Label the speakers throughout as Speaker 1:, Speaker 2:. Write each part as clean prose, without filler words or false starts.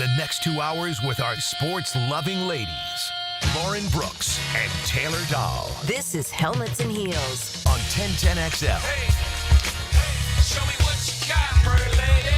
Speaker 1: the next 2 hours with our sports-loving ladies, Lauren Brooks and Taylor Dahl.
Speaker 2: This is Helmets and Heels
Speaker 1: on 1010XL.
Speaker 3: Hey, show me what you got, pretty lady.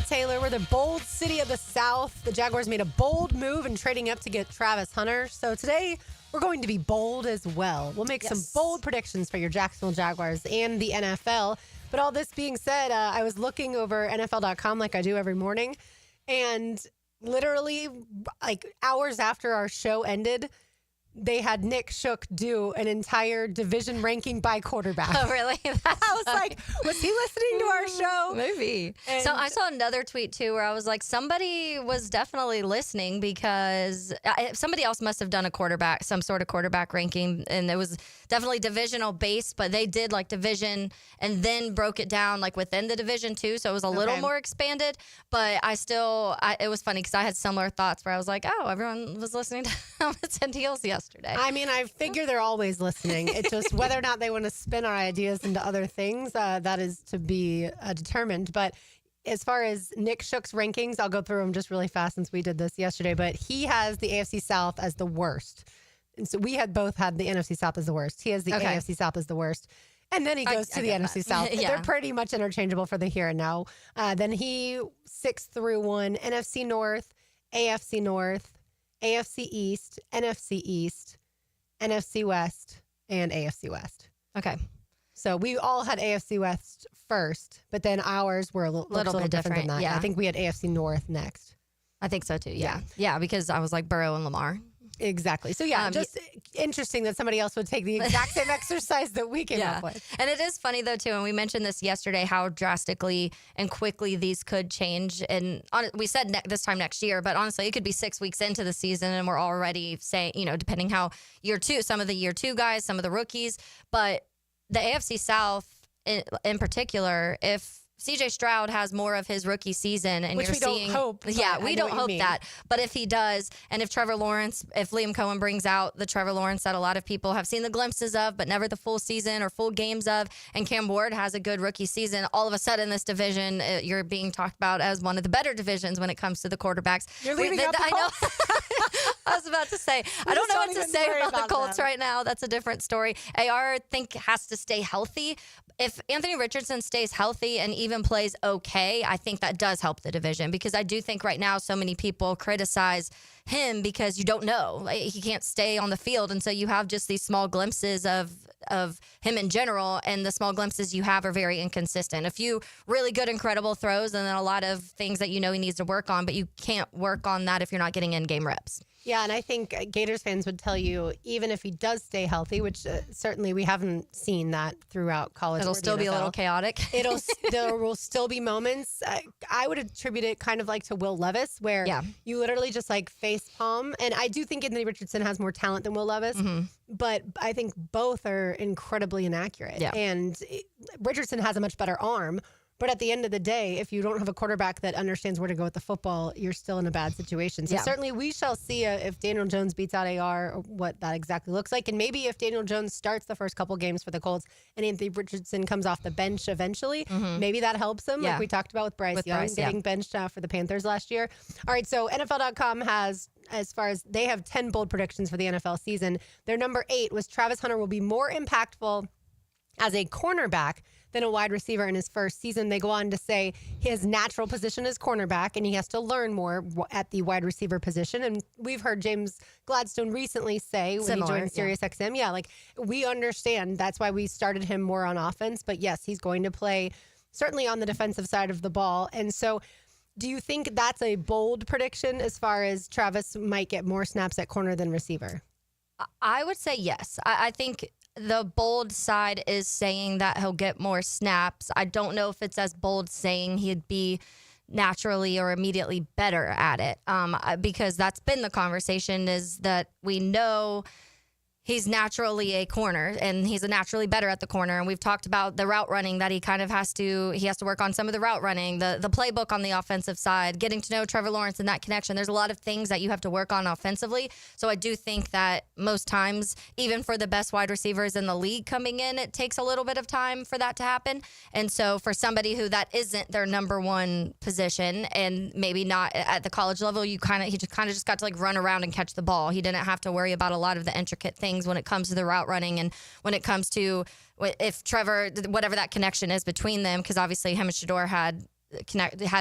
Speaker 4: Taylor, we're the bold city of the South. The Jaguars made a bold move in trading up to get Travis Hunter. So today, we're going to be bold as well. We'll make some bold predictions for your Jacksonville Jaguars and the NFL. But all this being said, I was looking over NFL.com like I do every morning. And literally, like hours after our show ended, they had Nick Shook do an entire division ranking by quarterback.
Speaker 5: Oh, really?
Speaker 4: I was like, was he listening to our show?
Speaker 5: Maybe. So I saw another tweet, too, where I was like, somebody was definitely listening because somebody else must have done some sort of quarterback ranking, and it was definitely divisional based, but they did like division and then broke it down like within the division, too, so it was a little more expanded, but it was funny because I had similar thoughts where I was like, oh, everyone was listening to Helmets and Heels yesterday.
Speaker 4: I mean, I figure they're always listening. It's just whether or not they want to spin our ideas into other things, that is to be determined. But as far as Nick Shook's rankings, I'll go through them just really fast since we did this yesterday. But he has the AFC South as the worst. And so we had both had the NFC South as the worst. He has the AFC South as the worst. And then he goes to the NFC South.
Speaker 5: Yeah.
Speaker 4: They're pretty much interchangeable for the here and now. Then he 6 through 1, NFC North, AFC North, AFC East, NFC East, NFC West, and AFC West.
Speaker 5: Okay.
Speaker 4: So we all had AFC West first, but then ours were a little bit different than that.
Speaker 5: Yeah.
Speaker 4: I think we had AFC North next.
Speaker 5: I think so, too. Yeah. Yeah, because I was like Burrow and Lamar.
Speaker 4: Exactly. So, just interesting that somebody else would take the exact same exercise that we came up with.
Speaker 5: And it is funny, though, too, and we mentioned this yesterday, how drastically and quickly these could change. And we said this time next year, but honestly, it could be 6 weeks into the season, and we're already saying, depending how some of the year two guys, some of the rookies. But the AFC South in particular, if CJ Stroud has more of his rookie season, and
Speaker 4: which
Speaker 5: you're
Speaker 4: we
Speaker 5: seeing,
Speaker 4: don't hope.
Speaker 5: Yeah, we don't hope that. But if he does, and if Liam Cohen brings out the Trevor Lawrence that a lot of people have seen the glimpses of, but never the full season or full games of, and Cam Ward has a good rookie season, all of a sudden this division, you're being talked about as one of the better divisions when it comes to the quarterbacks.
Speaker 4: You're leaving out the Colts.
Speaker 5: I was about to say, I don't know what to say about the Colts right now. That's a different story. AR, I think, has to stay healthy. If Anthony Richardson stays healthy and even plays okay, I think that does help the division, because I do think right now so many people criticize him because you don't know. He can't stay on the field, and so you have just these small glimpses of him in general, and the small glimpses you have are very inconsistent. A few really good, incredible throws, and then a lot of things that he needs to work on, but you can't work on that if you're not getting in-game reps.
Speaker 4: Yeah, and I think Gators fans would tell you, even if he does stay healthy, which certainly we haven't seen that throughout college.
Speaker 5: It'll still be a little chaotic.
Speaker 4: There will still be moments. I would attribute it kind of like to Will Levis, where you literally just like face palm. And I do think Anthony Richardson has more talent than Will Levis, but I think both are incredibly inaccurate.
Speaker 5: Yeah.
Speaker 4: And Richardson has a much better arm. But at the end of the day, if you don't have a quarterback that understands where to go with the football, you're still in a bad situation. So certainly we shall see if Daniel Jones beats out AR, or what that exactly looks like. And maybe if Daniel Jones starts the first couple games for the Colts and Anthony Richardson comes off the bench eventually, maybe that helps him, like we talked about with Bryce Young getting benched for the Panthers last year. All right, so NFL.com has, as far as they have 10 bold predictions for the NFL season. Their number 8 was Travis Hunter will be more impactful as a cornerback than a wide receiver in his first season. They go on to say his natural position is cornerback, and he has to learn more at the wide receiver position. And we've heard James Gladstone recently say when he joined SiriusXM, we understand that's why we started him more on offense. But yes, he's going to play certainly on the defensive side of the ball. And so do you think that's a bold prediction as far as Travis might get more snaps at corner than receiver?
Speaker 5: I would say yes. I think the bold side is saying that he'll get more snaps. I don't know if it's as bold saying he'd be naturally or immediately better at it, because that's been the conversation, is that we know he's naturally a corner, and he's naturally better at the corner. And we've talked about the route running that he kind of has to work on some of the route running, the playbook on the offensive side, getting to know Trevor Lawrence and that connection. There's a lot of things that you have to work on offensively. So I do think that most times, even for the best wide receivers in the league coming in, it takes a little bit of time for that to happen. And so for somebody who that isn't their number one position, and maybe not at the college level, he just got to like run around and catch the ball. He didn't have to worry about a lot of the intricate things when it comes to the route running, and when it comes to if Trevor, whatever that connection is between them, because obviously him and Shador had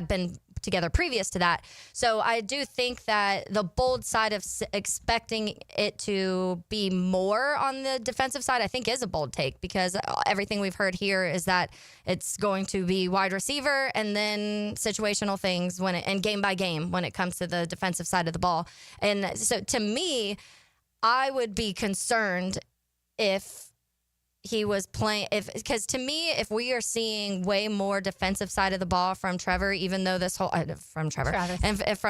Speaker 5: been together previous to that. So I do think that the bold side of expecting it to be more on the defensive side, I think is a bold take, because everything we've heard here is that it's going to be wide receiver and then situational things and game by game when it comes to the defensive side of the ball. And so to me, I would be concerned if he was playing, because to me, if we are seeing way more defensive side of the ball from Trevor, even though from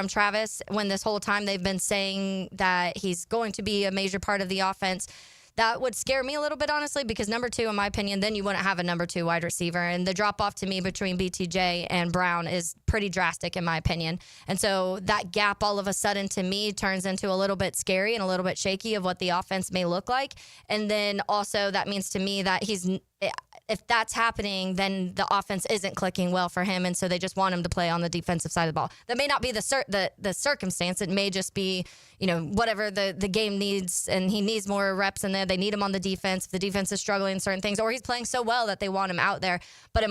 Speaker 5: Travis, when this whole time they've been saying that he's going to be a major part of the offense, that would scare me a little bit, honestly, because number 2, in my opinion, then you wouldn't have a number 2 wide receiver. And the drop off to me between BTJ and Brown is pretty drastic, in my opinion. And so that gap all of a sudden to me turns into a little bit scary and a little bit shaky of what the offense may look like. And then also that means to me that if that's happening, then the offense isn't clicking well for him, and so they just want him to play on the defensive side of the ball. That may not be the circumstance. It may just be, whatever the game needs, and he needs more reps in there. They need him on the defense. If the defense is struggling in certain things, or he's playing so well that they want him out there. But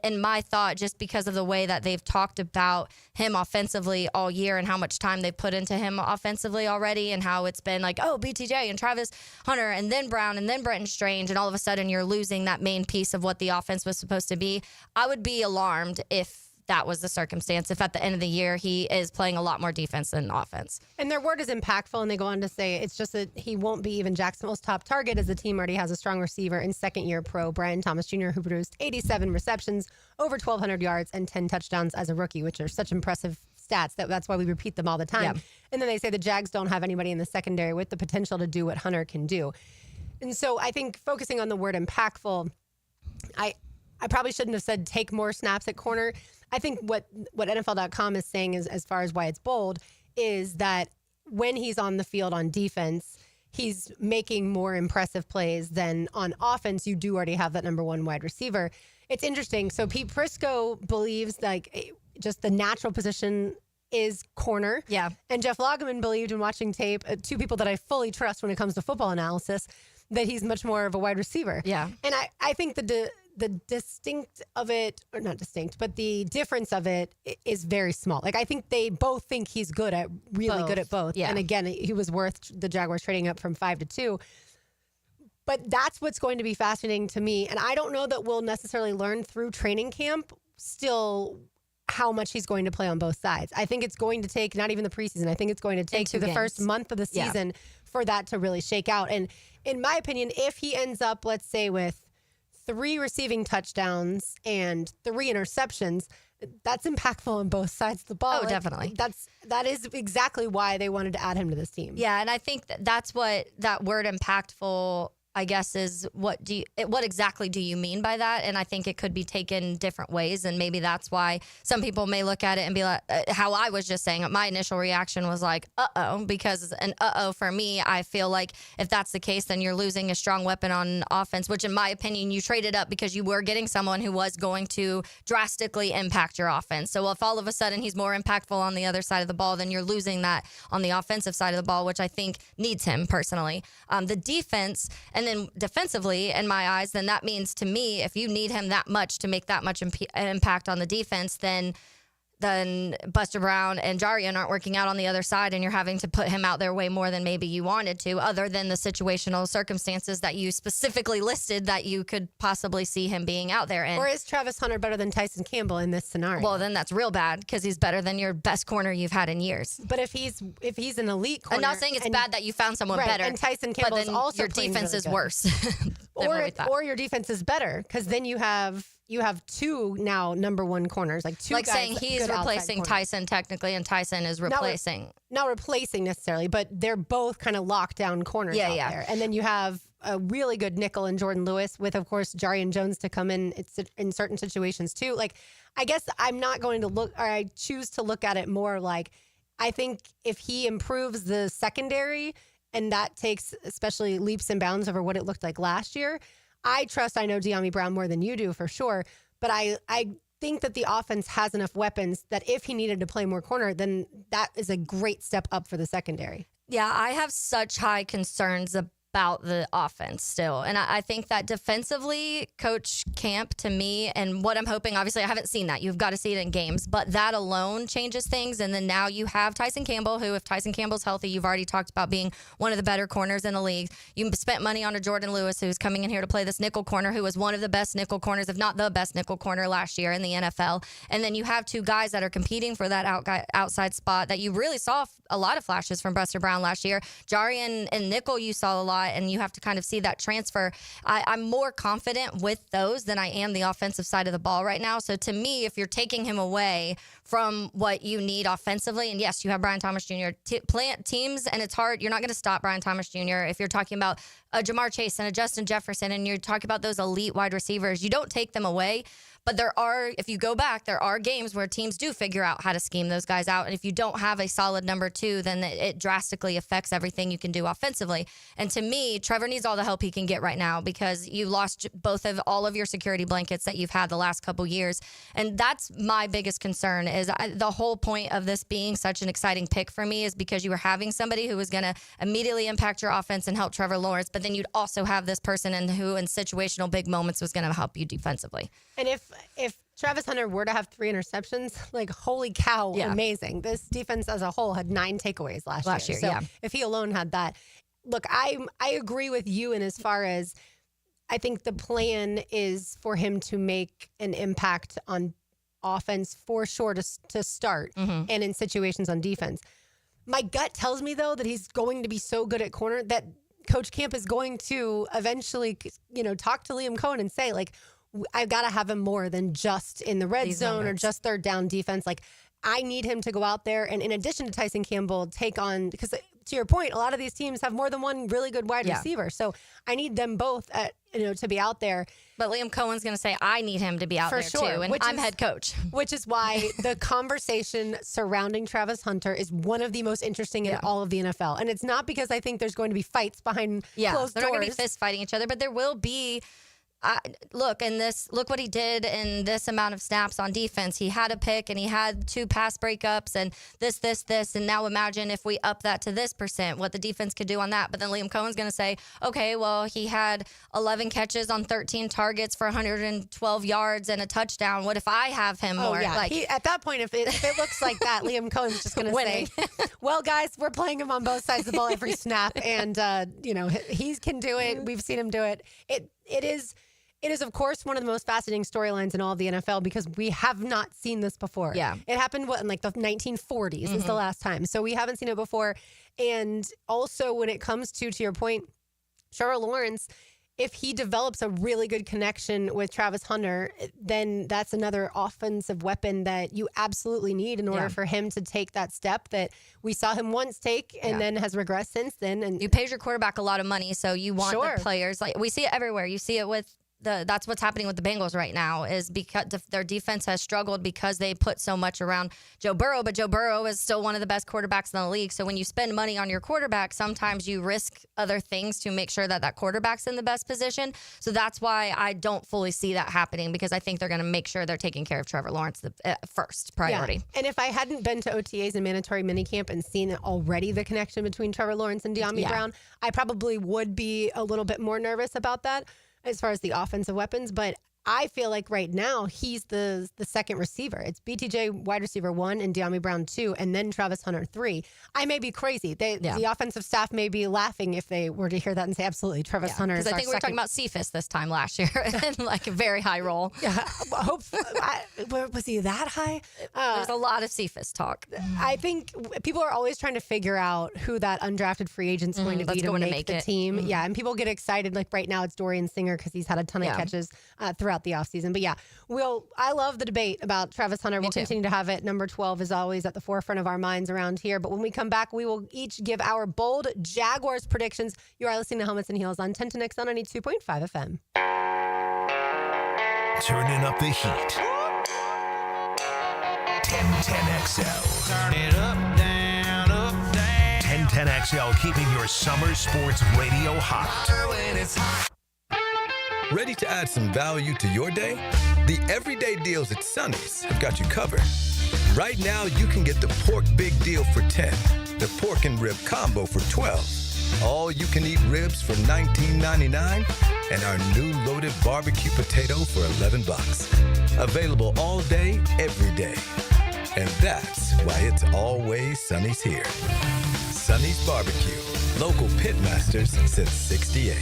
Speaker 5: in my thought, just because of the way that they've talked about him offensively all year and how much time they put into him offensively already, and how it's been like, oh, BTJ and Travis Hunter and then Brown and then Brenton Strange, and all of a sudden you're losing that main piece of what the offense was supposed to be. I would be alarmed if that was the circumstance, if at the end of the year he is playing a lot more defense than offense.
Speaker 4: And their word is impactful, and they go on to say it's just that he won't be even Jacksonville's top target, as the team already has a strong receiver in second-year pro Brian Thomas Jr., who produced 87 receptions, over 1,200 yards, and 10 touchdowns as a rookie, which are such impressive stats that's why we repeat them all the time. Yeah. And then they say the Jags don't have anybody in the secondary with the potential to do what Hunter can do. And so I think focusing on the word impactful, I probably shouldn't have said take more snaps at corner. I think what NFL.com is saying is, as far as why it's bold, is that when he's on the field on defense, he's making more impressive plays than on offense. You do already have that number 1 wide receiver. It's interesting. So Pete Prisco believes just the natural position is corner. Yeah. And Jeff Lageman believed, in watching tape, 2 people that I fully trust when it comes to football analysis, that he's much more of a wide receiver. Yeah. And I think the distinct of it, or not distinct, but the difference of it is very small. Like, I think they both think he's good at both. Yeah. And again, he was worth the Jaguars trading up from 5 to 2. But that's what's going to be fascinating to me. And I don't know that we'll necessarily learn through training camp still how much he's going to play on both sides. I think it's going to take, not even the preseason, I think it's going to take to the first month of the season for that to really shake out. And in my opinion, if he ends up, let's say, with 3 receiving touchdowns and 3 interceptions, that's impactful on both sides of the ball.
Speaker 5: Oh, definitely.
Speaker 4: That is exactly why they wanted to add him to this team.
Speaker 5: Yeah, and I think that's what that word impactful, I guess, is what exactly do you mean by that? And I think it could be taken different ways, and maybe that's why some people may look at it and be like, how I was just saying, my initial reaction was like, uh-oh, because an uh-oh for me, I feel like if that's the case, then you're losing a strong weapon on offense, which in my opinion, you traded up because you were getting someone who was going to drastically impact your offense. So if all of a sudden he's more impactful on the other side of the ball, then you're losing that on the offensive side of the ball, which I think needs him personally. The defense, and then defensively, in my eyes, then that means to me, if you need him that much to make that much impact on the defense, then Buster Brown and Jarian aren't working out on the other side, and you're having to put him out there way more than maybe you wanted to, other than the situational circumstances that you specifically listed that you could possibly see him being out there in.
Speaker 4: Or is Travis Hunter better than Tyson Campbell in this scenario?
Speaker 5: Well, then that's real bad, because he's better than your best corner you've had in years.
Speaker 4: But if he's an elite corner,
Speaker 5: I'm not saying it's bad that you found someone better,
Speaker 4: and Tyson Campbell is also
Speaker 5: your defense
Speaker 4: really
Speaker 5: is
Speaker 4: good.
Speaker 5: worse.
Speaker 4: Or your defense is better, because then you have you have two now number one corners, like two
Speaker 5: like
Speaker 4: guys,
Speaker 5: saying he's
Speaker 4: good outside
Speaker 5: replacing
Speaker 4: corners.
Speaker 5: Tyson technically, and Tyson is replacing.
Speaker 4: Not replacing necessarily, but they're both kind of lockdown corners out there. And then you have a really good nickel in Jordan Lewis with, of course, Jarian Jones to come in certain situations too. Like, I guess I'm not going to look, or I choose to look at it more like, I think if he improves the secondary and that takes especially leaps and bounds over what it looked like last year, I know De'Ami Brown more than you do for sure. But I think that the offense has enough weapons that if he needed to play more corner, then that is a great step up for the secondary.
Speaker 5: Yeah, I have such high concerns about the offense still. And I think that defensively, Coach Camp, to me, and what I'm hoping, obviously I haven't seen that. You've got to see it in games. But that alone changes things. And then now you have Tyson Campbell, who, if Tyson Campbell's healthy, you've already talked about being one of the better corners in the league. You spent money on a Jordan Lewis, who's coming in here to play this nickel corner, who was one of the best nickel corners, if not the best nickel corner last year in the NFL. And then you have two guys that are competing for that outside spot that you really saw a lot of flashes from Buster Brown last year. Jarian and nickel, you saw a lot, and you have to kind of see that transfer. I'm more confident with those than I am the offensive side of the ball right now. So to me, if you're taking him away from what you need offensively, and yes, you have Brian Thomas Jr. Plant teams, and it's hard. You're not going to stop Brian Thomas Jr. If you're talking about a Jamar Chase and a Justin Jefferson, and you're talking about those elite wide receivers, you don't take them away. But if you go back, there are games where teams do figure out how to scheme those guys out. And if you don't have a solid number two, then it drastically affects everything you can do offensively. And to me, Trevor needs all the help he can get right now because you lost all of your security blankets that you've had the last couple years. And that's my biggest concern is the whole point of this being such an exciting pick for me is because you were having somebody who was going to immediately impact your offense and help Trevor Lawrence. But then you'd also have this person who in situational big moments was going to help you defensively.
Speaker 4: And if Travis Hunter were to have 3 interceptions, like, holy cow, amazing. This defense as a whole had 9 takeaways last year. So if he alone had that, look, I agree with you in as far as I think the plan is for him to make an impact on offense for sure to start and in situations on defense. My gut tells me, though, that he's going to be so good at corner that Coach Camp is going to eventually, talk to Liam Cohen and say, like, I've got to have him more than just in the red zone or just third down defense. Like, I need him to go out there and, in addition to Tyson Campbell, take on, because to your point, a lot of these teams have more than one really good wide receiver. So I need them both to be out there.
Speaker 5: But Liam Cohen's going to say, I need him to be out there too. And I'm head coach.
Speaker 4: Which is why the conversation surrounding Travis Hunter is one of the most interesting in all of the NFL. And it's not because I think there's going to be fights behind closed doors.
Speaker 5: They're not going to be fist fighting each other, but there will be. Look what he did in this amount of snaps on defense. He had a pick and he had 2 pass breakups and this. And now imagine if we up that to this percent, what the defense could do on that. But then Liam Cohen's going to say, okay, well, he had 11 catches on 13 targets for 112 yards and a touchdown. What if I have him more?
Speaker 4: Yeah. At that point, if it looks like that, Liam Cohen's just going to say, well, guys, we're playing him on both sides of the ball every snap. And, he can do it. We've seen him do it. It is, of course, one of the most fascinating storylines in all of the NFL because we have not seen this before. Yeah. It happened, in the 1940s is the last time. So we haven't seen it before. And also when it comes to your point, Trevor Lawrence, if he develops a really good connection with Travis Hunter, then that's another offensive weapon that you absolutely need in order for him to take that step that we saw him once take and then has regressed since then. And
Speaker 5: you paid your quarterback a lot of money, so you want the players. Like, we see it everywhere. You see it with that's what's happening with the Bengals right now is because their defense has struggled because they put so much around Joe Burrow, but Joe Burrow is still one of the best quarterbacks in the league. So when you spend money on your quarterback, sometimes you risk other things to make sure that quarterback's in the best position. So that's why I don't fully see that happening because I think they're going to make sure they're taking care of Trevor Lawrence the first priority.
Speaker 4: Yeah. And if I hadn't been to OTAs and mandatory minicamp and seen already the connection between Trevor Lawrence and De'Ami Brown, I probably would be a little bit more nervous about that as far as the offensive weapons, but I feel like right now he's the second receiver. It's BTJ wide receiver 1 and De'Ami Brown 2, and then Travis Hunter 3. I may be crazy. The offensive staff may be laughing if they were to hear that and say, absolutely, Travis Hunter is our second.
Speaker 5: Because I think we were talking about Cephas this time last year, and a very high role.
Speaker 4: Yeah, was he that high?
Speaker 5: There's a lot of Cephas talk.
Speaker 4: I think people are always trying to figure out who that undrafted free agent's going to be to make the team. Yeah, and people get excited. Like right now, it's Dorian Singer because he's had a ton of catches throughout throughout the offseason. But yeah, I love the debate about Travis Hunter. We'll continue to have it. Number 12 is always at the forefront of our minds around here. But when we come back, we will each give our bold Jaguars predictions. You are listening to Helmets and Heels on 1010X on 92.5 FM.
Speaker 1: Turning up the heat. 1010XL.
Speaker 3: Turn it up, down, up, down.
Speaker 1: 1010XL, keeping your summer sports radio hot.
Speaker 3: When it's hot.
Speaker 6: Ready to add some value to your day? The everyday deals at Sonny's have got you covered. Right now, you can get the pork big deal for 10, the pork and rib combo for 12, all you can eat ribs for $19.99, and our new loaded barbecue potato for $11. Available all day, every day. And that's why it's always Sonny's here. Sonny's Barbecue, local pitmasters since '68.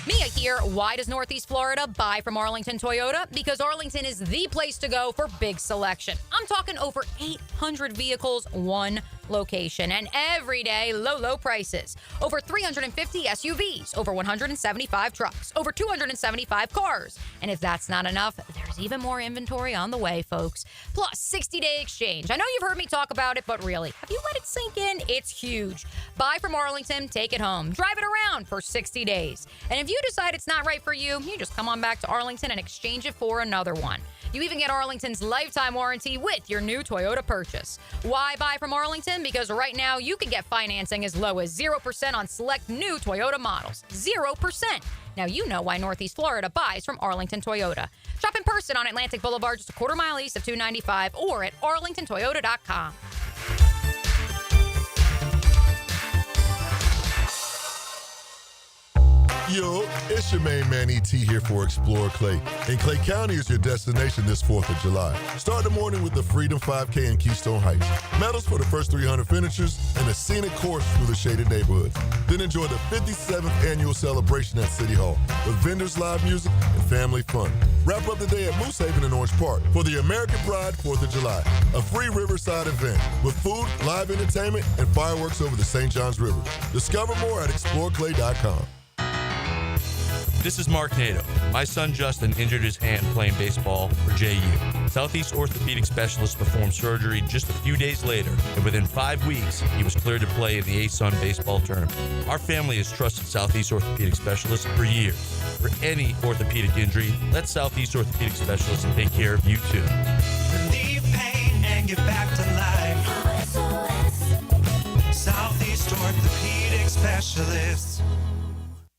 Speaker 7: Mia here. Why does Northeast Florida buy from Arlington Toyota? Because Arlington is the place to go for big selection. I'm talking over 800 vehicles, one location, and every day, low prices. Over 350 SUVs, over 175 trucks, over 275 cars. And if that's not enough, there's even more inventory on the way, folks. Plus, 60-day exchange. I know you've heard me talk about it, but really, have you let it sink in? It's huge. Buy from Arlington, take it home, drive it around for 60 days. And if you decide it's not right for you, you just come on back to Arlington and exchange it for another one. You even get Arlington's lifetime warranty with your new Toyota purchase. Why buy from Arlington? Because right now you can get financing as low as 0% on select new Toyota models. 0%. Now you know why Northeast Florida buys from Arlington Toyota. Shop in person on Atlantic Boulevard, just a quarter mile east of 295, or at arlingtontoyota.com.
Speaker 8: Yo, it's your main man E.T. here for Explore Clay. And Clay County is your destination this 4th of July. Start the morning with the Freedom 5K in Keystone Heights. Medals for the first 300 finishers and a scenic course through the shaded neighborhoods. Then enjoy the 57th annual celebration at City Hall with vendors, live music, and family fun. Wrap up the day at Moose Haven in Orange Park for the American Pride 4th of July, a free Riverside event with food, live entertainment, and fireworks over the St. Johns River. Discover more at exploreclay.com.
Speaker 9: This is Mark Nato. My son Justin injured his hand playing baseball for JU. Southeast Orthopedic Specialist performed surgery just a few days later, and within 5 weeks, he was cleared to play in the ASUN baseball tournament. Our family has trusted Southeast Orthopedic Specialist for years. For any orthopedic injury, let Southeast Orthopedic Specialist take care of you too.
Speaker 3: Relieve pain and get back to life. Southeast Orthopedic Specialists.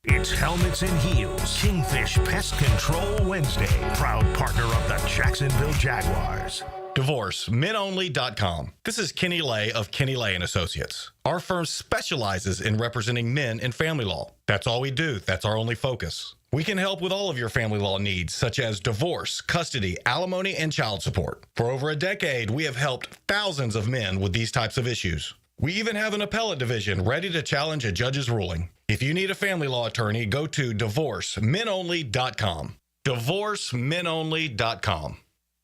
Speaker 1: It's Helmets and Heels, Kingfish Pest Control Wednesday. Proud partner of the Jacksonville Jaguars.
Speaker 10: DivorceMenOnly.com. This is Kenny Lay of Kenny Lay & Associates. Our firm specializes in representing men in family law. That's all we do. That's our only focus. We can help with all of your family law needs, such as divorce, custody, alimony, and child support. For over a decade, we have helped thousands of men with these types of issues. We even have an appellate division ready to challenge a judge's ruling. If you need a family law attorney, go to DivorceMenOnly.com. DivorceMenOnly.com.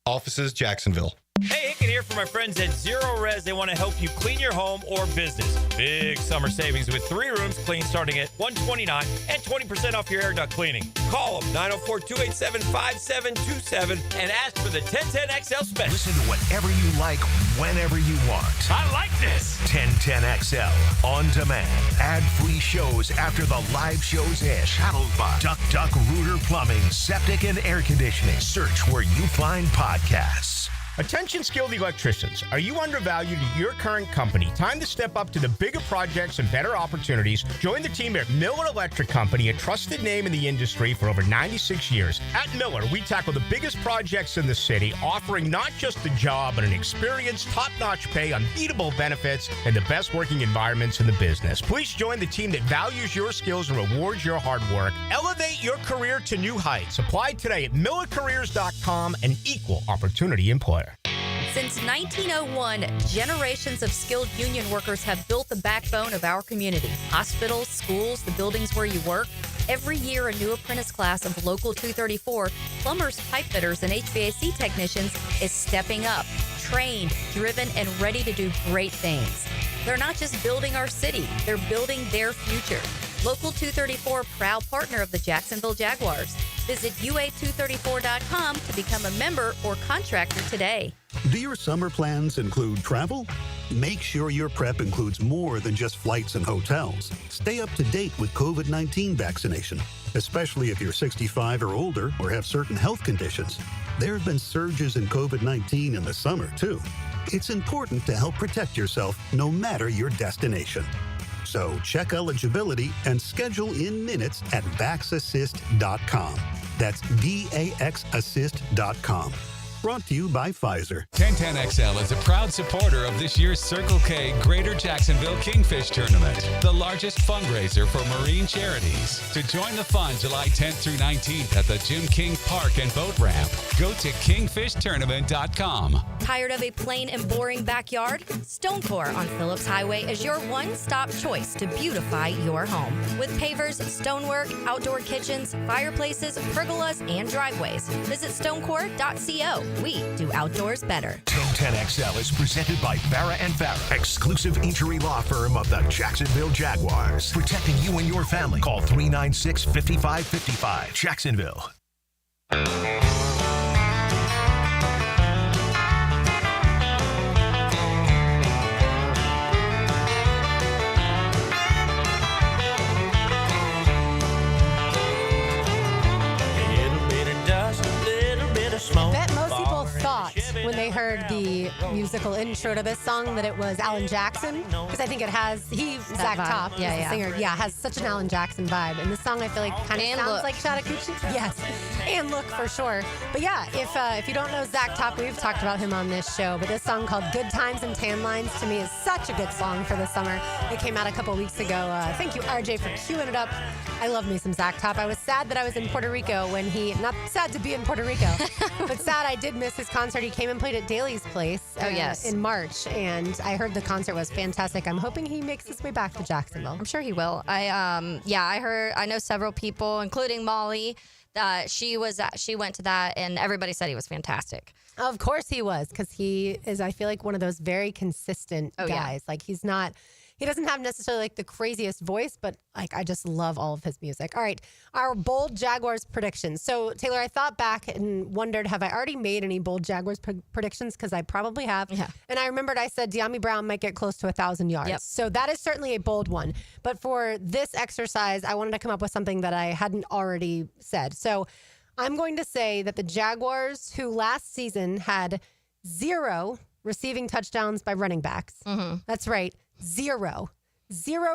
Speaker 10: Offices, Jacksonville.
Speaker 11: Hey, Hicken here for my friends at Zero Res. They want to help you clean your home or business. Big summer savings with 3 rooms clean starting at $129 and 20% off your air duct cleaning. Call them 904-287-5727 and ask for the 1010XL special.
Speaker 1: Listen to whatever you like, whenever you want.
Speaker 11: I like this.
Speaker 1: 1010XL on demand. Ad-free shows after the live shows air. Shadowed by Duck Rooter Plumbing, Septic and Air Conditioning. Search where you find podcasts.
Speaker 12: Attention skilled electricians. Are you undervalued at your current company? Time to step up to the bigger projects and better opportunities. Join the team at Miller Electric Company, a trusted name in the industry for over 96 years. At Miller, we tackle the biggest projects in the city, offering not just the job, but an experienced, top-notch pay, unbeatable benefits, and the best working environments in the business. Please join the team that values your skills and rewards your hard work. Elevate your career to new heights. Apply today at millercareers.com, an equal opportunity employer.
Speaker 5: Since 1901, generations of skilled union workers have built the backbone of our community. Hospitals, schools, the buildings where you work. Every year, a new apprentice class of Local 234, plumbers, pipe fitters, and HVAC technicians is stepping up, trained, driven, and ready to do great things. They're not just building our city, they're building their future. Local 234, proud partner of the Jacksonville Jaguars.
Speaker 13: Visit UA234.com to become a member or contractor today.
Speaker 14: Do your summer plans include travel? Make sure your prep includes more than just flights and hotels. Stay up to date with COVID-19 vaccination, especially if you're 65 or older or have certain health conditions. There have been surges in COVID-19 in the summer, too. It's important to help protect yourself no matter your destination. So check eligibility and schedule in minutes at VaxAssist.com. That's VAXAssist.com. Brought to you by Pfizer.
Speaker 15: 1010XL is a proud supporter of this year's Circle K Greater Jacksonville Kingfish Tournament, the largest fundraiser for marine charities. To join the fun July 10th through 19th at the Jim King Park and Boat Ramp, go to kingfishtournament.com.
Speaker 13: Tired of a plain and boring backyard? Stonecore on Phillips Highway is your one-stop choice to beautify your home. With pavers, stonework, outdoor kitchens, fireplaces, pergolas, and driveways. Visit stonecore.co. We do outdoors better.
Speaker 1: 1010XL is presented by Barra & Barra, exclusive injury law firm of the Jacksonville Jaguars. Protecting you and your family. Call 396-5555. Jacksonville.
Speaker 4: I bet most people thought when they heard the musical intro to this song that it was Alan Jackson, because I think it has, Zach Top, the singer, has such an Alan Jackson vibe. And this song I feel like kind of sounds like Chattahoochee. Yes, and look for sure. But yeah, if you don't know Zach Top, we've talked about him on this show, but this song called Good Times and Tan Lines to me is such a good song for the summer. It came out a couple weeks ago. Thank you, RJ, for queuing it up. I love me some Zach Top. I was sad that I was in Puerto Rico when not sad to be in Puerto Rico, but sad I did miss his concert. He came and played at Daly's Place in March, and I heard the concert was fantastic. I'm hoping he makes his way back to Jacksonville.
Speaker 5: I'm sure he will. I know several people, including Molly, that she went to that, and everybody said he was fantastic.
Speaker 4: Of course he was, because he is, I feel like, one of those very consistent guys. Yeah. Like he doesn't have necessarily like the craziest voice, but like I just love all of his music. All right, our bold Jaguars predictions. So Taylor, I thought back and wondered, have I already made any bold Jaguars predictions? Because I probably have. Yeah. And I remembered I said De'Ami Brown might get close to 1,000 yards. Yep. So that is certainly a bold one. But for this exercise, I wanted to come up with something that I hadn't already said. So I'm going to say that the Jaguars, who last season had 0 receiving touchdowns by running backs. Mm-hmm. That's right. 0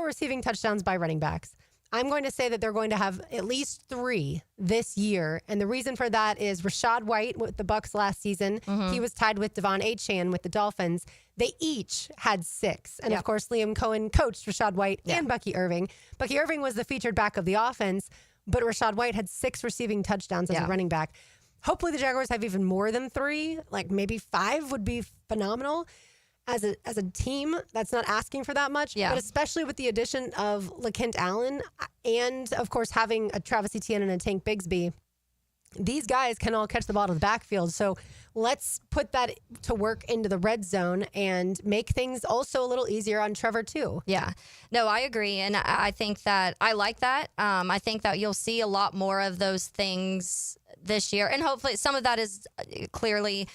Speaker 4: receiving touchdowns by running backs. I'm going to say that they're going to have at least 3 this year. And the reason for that is Rachaad White with the Bucs last season. Mm-hmm. He was tied with Devon Achane with the Dolphins. They each had 6. And of course, Liam Cohen coached Rachaad White and Bucky Irving. Bucky Irving was the featured back of the offense, but Rachaad White had 6 receiving touchdowns as a running back. Hopefully the Jaguars have even more than 3, like maybe 5 would be phenomenal. As a team, that's not asking for that much, but especially with the addition of LaKent Allen and, of course, having a Travis Etienne and a Tank Bigsby, these guys can all catch the ball to the backfield. So let's put that to work into the red zone and make things also a little easier on Trevor, too.
Speaker 5: Yeah. No, I agree. And I think that I like that. I think that you'll see a lot more of those things this year. And hopefully some of that is clearly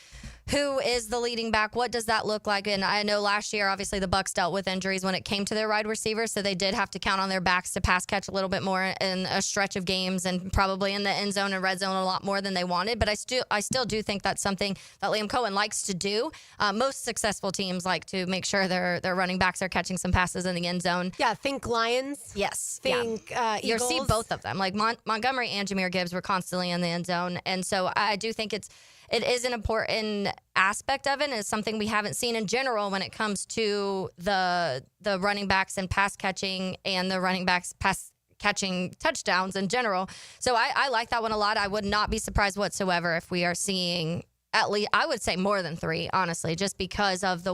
Speaker 5: who is the leading back? What does that look like? And I know last year, obviously, the Bucs dealt with injuries when it came to their wide receivers, so they did have to count on their backs to pass catch a little bit more in a stretch of games, and probably in the end zone and red zone a lot more than they wanted. But I still do think that's something that Liam Cohen likes to do. Most successful teams like to make sure their running backs are catching some passes in the end zone.
Speaker 4: Yeah, think Lions.
Speaker 5: Yes.
Speaker 4: Think Eagles.
Speaker 5: You'll see both of them. Like Montgomery and Jahmyr Gibbs were constantly in the end zone, and so I do think it is an important aspect of it, and it's something we haven't seen in general when it comes to the running backs and pass catching and the running backs pass catching touchdowns in general. So I like that one a lot. I would not be surprised whatsoever if we are seeing at least, I would say more than 3, honestly, just because of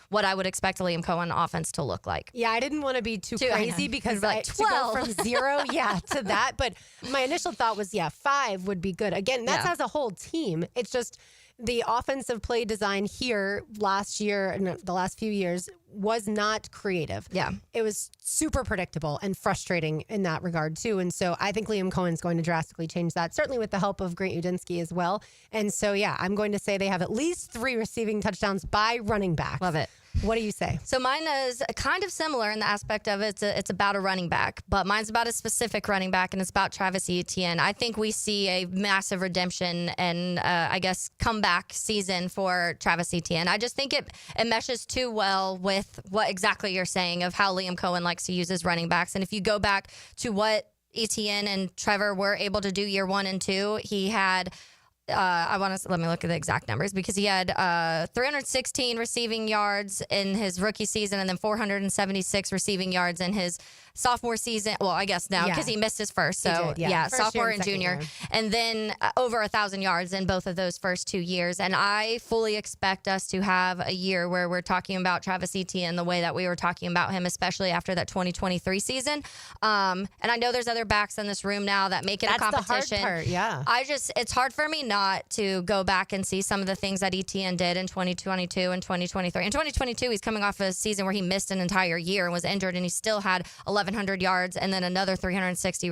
Speaker 5: what I would expect a Liam Cohen offense to look like.
Speaker 4: Yeah, I didn't want to be too crazy because like to go from 0, to that. But my initial thought was, 5 would be good. Again, that's as a whole team. It's just the offensive play design here last year and the last few years was not creative.
Speaker 5: Yeah.
Speaker 4: It was super predictable and frustrating in that regard, too. And so I think Liam Cohen's going to drastically change that, certainly with the help of Grant Udinski as well. And so, yeah, I'm going to say they have at least 3 receiving touchdowns by running back.
Speaker 5: Love it.
Speaker 4: What do you say?
Speaker 5: So mine is kind of similar in the aspect of it's about a running back, but mine's about a specific running back, and it's about Travis Etienne. I think we see a massive redemption and I guess comeback season for Travis Etienne. I just think it meshes too well with what exactly you're saying of how Liam Cohen likes to use his running backs. And if you go back to what Etienne and Trevor were able to do year 1 and 2, he had let me look at the exact numbers, because he had 316 receiving yards in his rookie season and then 476 receiving yards in his sophomore season. Well, I guess now because he missed his first. So,
Speaker 4: First
Speaker 5: sophomore
Speaker 4: year
Speaker 5: and junior.
Speaker 4: year.
Speaker 5: And then over 1,000 yards in both of those first 2 years. And I fully expect us to have a year where we're talking about Travis Etienne the way that we were talking about him, especially after that 2023 season. And I know there's other backs in this room now that make it a competition.
Speaker 4: The hard part, yeah.
Speaker 5: It's hard for me not to go back and see some of the things that Etienne did in 2022 and 2023. In 2022, he's coming off a season where he missed an entire year and was injured, and he still had 1,100 yards and then another 316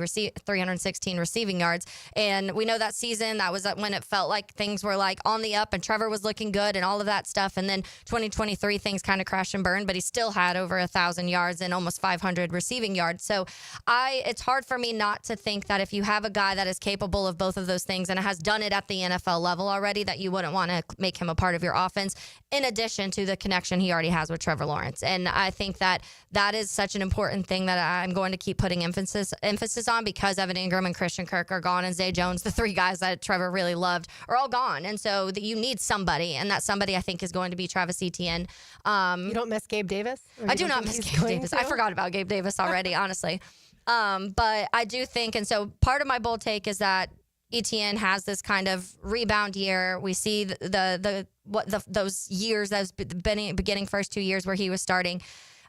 Speaker 5: receiving yards. And we know that season, that was when it felt like things were like on the up and Trevor was looking good and all of that stuff. And then 2023, things kind of crashed and burned, but he still had over 1,000 yards and almost 500 receiving yards. So it's hard for me not to think that if you have a guy that is capable of both of those things and has done it at the NFL level already, that you wouldn't want to make him a part of your offense, in addition to the connection he already has with Trevor Lawrence. And I think that is such an important thing that I'm going to keep putting emphasis on, because Evan Ingram and Christian Kirk are gone, and Zay Jones, the 3 guys that Trevor really loved, are all gone. And so you need somebody, and that somebody I think is going to be Travis Etienne.
Speaker 4: You don't miss Gabe Davis?
Speaker 5: I do not miss Gabe Davis. I forgot about Gabe Davis already, honestly. But I do think, and so part of my bold take is that Etienne has this kind of rebound year. We see those years, those beginning first 2 years where he was starting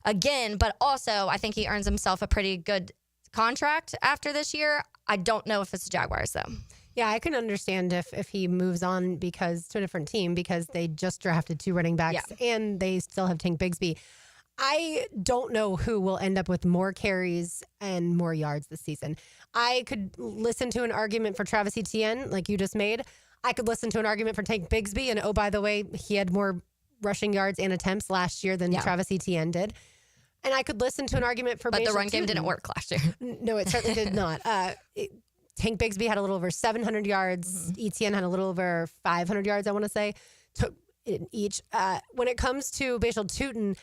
Speaker 5: again, but also I think he earns himself a pretty good contract after this year. I don't know if it's the Jaguars though.
Speaker 4: Yeah, I can understand if he moves on to a different team, because they just drafted 2 running backs and they still have Tank Bigsby. I don't know who will end up with more carries and more yards this season. I could listen to an argument for Travis Etienne, like you just made. I could listen to an argument for Tank Bigsby, and oh, by the way, he had more rushing yards and attempts last year than Travis Etienne did. And I could listen to an argument for
Speaker 5: But the
Speaker 4: Bayshore
Speaker 5: run game
Speaker 4: Tootin.
Speaker 5: didn't work last year.
Speaker 4: No, it certainly did not. Tank Bigsby had a little over 700 yards. Etienne had a little over 500 yards, I want to say, each. When it comes to Bayshore Tootin,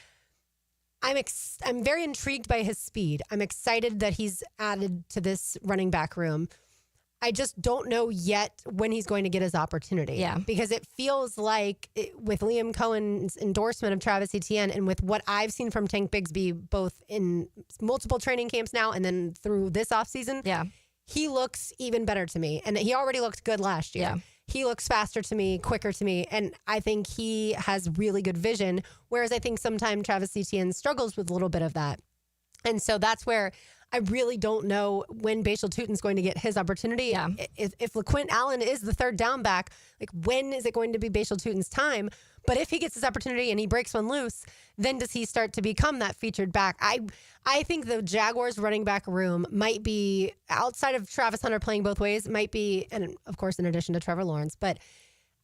Speaker 4: I'm very intrigued by his speed. I'm excited that he's added to this running back room. I just don't know yet when he's going to get his opportunity.
Speaker 5: Yeah.
Speaker 4: Because it feels like with Liam Cohen's endorsement of Travis Etienne and with what I've seen from Tank Bigsby, both in multiple training camps now and then through this offseason, he looks even better to me. And he already looked good last year.
Speaker 5: Yeah.
Speaker 4: He looks faster to me, quicker to me, and I think he has really good vision, whereas I think sometimes Travis Etienne struggles with a little bit of that. And so that's where I really don't know when Bayshore Tootin's going to get his opportunity.
Speaker 5: Yeah.
Speaker 4: If LaQuint Allen is the 3rd down back, like when is it going to be Bayshore Tootin's time? But if he gets his opportunity and he breaks one loose, then does he start to become that featured back? I think the Jaguars running back room might be, outside of Travis Hunter playing both ways, might be, and of course in addition to Trevor Lawrence, but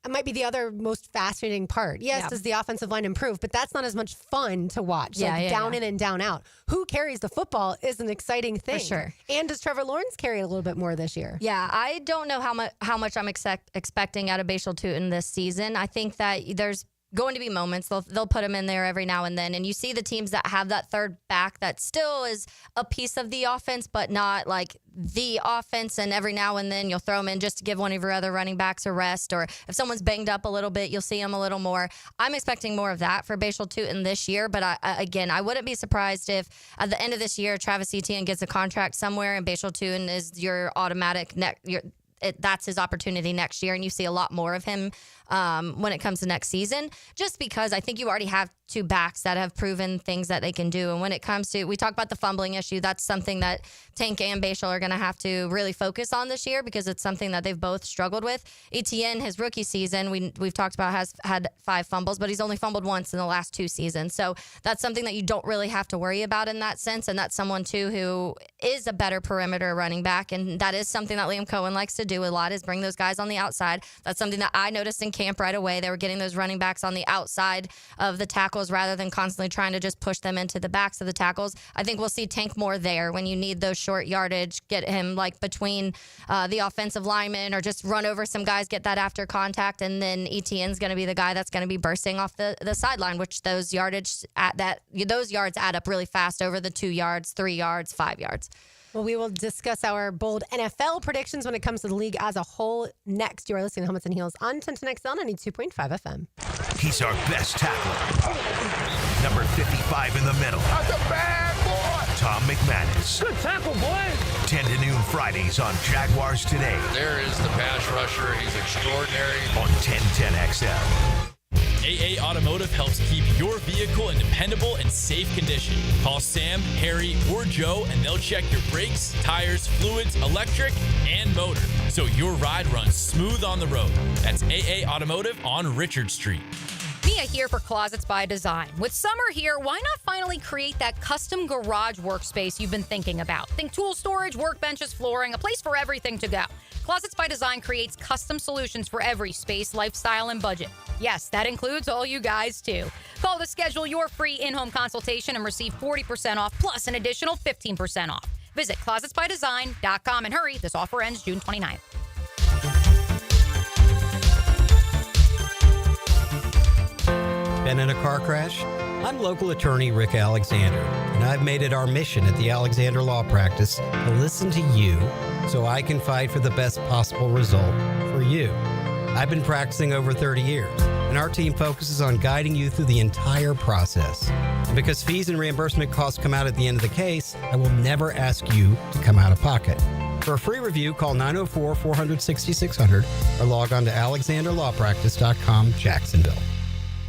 Speaker 4: it might be the other most fascinating part. Yes, does the offensive line improve? But that's not as much fun to watch. Down in and down out. Who carries the football is an exciting thing.
Speaker 5: For sure.
Speaker 4: And does Trevor Lawrence carry a little bit more this year?
Speaker 5: Yeah, I don't know how much I'm expecting out of Bayshore Tootin this season. I think that there's going to be moments. They'll put him in there every now and then. And you see the teams that have that 3rd back that still is a piece of the offense, but not like the offense. And every now and then you'll throw him in just to give one of your other running backs a rest. Or if someone's banged up a little bit, you'll see him a little more. I'm expecting more of that for Bayshore Tootin this year. But I wouldn't be surprised if at the end of this year, Travis Etienne gets a contract somewhere and Bayshore Tootin is your automatic that's his opportunity next year, and you see a lot more of him when it comes to next season, just because I think you already have two backs that have proven things that they can do. And when it comes to, we talk about the fumbling issue, that's something that Tank and Bashal are going to have to really focus on this year, because it's something that they've both struggled with. Etienne, his rookie season, we've talked about, has had 5 fumbles, but he's only fumbled once in the last 2 seasons. So that's something that you don't really have to worry about in that sense. And that's someone, too, who is a better perimeter running back. And that is something that Liam Cohen likes to do a lot, is bring those guys on the outside. That's something that I noticed in camp right away. They were getting those running backs on the outside of the tackles rather than constantly trying to just push them into the backs of the tackles. I think we'll see Tank more there when you need those short yardage, get him like between the offensive linemen, or just run over some guys, get that after contact. And then Etienne's going to be the guy that's going to be bursting off the sideline, which those yards add up really fast over the 2 yards, 3 yards, 5 yards.
Speaker 4: Well, we will discuss our bold NFL predictions when it comes to the league as a whole next. You are listening to Helmets and Heels on 1010XL 92.5 FM.
Speaker 1: He's our best tackler. Number 55 in the middle.
Speaker 3: That's a bad boy.
Speaker 1: Tom McManus.
Speaker 3: Good tackle, boy.
Speaker 1: 10 to noon Fridays on Jaguars Today.
Speaker 3: There is the pass rusher. He's extraordinary.
Speaker 1: On 1010XL.
Speaker 16: AA Automotive helps keep your vehicle in dependable and safe condition. Call Sam, Harry, or Joe, and they'll check your brakes, tires, fluids, electric, and motor, so your ride runs smooth on the road. That's AA Automotive on Richard Street.
Speaker 7: Mia here for Closets by Design. With summer here, why not finally create that custom garage workspace you've been thinking about? Think tool storage, workbenches, flooring, a place for everything to go. Closets by Design creates custom solutions for every space, lifestyle, and budget. Yes, that includes all you guys, too. Call to schedule your free in-home consultation and receive 40% off plus an additional 15% off. Visit closetsbydesign.com and hurry, this offer ends June 29th.
Speaker 17: Been in a car crash? I'm local attorney Rick Alexander, and I've made it our mission at the Alexander Law Practice to listen to you so I can fight for the best possible result for you. I've been practicing over 30 years, and our team focuses on guiding you through the entire process. And because fees and reimbursement costs come out at the end of the case, I will never ask you to come out of pocket. For a free review, call 904-400-6600 or log on to alexanderlawpractice.com, Jacksonville.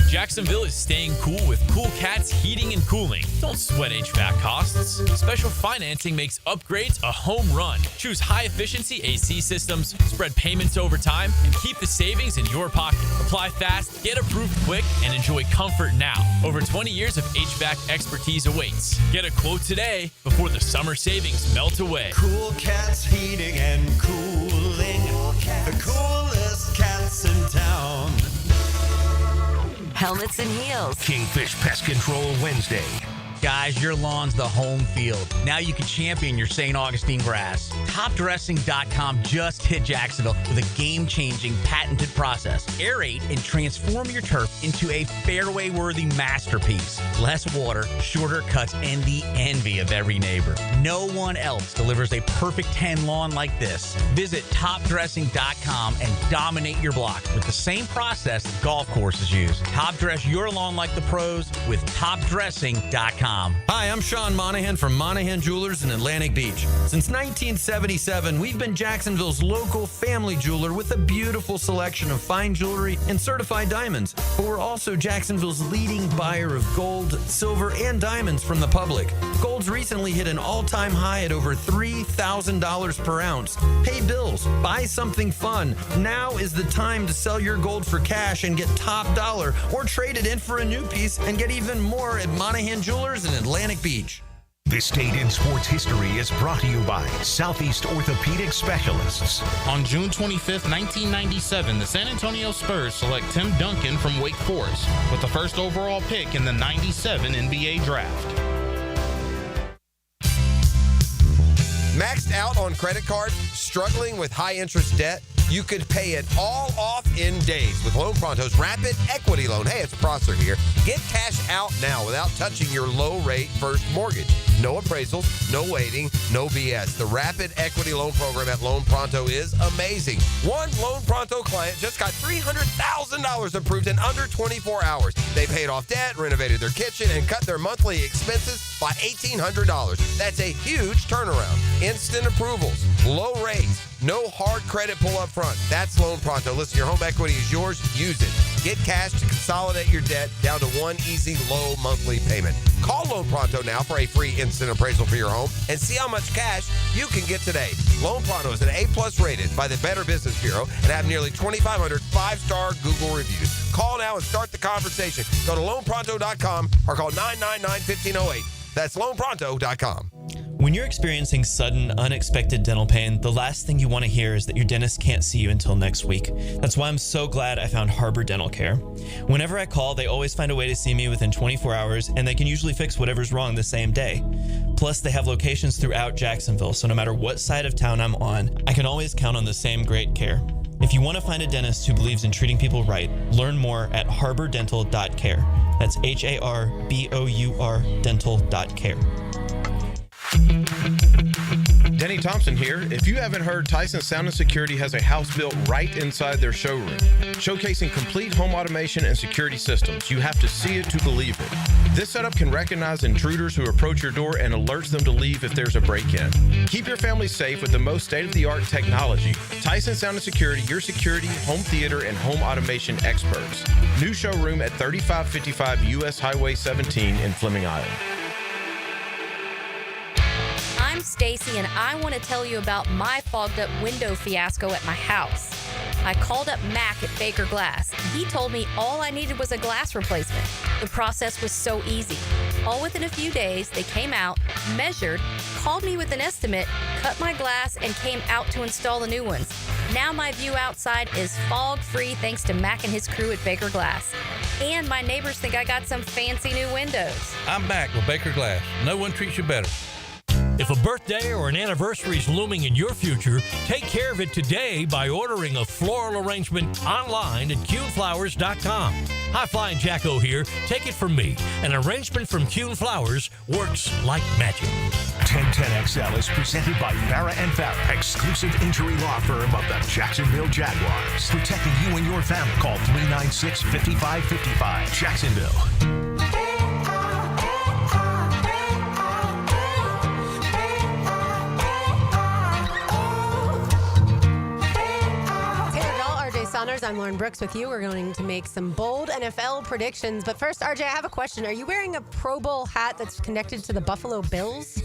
Speaker 16: Jacksonville is staying cool with Cool Cats Heating and Cooling. Don't sweat HVAC costs. Special financing makes upgrades a home run. Choose high-efficiency AC systems, spread payments over time, and keep the savings in your pocket. Apply fast, get approved quick, and enjoy comfort now. Over 20 years of HVAC expertise awaits. Get a quote today before the summer savings melt away.
Speaker 18: Cool Cats Heating and Cooling. The coolest cats in town.
Speaker 2: Helmets and Heels.
Speaker 1: Kingfish Pest Control Wednesday.
Speaker 19: Guys, your lawn's the home field. Now you can champion your St. Augustine grass. TopDressing.com just hit Jacksonville with a game-changing patented process. Aerate and transform your turf into a fairway-worthy masterpiece. Less water, shorter cuts, and the envy of every neighbor. No one else delivers a perfect 10 lawn like this. Visit TopDressing.com and dominate your block with the same process golf courses use. Top dress your lawn like the pros with TopDressing.com.
Speaker 20: Hi, I'm Sean Monahan from Monahan Jewelers in Atlantic Beach. Since 1977, we've been Jacksonville's local family jeweler with a beautiful selection of fine jewelry and certified diamonds. But we're also Jacksonville's leading buyer of gold, silver, and diamonds from the public. Gold's recently hit an all-time high at over $3,000 per ounce. Pay bills, buy something fun. Now is the time to sell your gold for cash and get top dollar, or trade it in for a new piece and get even more at Monahan Jewelers in Atlantic Beach.
Speaker 1: This date in sports history is brought to you by Southeast Orthopedic Specialists.
Speaker 21: On June 25th, 1997, the San Antonio Spurs select Tim Duncan from Wake Forest with the first overall pick in the 97 NBA Draft.
Speaker 22: Maxed out on credit cards, struggling with high interest debt? You could pay it all off in days with Loan Pronto's Rapid Equity Loan. Hey, it's Prosser here. Get cash out now without touching your low-rate first mortgage. No appraisals, no waiting, no BS. The Rapid Equity Loan Program at Loan Pronto is amazing. One Loan Pronto client just got $300,000 approved in under 24 hours. They paid off debt, renovated their kitchen, and cut their monthly expenses by $1,800. That's a huge turnaround. Instant approvals, low rates, No hard credit pull up front. That's Loan Pronto. Listen, your home equity is yours. Use it. Get cash to consolidate your debt down to one easy, low monthly payment. Call Loan Pronto now for a free instant appraisal for your home and see how much cash you can get today. Loan Pronto is an A+ rated by the Better Business Bureau and have nearly 2,500 5-star Google reviews. Call now and start the conversation. Go to loanpronto.com or call 999-1508. That's loanpronto.com.
Speaker 6: When you're experiencing sudden, unexpected dental pain, the last thing you want to hear is that your dentist can't see you until next week. That's why I'm so glad I found Harbor Dental Care. Whenever I call, they always find a way to see me within 24 hours, and they can usually fix whatever's wrong the same day. Plus, they have locations throughout Jacksonville, so no matter what side of town I'm on, I can always count on the same great care. If you want to find a dentist who believes in treating people right, learn more at harbordental.care. That's HARBOUR dental.care.
Speaker 8: Denny Thompson here. If you haven't heard, Tyson Sound and Security has a house built right inside their showroom, showcasing complete home automation and security systems. You have to see it to believe it. This setup can recognize intruders who approach your door and alerts them to leave if there's a break-in. Keep your family safe with the most state-of-the-art technology. Tyson Sound and Security, your security, home theater, and home automation experts. New showroom at 3555 U.S. Highway 17 in Fleming Island.
Speaker 13: I'm Stacy, and I want to tell you about my fogged up window fiasco at my house. I called up Mac at Baker Glass, and he told me all I needed was a glass replacement. The process was so easy. All within a few days, they came out, measured, called me with an estimate, cut my glass, and came out to install the new ones. Now my view outside is fog-free thanks to Mac and his crew at Baker Glass. And my neighbors think I got some fancy new windows.
Speaker 23: I'm Mac with Baker Glass. No one treats you better. If a birthday or an anniversary is looming in your future, take care of it today by ordering a floral arrangement online at CuneFlowers.com. Hi, Flying Jacko here. Take it from me. An arrangement from Cune Flowers works like magic.
Speaker 1: 1010XL is presented by Farrah & Farrah, exclusive injury law firm of the Jacksonville Jaguars. Protecting you and your family. Call 396-5555. Jacksonville.
Speaker 4: I'm Lauren Brooks with you. We're going to make some bold NFL predictions. But first, RJ, I have a question. Are you wearing a Pro Bowl hat that's connected to the Buffalo Bills?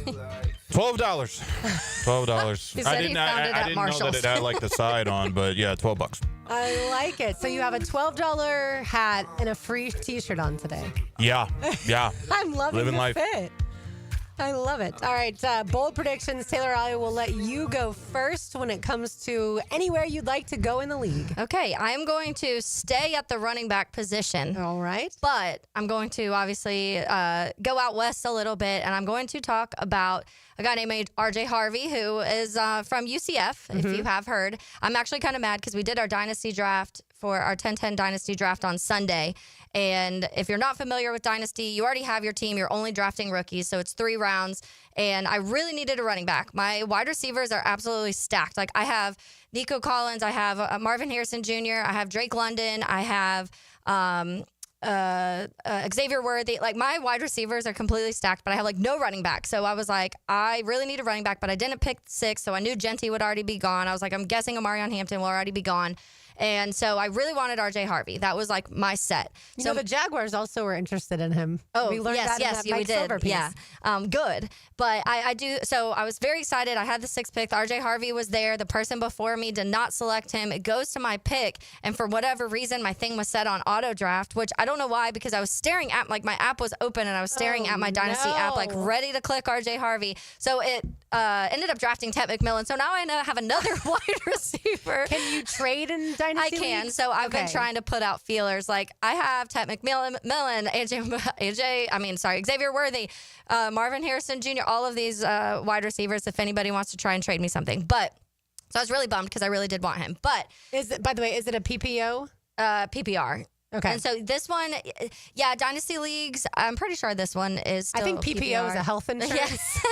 Speaker 24: $12. $12. I didn't know that it had like the side on, but yeah, $12.
Speaker 4: I like it. So you have a $12 hat and a free T-shirt on today.
Speaker 24: Yeah.
Speaker 4: I'm loving
Speaker 24: Living
Speaker 4: the
Speaker 24: life.
Speaker 4: fit. I love it. All right, bold predictions. Taylor, I will let you go first when it comes to anywhere you'd like to go in the league.
Speaker 5: Okay, I'm going to stay at the running back position.
Speaker 4: All right.
Speaker 5: But I'm going to obviously go out west a little bit, and I'm going to talk about a guy named RJ Harvey, who is from UCF, if you have heard. I'm actually kind of mad because we did our dynasty draft for our 10-10 dynasty draft on Sunday. And if you're not familiar with dynasty, you already have your team. You're only drafting rookies, so it's 3 rounds. And I really needed a running back. My wide receivers are absolutely stacked. Like, I have Nico Collins, I have Marvin Harrison Jr., I have Drake London, I have Xavier Worthy. Like, my wide receivers are completely stacked, but I have like no running back. So I was like, I really need a running back, but I didn't pick 6, so I knew Genty would already be gone. I was like, I'm guessing Amarion Hampton will already be gone. And so I really wanted RJ Harvey. That was like my set.
Speaker 4: So the Jaguars also were interested in him.
Speaker 5: Oh,
Speaker 4: we learned that in that Mike
Speaker 5: we did.
Speaker 4: Silver piece.
Speaker 5: Yeah, good. But I do. So I was very excited. I had the 6th pick. RJ Harvey was there. The person before me did not select him. It goes to my pick, and for whatever reason, my thing was set on auto draft, which I don't know why, because I was staring at my app was open, and I was staring at my dynasty app, like ready to click RJ Harvey. So it ended up drafting Ted McMillan. So now I have another wide receiver.
Speaker 4: Can you trade in dynasty?
Speaker 5: I can.
Speaker 4: leagues?
Speaker 5: So I've been trying to put out feelers. Like, I have Ted McMillan, Xavier Worthy, Marvin Harrison Jr., all of these wide receivers, if anybody wants to try and trade me something. But so I was really bummed because I really did want him. But
Speaker 4: by the way, is it a PPO?
Speaker 5: PPR.
Speaker 4: Okay.
Speaker 5: And so this one, dynasty leagues, I'm pretty sure this one is still
Speaker 4: I think PPO is a health insurance.
Speaker 5: Yes.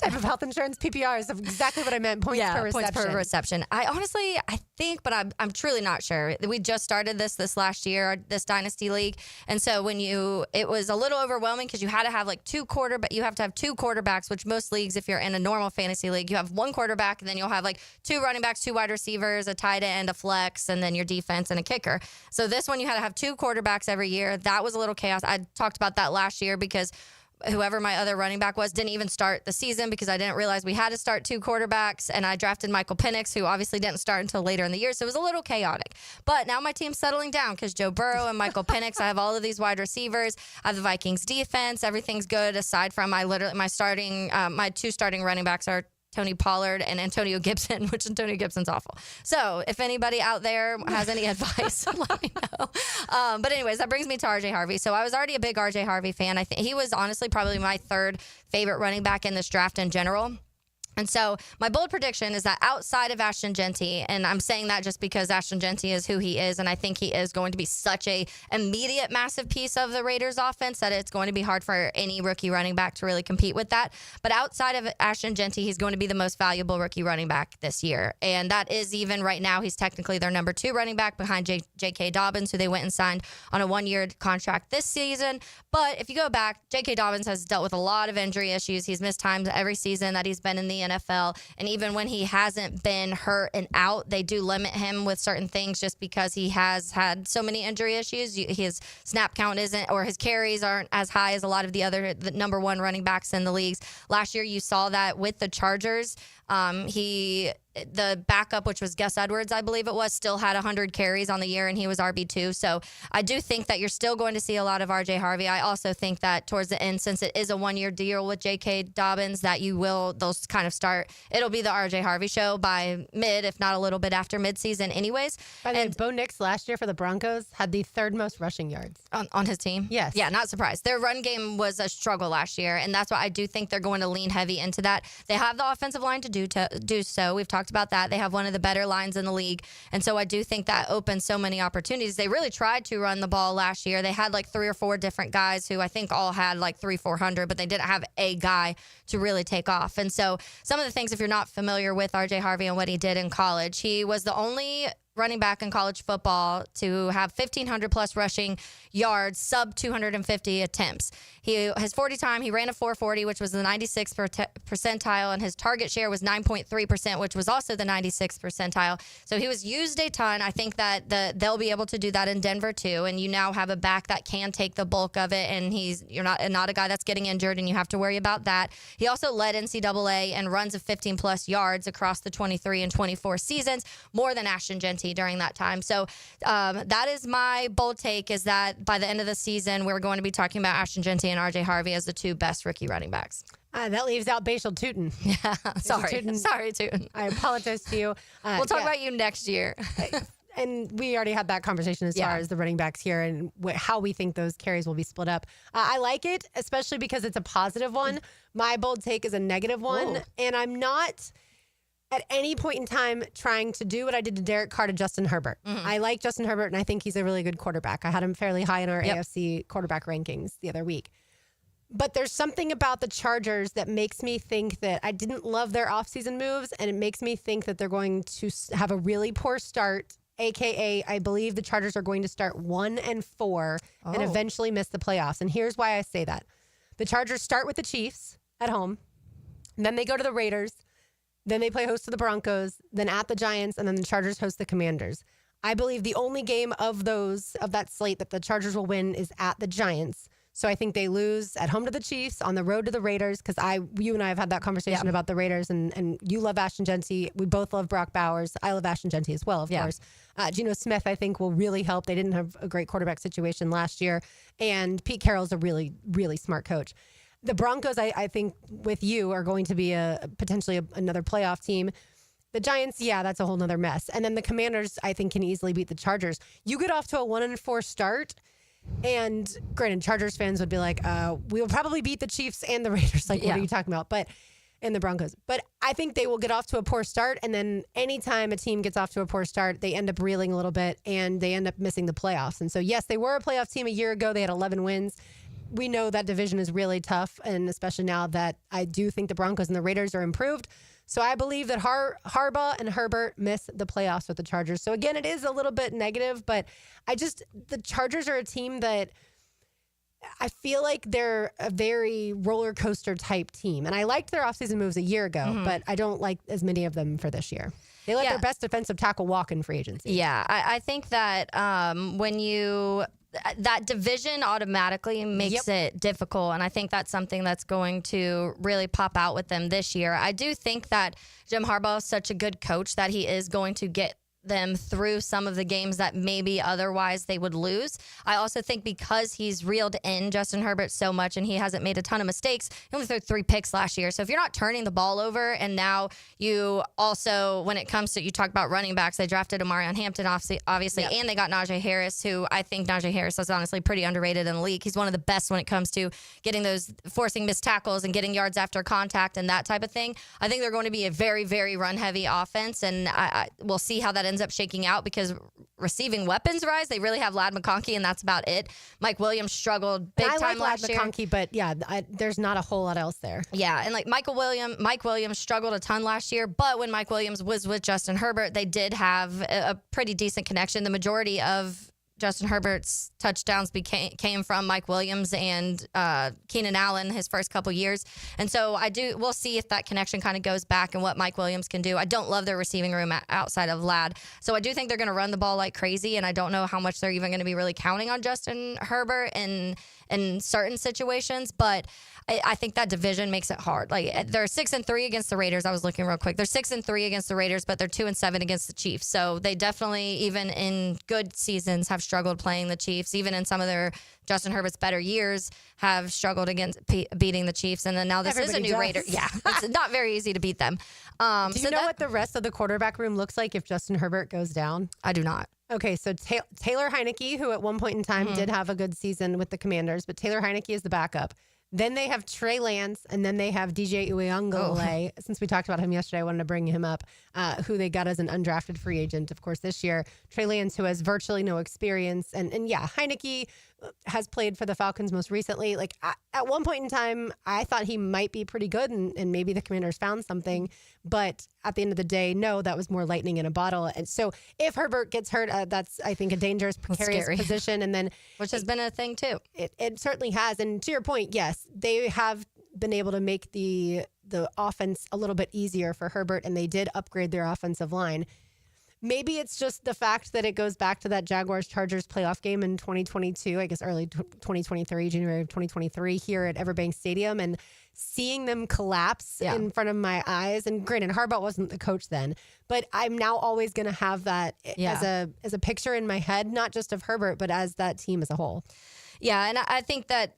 Speaker 4: type of health insurance. PPR is exactly what I meant. Points per reception.
Speaker 5: Points per reception. I think, but I'm truly not sure. We just started this last year, this dynasty league. And so it was a little overwhelming because you had to have like you have to have two quarterbacks, which most leagues, if you're in a normal fantasy league, you have one quarterback and then you'll have like two running backs, two wide receivers, a tight end, a flex, and then your defense and a kicker. So this one you had to have two quarterbacks every year. That was a little chaos. I talked about that last year because whoever my other running back was didn't even start the season because I didn't realize we had to start two quarterbacks, and I drafted Michael Penix, who obviously didn't start until later in the year, so it was a little chaotic. But now my team's settling down because Joe Burrow and Michael Penix, I have all of these wide receivers. I have the Vikings defense. Everything's good aside from my two starting running backs are Tony Pollard and Antonio Gibson, which Antonio Gibson's awful. So if anybody out there has any advice, let me know. But anyways, that brings me to RJ Harvey. So I was already a big RJ Harvey fan. I think he was honestly probably my third favorite running back in this draft in general. And so my bold prediction is that outside of Ashton Genty, and I'm saying that just because Ashton Genty is who he is, and I think he is going to be such a immediate massive piece of the Raiders offense that it's going to be hard for any rookie running back to really compete with that. But outside of Ashton Genty, he's going to be the most valuable rookie running back this year. And that is even right now, he's technically their number 2 running back behind J.K. Dobbins, who they went and signed on a 1-year contract this season. But if you go back, J.K. Dobbins has dealt with a lot of injury issues. He's missed times every season that he's been in the NFL, and even when he hasn't been hurt and out, they do limit him with certain things just because he has had so many injury issues. His snap count isn't, or his carries aren't as high as a lot of the number 1 running backs in the leagues. Last year, you saw that with the Chargers. The backup, which was Gus Edwards, I believe it was, still had 100 carries on the year, and he was RB2. So I do think that you're still going to see a lot of RJ Harvey. I also think that towards the end, since it is a 1-year deal with J.K. Dobbins, that those kind of start. It'll be the RJ Harvey show by mid, if not a little bit after midseason anyways.
Speaker 4: By the way, Bo Nix last year for the Broncos had the 3rd most rushing yards.
Speaker 5: On his team?
Speaker 4: Yes.
Speaker 5: Yeah, not surprised. Their run game was a struggle last year, and that's why I do think they're going to lean heavy into that. They have the offensive line to do so. We've talked about that. They have one of the better lines in the league. And so I do think that opens so many opportunities. They really tried to run the ball last year. They had like 3 or 4 different guys who I think all had like 300-400, but they didn't have a guy to really take off. And so some of the things, if you're not familiar with RJ Harvey and what he did in college, he was the only running back in college football to have 1,500 plus rushing yards, sub 250 attempts. His 40 time, he ran a 4.40, which was the 96th percentile, and his target share was 9.3%, which was also the 96th percentile. So he was used a ton. I think that they'll be able to do that in Denver too. And you now have a back that can take the bulk of it, and you're not a guy that's getting injured, and you have to worry about that. He also led NCAA in runs of 15 plus yards across the 23 and 24 seasons, more than Ashton Genty during that time. So that is my bold take, is that by the end of the season, we're going to be talking about Ashton Genty and RJ Harvey as the 2 best rookie running backs.
Speaker 4: That leaves out Bashal Tootin.
Speaker 5: Yeah, sorry, Tootin.
Speaker 4: I apologize to you.
Speaker 5: We'll talk about you next year.
Speaker 4: And we already had that conversation as far as the running backs here and how we think those carries will be split up. I like it, especially because it's a positive one. My bold take is a negative one. Ooh. And I'm not at any point in time trying to do what I did to Derek Carr to Justin Herbert. Mm-hmm. I like Justin Herbert, and I think he's a really good quarterback. I had him fairly high in our AFC quarterback rankings the other week. But there's something about the Chargers that makes me think that I didn't love their offseason moves, and it makes me think that they're going to have a really poor start, a.k.a. I believe the Chargers are going to start 1-4 and eventually miss the playoffs. And here's why I say that. The Chargers start with the Chiefs at home, then they go to the Raiders, then they play host to the Broncos, then at the Giants, and then the Chargers host the Commanders. I believe the only game of that slate that the Chargers will win is at the Giants. So I think they lose at home to the Chiefs, on the road to the Raiders, because you and I have had that conversation about the Raiders, and you love Ashton Genty. We both love Brock Bowers. I love Ashton Genty as well, of course. Geno Smith, I think, will really help. They didn't have a great quarterback situation last year, and Pete Carroll's a really, really smart coach. The Broncos, I think, with you, are going to be potentially another playoff team. The Giants, that's a whole nother mess. And then the Commanders, I think, can easily beat the Chargers. You get off to a 1-4 start, and granted, Chargers fans would be like, we'll probably beat the Chiefs and the Raiders. Like, what are you talking about? But And the Broncos. But I think they will get off to a poor start. And then anytime a team gets off to a poor start, they end up reeling a little bit and they end up missing the playoffs. And so, yes, they were a playoff team a year ago. They had 11 wins. We know that division is really tough. And especially now that I do think the Broncos and the Raiders are improved. So I believe that Harbaugh and Herbert miss the playoffs with the Chargers. So again, it is a little bit negative, but the Chargers are a team that I feel like they're a very roller coaster type team. And I liked their offseason moves a year ago, but I don't like as many of them for this year. They let their best defensive tackle walk in free agency.
Speaker 5: Yeah, I think that that division automatically makes it difficult. And I think that's something that's going to really pop out with them this year. I do think that Jim Harbaugh is such a good coach that he is going to get them through some of the games that maybe otherwise they would lose. I also think because he's reeled in Justin Herbert so much and he hasn't made a ton of mistakes, he only threw 3 picks last year. So if you're not turning the ball over, and now you also, when it comes to, you talk about running backs, they drafted Amarion Hampton, obviously, and they got Najee Harris, who I think Najee Harris is honestly pretty underrated in the league. He's one of the best when it comes to getting those, forcing missed tackles and getting yards after contact and that type of thing. I think they're going to be a very, very run-heavy offense, and we'll see how that ends up shaking out because receiving weapons rise. They really have Ladd McConkey, and that's about it. Mike Williams struggled big time last year.
Speaker 4: McConkey, but there's not a whole lot else there.
Speaker 5: Yeah, and like Mike Williams struggled a ton last year, but when Mike Williams was with Justin Herbert, they did have a pretty decent connection. The majority of Justin Herbert's touchdowns came from Mike Williams and Keenan Allen his first couple years. And so we'll see if that connection kind of goes back and what Mike Williams can do. I don't love their receiving room outside of Ladd. So I do think they're going to run the ball like crazy, and I don't know how much they're even going to be really counting on Justin Herbert in certain situations, but I think that division makes it hard. Like they're 6-3 against the Raiders. I was looking real quick. They're 6-3 against the Raiders, but they're 2-7 against the Chiefs. So they definitely, even in good seasons, have struggled playing the Chiefs. Even in some of their Justin Herbert's better years, have struggled against beating the Chiefs. And then now this is a new Raider. Yeah, it's not very easy to beat them.
Speaker 4: Do you know what the rest of the quarterback room looks like if Justin Herbert goes down?
Speaker 5: I do not.
Speaker 4: Okay, so Taylor Heineke, who at one point in time did have a good season with the Commanders, but Taylor Heineke is the backup. Then they have Trey Lance, and then they have DJ Uiagalelei. Since we talked about him yesterday, I wanted to bring him up, who they got as an undrafted free agent, of course, this year. Trey Lance, who has virtually no experience. And yeah, Heineke has played for the Falcons most recently. Like at one point in time, I thought he might be pretty good, and maybe the Commanders found something. But at the end of the day, no, that was more lightning in a bottle. And so if Herbert gets hurt, that's, I think, a dangerous, precarious position. And then,
Speaker 5: which has been a thing too.
Speaker 4: It certainly has. And to your point, yes, they have been able to make the offense a little bit easier for Herbert, and they did upgrade their offensive line. Maybe it's just the fact that it goes back to that Jaguars-Chargers playoff game in 2022, I guess early 2023, January of 2023, here at Everbank Stadium, and seeing them collapse in front of my eyes. And granted, Harbaugh wasn't the coach then, but I'm now always going to have that as a picture in my head, not just of Herbert, but as that team as a whole.
Speaker 5: Yeah, and I think that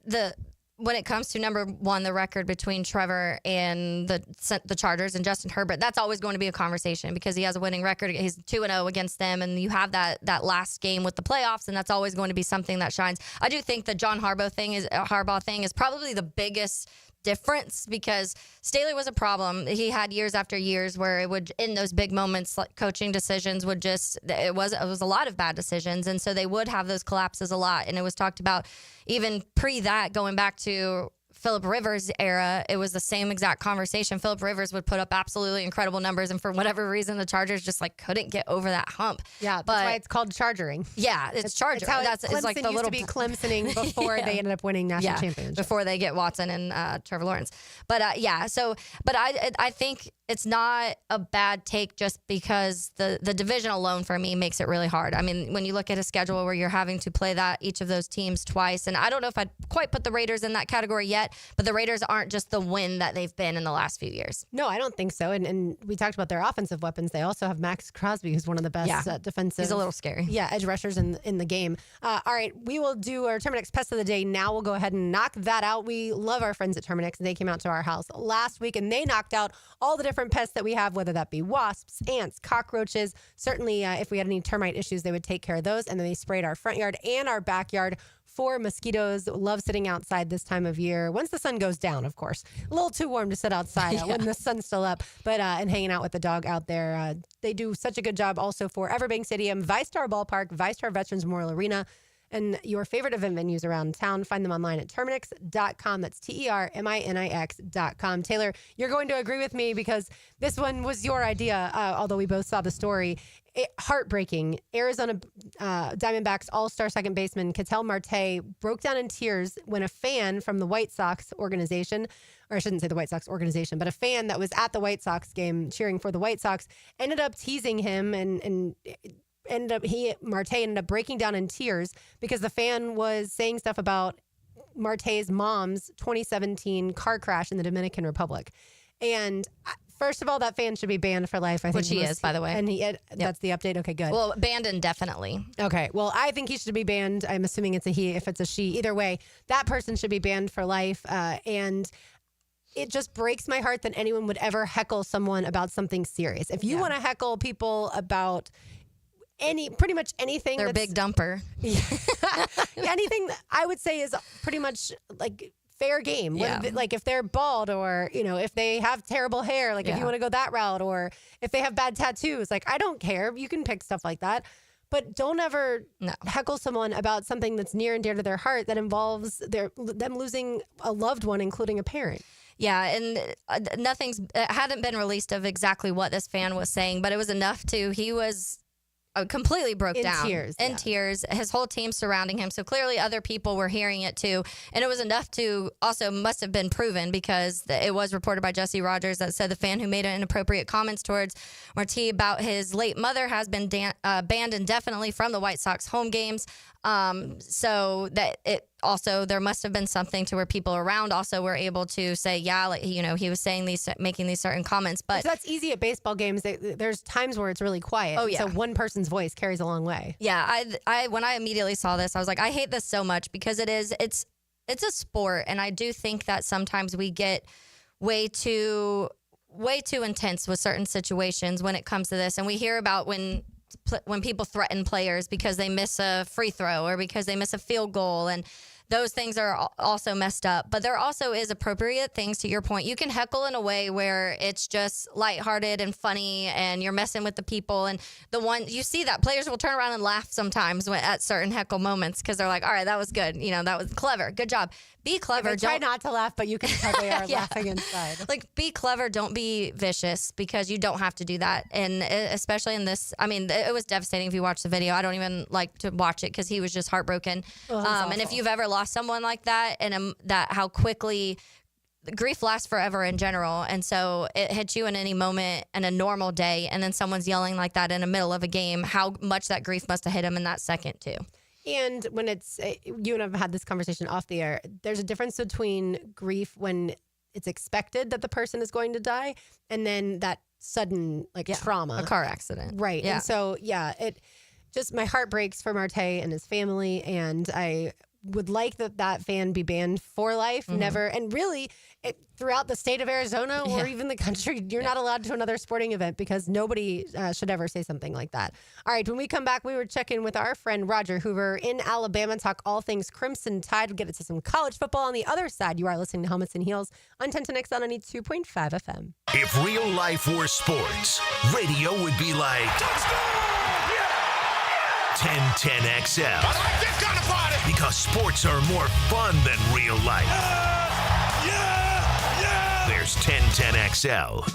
Speaker 5: when it comes to number one, the record between Trevor and the Chargers and Justin Herbert, that's always going to be a conversation because he has a winning record. He's 2-0 against them, and you have that last game with the playoffs, and that's always going to be something that shines. I do think the John Harbaugh thing is probably the biggest difference because Staley was a problem. He had years after years where it would, in those big moments, like coaching decisions would it was a lot of bad decisions, and so they would have those collapses a lot. And it was talked about even pre that, going back to Phillip Rivers' era, it was the same exact conversation. Phillip Rivers would put up absolutely incredible numbers, and for whatever reason, the Chargers just couldn't get over that hump.
Speaker 4: Yeah, that's why it's called chargering.
Speaker 5: Yeah, it's chargering.
Speaker 4: It's like the little to be Clemsoning before they ended up winning national championships.
Speaker 5: Before they get Watson and Trevor Lawrence. But I think it's not a bad take just because the division alone for me makes it really hard. I mean, when you look at a schedule where you're having to play each of those teams twice, and I don't know if I'd quite put the Raiders in that category yet, but the Raiders aren't just the win that they've been in the last few years.
Speaker 4: No, I don't think so. And we talked about their offensive weapons. They also have Max Crosby, who's one of the best defensive.
Speaker 5: He's a little scary.
Speaker 4: Yeah, edge rushers in the game. All right, we will do our Terminix Pest of the Day now. We'll go ahead and knock that out. We love our friends at Terminix. They came out to our house last week, and they knocked out all the different pests that we have, whether that be wasps, ants, cockroaches. Certainly, if we had any termite issues, they would take care of those. And then they sprayed our front yard and our backyard for mosquitoes. Love sitting outside this time of year. Once the sun goes down, of course. A little too warm to sit outside when the sun's still up, but and hanging out with the dog out there. They do such a good job also for Everbank Stadium, ViStar Ballpark, ViStar Veterans Memorial Arena, and your favorite event venues around town. Find them online at Terminix.com. That's TERMINIX.com. Taylor, you're going to agree with me because this one was your idea, although we both saw the story. Heartbreaking. Arizona Diamondbacks all-star second baseman Ketel Marte broke down in tears when a fan from the White Sox organization, or I shouldn't say the White Sox organization, but a fan that was at the White Sox game cheering for the White Sox ended up teasing him and Marte ended up breaking down in tears because the fan was saying stuff about Marte's mom's 2017 car crash in the Dominican Republic. And first of all, that fan should be banned for life. I think
Speaker 5: Which he is, by the way.
Speaker 4: And that's the update. Okay, good.
Speaker 5: Well, banned indefinitely.
Speaker 4: Okay. Well, I think he should be banned. I'm assuming it's a he. If it's a she, either way, that person should be banned for life. And it just breaks my heart that anyone would ever heckle someone about something serious. If you want to heckle people about pretty much anything.
Speaker 5: They're a big dumper.
Speaker 4: Anything that I would say is pretty much like fair game.
Speaker 5: Yeah.
Speaker 4: Like if they're bald or, if they have terrible hair, like if you want to go that route, or if they have bad tattoos, like I don't care. You can pick stuff like that. But don't ever heckle someone about something that's near and dear to their heart that involves them losing a loved one, including a parent.
Speaker 5: Yeah, and it hadn't been released of exactly what this fan was saying, but it was enough he was completely broke down. In tears. His whole team surrounding him. So clearly other people were hearing it too. And it was enough to also must have been proven because it was reported by Jesse Rogers that said the fan who made inappropriate comments towards Marte about his late mother has been banned indefinitely from the White Sox home games. So that there must have been something to where people around also were able to say, he was saying making these certain comments. But
Speaker 4: so that's easy at baseball games. There's times where it's really quiet.
Speaker 5: Oh yeah.
Speaker 4: So one person's voice carries a long way.
Speaker 5: Yeah. When I immediately saw this, I was like, I hate this so much because it's a sport. And I do think that sometimes we get way too intense with certain situations when it comes to this. And we hear about when people threaten players because they miss a free throw or because they miss a field goal, and those things are also messed up. But there also is appropriate things, to your point. You can heckle in a way where it's just lighthearted and funny and you're messing with the people. And you see that players will turn around and laugh sometimes at certain heckle moments because they're like, all right, that was good. That was clever. Good job. Be clever.
Speaker 4: Try not to laugh, but you can probably are laughing inside.
Speaker 5: Like, be clever. Don't be vicious because you don't have to do that. And especially in this, it was devastating if you watch the video. I don't even like to watch it because he was just heartbroken. And if you've ever lost someone like that, and how quickly grief lasts forever in general. And so it hits you in any moment in a normal day. And then someone's yelling like that in the middle of a game, how much that grief must have hit him in that second too.
Speaker 4: And when you and I have had this conversation off the air, there's a difference between grief when it's expected that the person is going to die and then that sudden trauma.
Speaker 5: A car accident.
Speaker 4: Right.
Speaker 5: Yeah.
Speaker 4: And so, my heart breaks for Marte and his family. And I would like that fan be banned for life.
Speaker 5: Mm-hmm.
Speaker 4: Never. And really, throughout the state of Arizona or even the country, you're not allowed to another sporting event because nobody should ever say something like that. All right. When we come back, we were checking with our friend Roger Hoover in Alabama, talk all things Crimson Tide. We'll get into some college football on the other side. You are listening to Helmets and Heels on 1010X on 92.5 FM.
Speaker 1: If real life were sports, radio would be like 1010XL.
Speaker 3: I like this kind of party.
Speaker 1: Because sports are more fun than real life. There's 1010XL.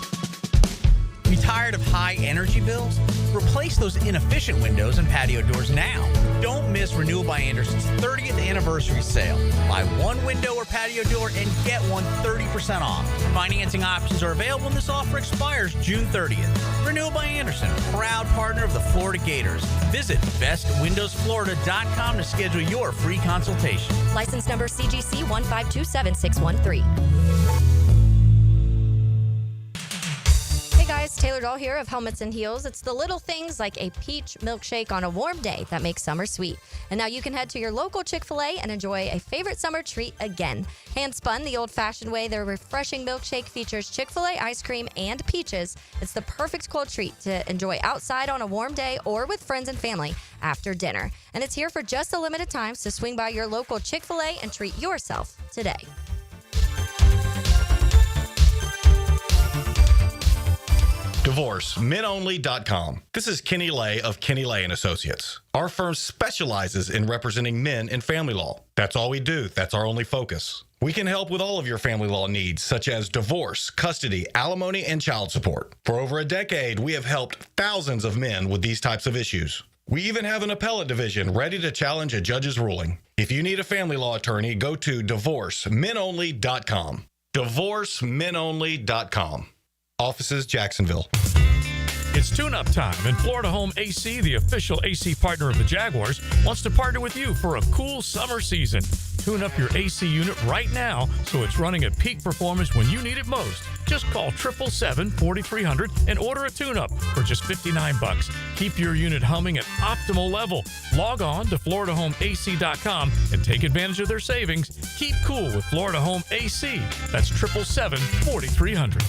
Speaker 19: You tired of high energy bills? Replace those inefficient windows and patio doors now. Don't miss Renewal by Anderson's 30th anniversary sale. Buy one window or patio door and get one 30% off. Financing options are available and this offer expires June 30th. Renewal by Anderson, proud partner of the Florida Gators. Visit bestwindowsflorida.com to schedule your free consultation.
Speaker 13: License number CGC 1527613. Hey guys, guys, Taylor Dahl here of Helmets and Heels. It's the little things like a peach milkshake on a warm day that make summer sweet. And now you can head to your local Chick-fil-A and enjoy a favorite summer treat again. Hand-spun the old-fashioned way, their refreshing milkshake features Chick-fil-A ice cream and peaches. It's the perfect cold treat to enjoy outside on a warm day or with friends and family after dinner. And it's here for just a limited time, so swing by your local Chick-fil-A and treat yourself today.
Speaker 9: DivorceMenOnly.com. This is Kenny Lay of Kenny Lay & Associates. Our firm specializes in representing men in family law. That's all we do. That's our only focus. We can help with all of your family law needs, such as divorce, custody, alimony, and child support. For over a decade, we have helped thousands of men with these types of issues. We even have an appellate division ready to challenge a judge's ruling. If you need a family law attorney, go to DivorceMenOnly.com. DivorceMenOnly.com. Offices, Jacksonville.
Speaker 23: It's tune-up time, and Florida Home AC, the official AC partner of the Jaguars, wants to partner with you for a cool summer season. Tune up your AC unit right now so it's running at peak performance when you need it most. Just call 777-4300 and order a tune-up for just $59. Keep your unit humming at optimal level. Log on to FloridaHomeAC.com and take advantage of their savings. Keep cool with Florida Home AC. That's 777-4300.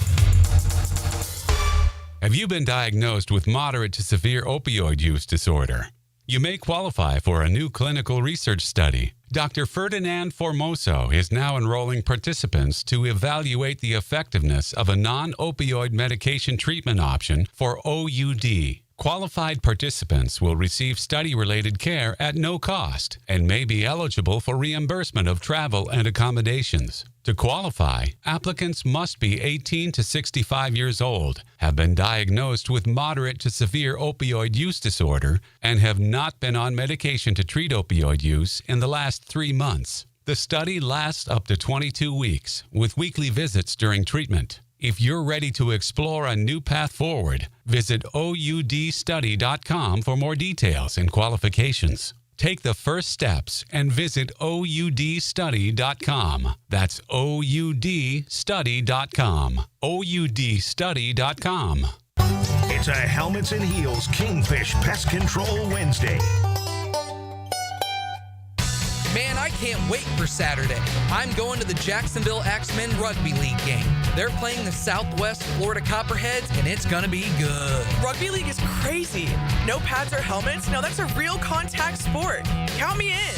Speaker 15: Have you been diagnosed with moderate to severe opioid use disorder? You may qualify for a new clinical research study. Dr. Ferdinand Formoso is now enrolling participants to evaluate the effectiveness of a non-opioid medication treatment option for OUD. Qualified participants will receive study-related care at no cost and may be eligible for reimbursement of travel and accommodations. To qualify, applicants must be 18 to 65 years old, have been diagnosed with moderate to severe opioid use disorder, and have not been on medication to treat opioid use in the last 3 months. The study lasts up to 22 weeks, with weekly visits during treatment. If you're ready to explore a new path forward, visit OUDstudy.com for more details and qualifications. Take the first steps and visit OUDstudy.com. That's OUDstudy.com. OUDstudy.com.
Speaker 1: It's a Helmets and Heels Kingfish Pest Control Wednesday.
Speaker 10: Man, I can't wait for Saturday. I'm going to the Jacksonville Axemen Rugby League game. They're playing the Southwest Florida Copperheads, and it's going to be good.
Speaker 11: Rugby league is crazy. No pads or helmets. No, that's a real contact sport. Count me in.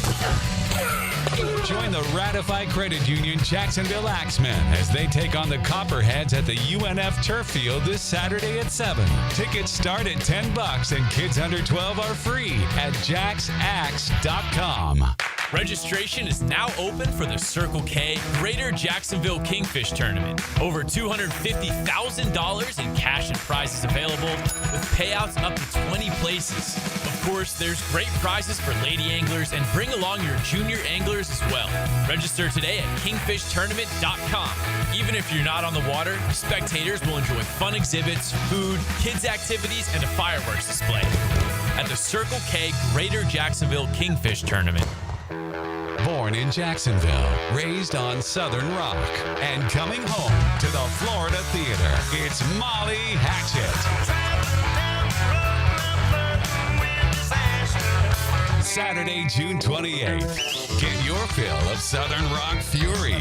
Speaker 15: Join the ratified credit union Jacksonville Axemen as they take on the Copperheads at the UNF Turf Field this Saturday at 7. Tickets start at $10 and kids under 12 are free at jacksax.com.
Speaker 16: Registration is now open for the Circle K Greater Jacksonville Kingfish Tournament. Over $250,000 in cash and prizes available, with payouts up to 20 places. Of course, there's great prizes for lady anglers, and bring along your junior anglers as well. Register today at kingfishtournament.com. Even if you're not on the water, spectators will enjoy fun exhibits, food, kids' activities, and a fireworks display at the Circle K Greater Jacksonville Kingfish Tournament.
Speaker 15: Born in Jacksonville, raised on Southern Rock, and coming home to the Florida Theater, it's Molly Hatchet. Saturday, June 28th. Get your fill of Southern Rock fury.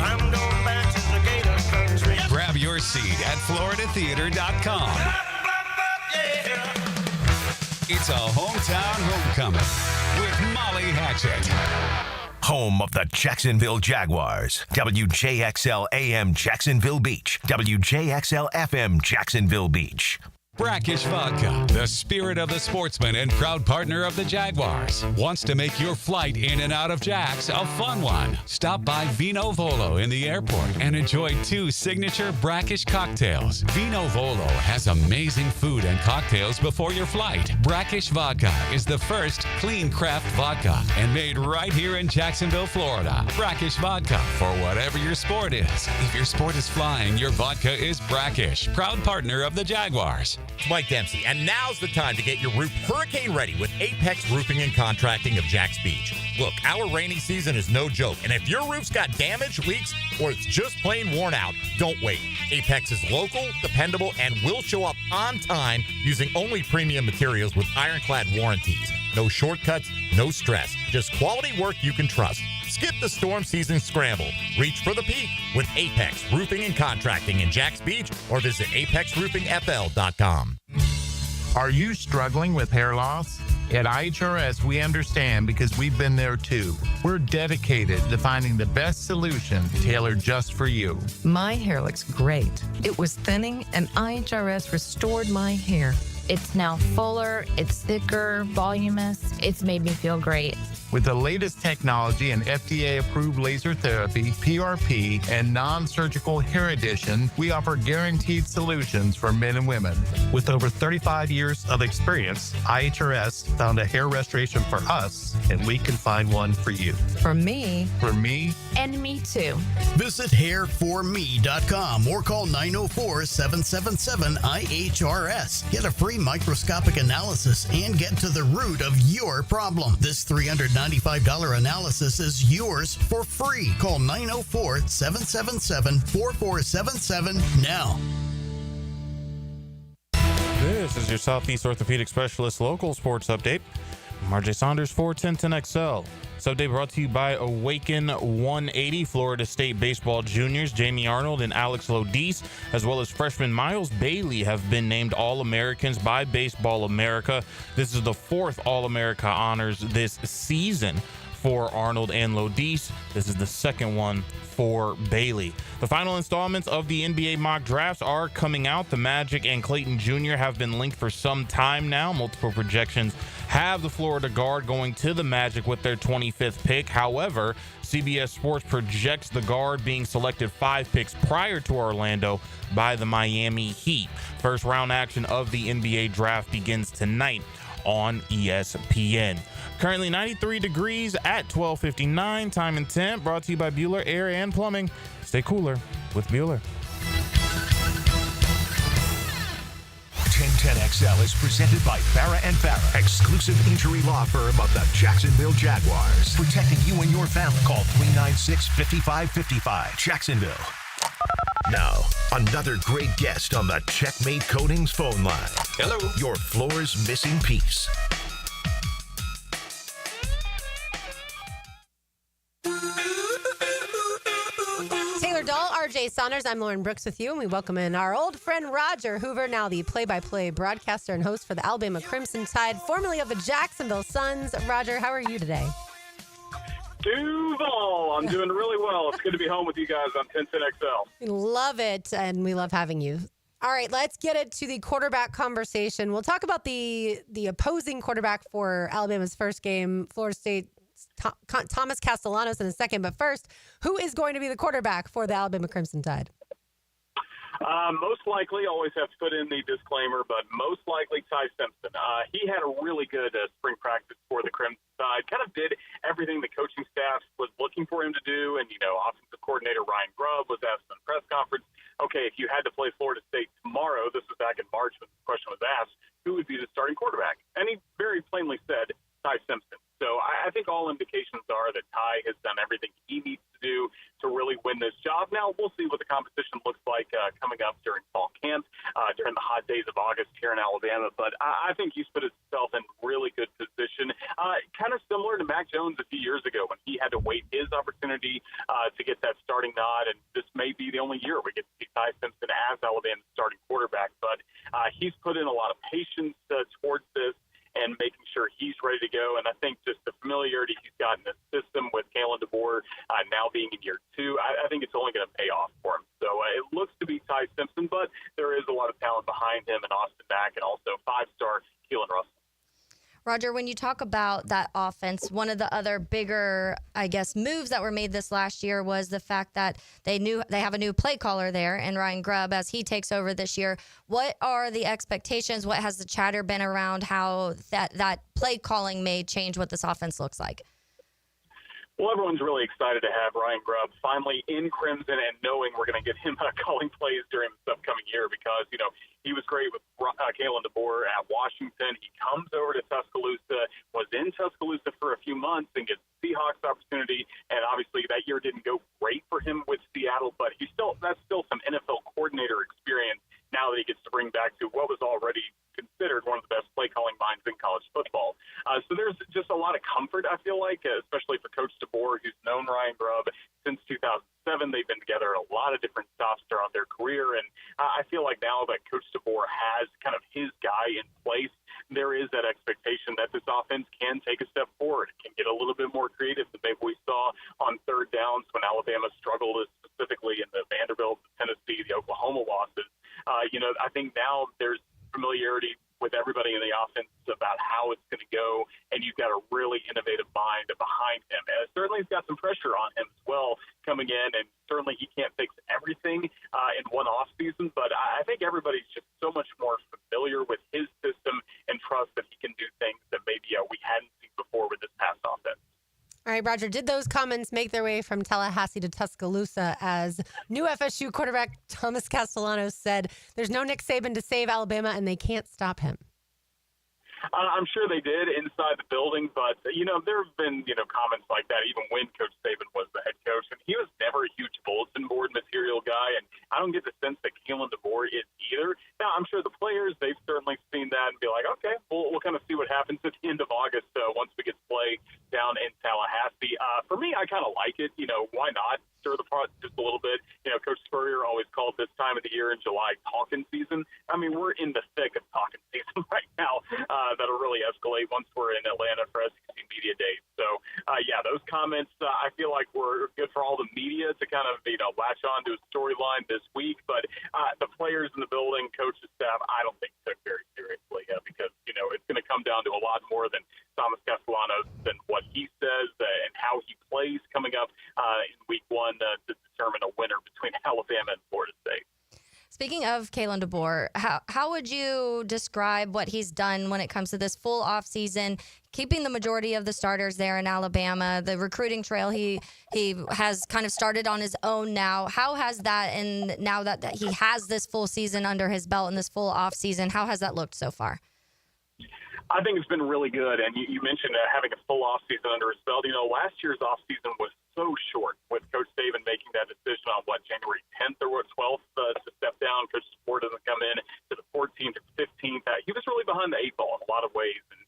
Speaker 15: Grab your seat at floridatheater.com. It's a hometown homecoming with Molly Hatchet.
Speaker 1: Home of the Jacksonville Jaguars. WJXL AM Jacksonville Beach. WJXL FM Jacksonville Beach.
Speaker 15: Brackish Vodka, the spirit of the sportsman and proud partner of the Jaguars, wants to make your flight in and out of Jax a fun one. Stop by Vino Volo in the airport and enjoy 2 signature Brackish cocktails. Vino Volo has amazing food and cocktails before your flight. Brackish Vodka is the first clean craft vodka and made right here in Jacksonville, Florida. Brackish Vodka for whatever your sport is. If your sport is flying, your vodka is Brackish, proud partner of the Jaguars.
Speaker 7: It's Mike Dempsey, and now's the time to get your roof hurricane ready with Apex Roofing and Contracting of Jacks Beach. Look, our rainy season is no joke, and if your roof's got damage, leaks, or it's just plain worn out, don't wait. Apex is local, dependable, and will show up on time using only premium materials with ironclad warranties. No shortcuts, no stress, just quality work you can trust. Skip the storm season scramble. Reach for the peak with Apex Roofing and Contracting in Jacks Beach or visit apexroofingfl.com.
Speaker 12: Are you struggling with hair loss? At IHRS, we understand because we've been there too. We're dedicated to finding the best solution tailored just for you.
Speaker 14: My hair looks great. It was thinning, and IHRS restored my hair.
Speaker 17: It's now fuller, it's thicker, voluminous. It's made me feel great.
Speaker 12: With the latest technology and FDA-approved laser therapy, PRP, and non-surgical hair addition, we offer guaranteed solutions for men and women.
Speaker 25: With over 35 years of experience, IHRS found a hair restoration for us, and we can find one for you.
Speaker 14: For me.
Speaker 25: For me.
Speaker 17: And me too.
Speaker 26: Visit hairforme.com or call 904-777-IHRS. Get a free microscopic analysis and get to the root of your problem. This $395 analysis is yours for free. Call 904-777-4477 now.
Speaker 24: This is your Southeast Orthopedic Specialist local sports update. I'm RJ Saunders for 1010XL. This update brought to you by Awaken 180 Florida State Baseball Juniors. Jamie Arnold and Alex Lodice, as well as freshman Miles Bailey, have been named All-Americans by Baseball America. This is the fourth All-America honors this season for Arnold and Lodice. This is the second one for Bailey. The final installments of the NBA mock drafts are coming out. The Magic and Clayton Jr. have been linked for some time now. Multiple projections have the Florida guard going to the Magic with their 25th pick. However, CBS Sports projects the guard being selected 5 picks prior to Orlando by the Miami Heat. First round action of the NBA draft begins tonight on ESPN. Currently 93 degrees at 12:59. Time and temp brought to you by Bueller Air and Plumbing. Stay cooler with Bueller.
Speaker 1: 1010XL is presented by Farah and Farah, exclusive injury law firm of the Jacksonville Jaguars. Protecting you and your family. Call 396-5555. Jacksonville. Now, another great guest on the Checkmate Coatings phone line. Hello. Your floor's missing piece.
Speaker 4: Taylor Dahl, RJ Saunders. I'm Lauren Brooks with you, and we welcome in our old friend Roger Hoover, now the play-by-play broadcaster and host for the Alabama Crimson Tide, formerly of the Jacksonville Suns. Roger, how are you today?
Speaker 27: Duval, I'm doing really well. It's good to be home with you guys on 1010XL.
Speaker 4: We love it, and we love having you. All right, let's get into the quarterback conversation. We'll talk about the opposing quarterback for Alabama's first game, Florida State, Thomas Castellanos, in a second. But first, who is going to be the quarterback for the Alabama Crimson Tide?
Speaker 27: Most likely, always have to put in the disclaimer, but most likely Ty Simpson. He had a really good spring practice for the Crimson Tide. Kind of did everything the coaching staff was looking for him to do. And, offensive coordinator Ryan Grubb was asked in the press conference, okay, if you had to play Florida State tomorrow, this was back in March when the question was asked, who would be the starting quarterback? And he very plainly said Ty Simpson. So I think all indications are that Ty has done everything he needs to do to really win this job. Now, we'll see what the competition looks like coming up during fall camp, during the hot days of August here in Alabama. But I think he's put himself in really good position, kind of similar to Mac Jones a few years ago when he had to wait his opportunity to get that starting nod. And this may be the only year we get to see Ty Simpson as Alabama's starting quarterback. But he's put in a lot of patience towards this and making sure he's ready to go. And I think just the familiarity he's got in the system with Kalen DeBoer now being in year 2, I think it's only going to pay off for him. So it looks to be Ty Simpson, but there is a lot of talent behind him, and Austin Mack, and also 5-star Keelan Russell.
Speaker 5: Roger, when you talk about that offense, one of the other bigger, moves that were made this last year was the fact that they have a new play caller there, and Ryan Grubb, as he takes over this year. What are the expectations? What has the chatter been around how that play calling may change what this offense looks like?
Speaker 27: Well, everyone's really excited to have Ryan Grubb finally in Crimson and knowing we're going to get him calling plays during this upcoming year because, he was great with Kalen DeBoer at Washington. He comes over to Tuscaloosa, was in Tuscaloosa for a few months and gets the Seahawks opportunity. And obviously that year didn't go great for him with Seattle, but that's still some NFL coordinator experience now that he gets to bring back to what was already considered one of the best play calling minds in college football. So there's just a lot of comfort, I feel like, especially for Coach DeBoer, who's known Ryan Grubb since 2007. They've been together at a lot of different stops throughout their career. And I feel like now that Coach DeBoer has kind of his guy in place, there is that expectation that this offense can take a step forward, can get a little bit more creative than maybe we saw on third downs when Alabama struggled, specifically in the Vanderbilt, Tennessee, the Oklahoma losses. I think now there's familiarity with everybody in the offense about how it's going to go, and you've got a really innovative mind behind him. And certainly he's got some pressure on him as well coming in, and certainly he can't fix everything in one offseason, but I think everybody's just so much more familiar with his system and trust that he can do things that maybe we hadn't seen before with this past offense.
Speaker 4: All right, Roger, did those comments make their way from Tallahassee to Tuscaloosa as new FSU quarterback Thomas Castellanos said, there's no Nick Saban to save Alabama and they can't stop him?
Speaker 27: I'm sure they did inside the building, but, there have been, comments like that even when Coach Saban was the head coach. And he was never a huge bulletin board material guy, and I don't get the sense that Kalen DeBoer is either. Now, I'm sure the players, they've certainly seen that and be like, okay, we'll kind of see what happens at the end of August once we get to play down in Tallahassee. For me, I kind of like it. Why not stir the pot just a little bit? Coach Spurrier always called this time of the year in July talking season. I mean, we're in the thick of talking season right now. That'll really escalate once we're in Atlanta for SEC Media Days. So, those comments, I feel like were good for all the media to kind of, latch on to a storyline this week. But the players in the building, coaches, staff, I don't think took very seriously because, it's going to come down to a lot more than Thomas Castellanos and what he says and how he plays coming up in week one to determine a winner between Alabama and Florida State.
Speaker 5: Speaking of Kalen DeBoer, how would you describe what he's done when it comes to this full offseason, keeping the majority of the starters there in Alabama, the recruiting trail he has kind of started on his own now? How has that, and now that he has this full season under his belt and this full offseason, how has that looked so far?
Speaker 27: I think it's been really good. And you mentioned having a full offseason under his belt. Last year's offseason was so short with Coach Saban making that decision on, January 10th or 12th to step down. Coach DeBoer doesn't come in to the 14th or 15th. He was really behind the eight ball in a lot of ways. And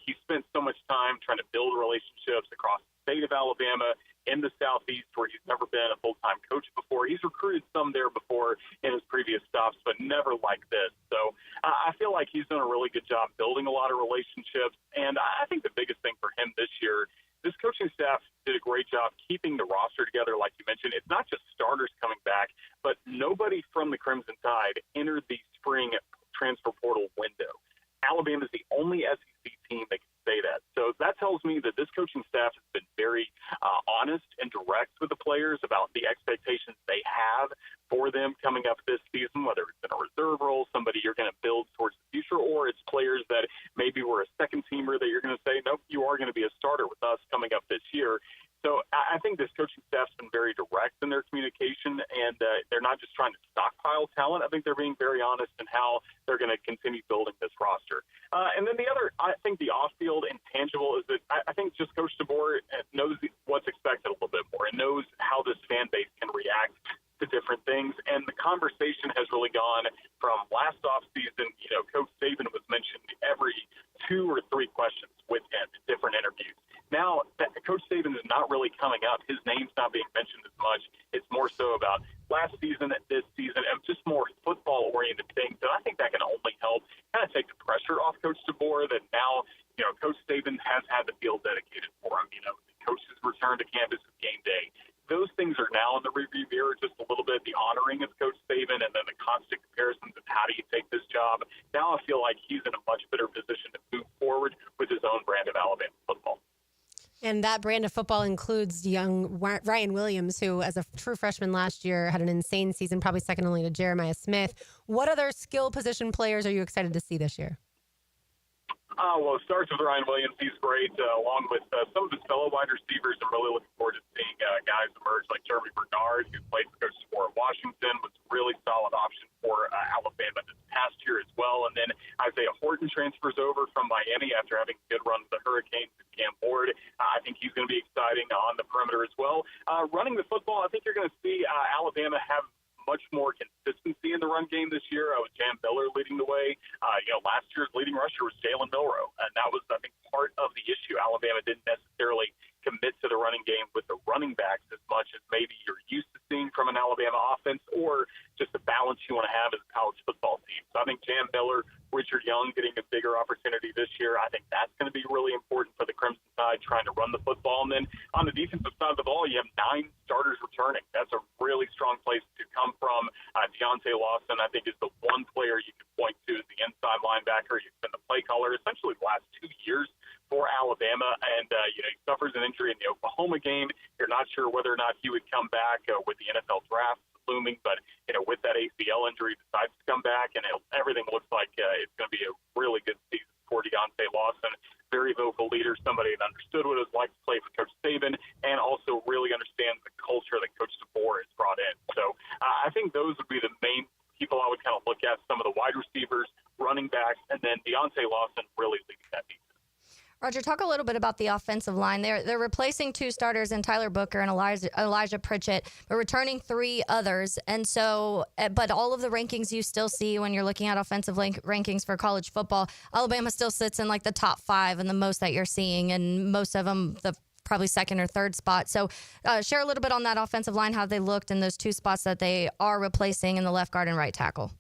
Speaker 27: he spent so much time trying to build relationships across the state of Alabama, in the Southeast, where he's never been a full-time coach before. He's recruited some there before in his previous stops, but never like this. So I feel like he's done a really good job building a lot of relationships. And I think the biggest thing for him this year, this coaching staff did a great job keeping the roster together, like you mentioned. It's not just starters coming back, but nobody from the Crimson Tide entered the spring transfer portal window. Alabama is the only SEC team that can say that. So that tells me that this coaching staff has been very honest and direct with the players about the expectations they have for them coming up this season, whether it's in a reserve role, somebody you're going to build towards the future, or it's players that maybe were a second teamer that you're going to say, nope, you are going to be a starter with us coming up this year. So I think this coaching staff's been very direct in their communication, and they're not just trying to stockpile talent. I think they're being very honest in how they're going to continue building this roster. And then the other, I think the off-field intangible is that I think just Coach DeBoer knows what's expected a little bit more and knows how this fan base can react to different things. And the conversation has really gone from last offseason, Coach Saban was mentioned every 2 or 3 questions with him in different interviews. Now, Coach Saban is not really coming up. His name's not being mentioned as much. It's more so about last season, this season, and just more football-oriented things. And I think that can only help kind of take the pressure off Coach DeBoer that now, Coach Saban has had the field dedicated for him. The coaches return to campus with game day. Those things are now in the review mirror just a little bit, the honoring of Coach Saban and then the constant comparisons of how do you take this job. Now I feel like he's in a much better position to move forward with his own brand of Alabama football.
Speaker 4: And that brand of football includes young Ryan Williams, who, as a true freshman last year, had an insane season, probably second only to Jeremiah Smith. What other skill position players are you excited to see this year?
Speaker 27: Well, it starts with Ryan Williams. He's great, along with some of his fellow wide receivers. I'm really looking forward to seeing guys emerge like Jeremy Bernard, who played for Coach Spore at Washington, was a really solid option for Alabama this past year as well. And then Isaiah Horton transfers over from Miami after having a good run with the Hurricanes and Cam Ward. I think he's going to be exciting on the perimeter as well. Running the football, I think you're going to see Alabama have much more consistency in the run game this year. With Jam Miller leading the way. Last year's leading rusher was Jalen Milroe, and that was, I think, part of the issue. Alabama didn't necessarily commit to the running game with the running backs as much as maybe you're used to seeing from an Alabama offense, or just the balance you want to have as a college football team. So I think Jam Miller, Richard Young getting a bigger opportunity this year, I think that's going to be really important for the Crimson side, trying to run the football. And then on the defensive side of the ball, you have 9 starters returning. That's a really strong place to come from. Deontay Lawson, I think, is the one player you can point to as the inside linebacker. He's been the play caller essentially the last 2 years for Alabama, and he suffers an injury in the Oklahoma game. You're not sure whether or not he would come back with the NFL draft looming, but with that ACL injury, decides to come back, and everything looks like it's going to be a really good season for Deontay Lawson. Very vocal leader, somebody that understood what it was like to play for Coach Saban, and also really understands the culture that Coach DeBoer has brought in. So I think those would be the main people I would kind of look at, some of the wide receivers, running backs, and then Deontay Lawson really leading that defense.
Speaker 5: Roger, talk a little bit about the offensive line. They're replacing 2 starters in Tyler Booker and Elijah Pritchett, but returning 3 others. And so, but all of the rankings you still see when you're looking at offensive rankings for college football, Alabama still sits in like the top 5 and the most that you're seeing, and most of them the probably second or third spot. So share a little bit on that offensive line, how they looked in those 2 spots that they are replacing in the left guard and right tackle.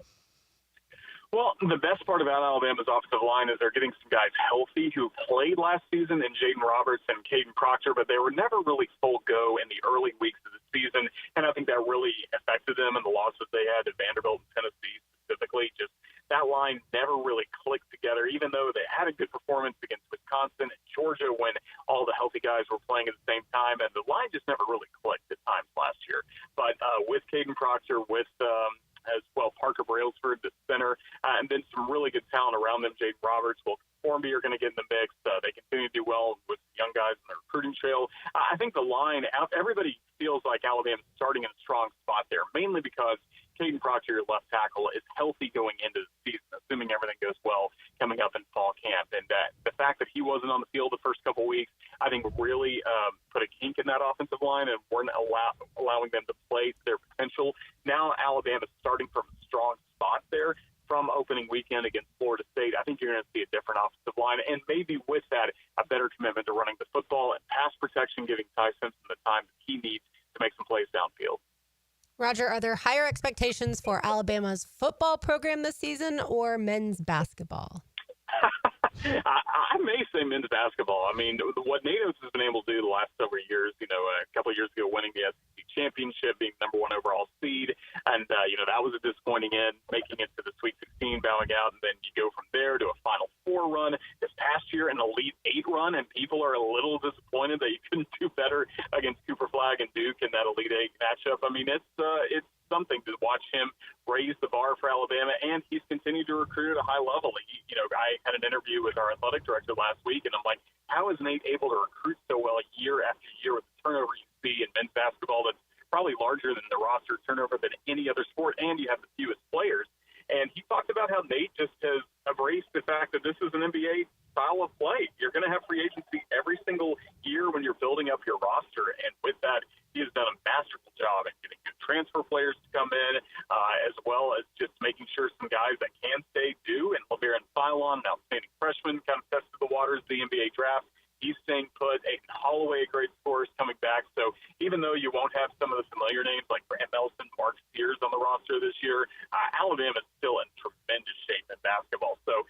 Speaker 27: Well, the best part about Alabama's offensive line is they're getting some guys healthy who played last season in Jaden Roberts and Caden Proctor, but they were never really full go in the early weeks of the season, and I think that really affected them in the losses they had at Vanderbilt and Tennessee specifically. Just that line never really clicked together, even though they had a good performance against Wisconsin and Georgia when all the healthy guys were playing at the same time, and the line just never really clicked at times last year. But with Caden Proctor, with as well Parker Brailsford, the center, and then some really good talent around them. Jaden Roberts, Will Formby are going to get in the mix. They continue to do well with young guys in the recruiting trail. I think the line, everybody feels like Alabama's starting in a strong spot there, mainly because Caden Proctor, your left tackle, is healthy going into the season, assuming everything goes well coming up in fall camp. And the fact that he wasn't on the field the first couple weeks, I think really put a kink in that offensive line and weren't allowing them to play to their potential. Now Alabama's starting from a strong spot there from opening weekend against Florida State. I think you're going to see a different offensive line, and maybe with that, a better commitment to running the football and pass protection, giving Ty Simpson the time that he needs to make some plays downfield.
Speaker 4: Roger, are there higher expectations for Alabama's football program this season or men's basketball?
Speaker 27: I may say men's basketball. I mean, what Nate Oates has been able to do the last several years, a couple of years ago winning the SEC championship, being number 1 overall seed, and, that was a disappointing end, making it to the Sweet 16, bowing out, and then you go from there to a Final Four run. This past year, an Elite 8 run, and people are a little disappointed that you couldn't do better against Cooper Flagg and Duke in that Elite 8 matchup. I mean, it's something to watch him raise the bar for Alabama, and he's continued to recruit at a high level. I had an interview with our athletic director last week, and I'm like, how is Nate able to recruit so well year after year with the turnover you see in men's basketball that's probably larger than the roster turnover than any other sport, and you have the fewest players? And he talked about how Nate just has embraced the fact that this is an NBA style of play. You're going to have free agency every single year when you're building up your roster. And with that, he has done a masterful job at getting good transfer players to come in, as well as just making sure some guys that can stay do. And LeBaron Philon, an outstanding freshman, kind of tested the waters of the NBA draft. He's staying put. Aiden Holloway, a great scorer, is coming back. So even though you won't have some of the familiar names like Grant Nelson, Mark Spears on the roster this year, Alabama is still in tremendous shape in basketball. So,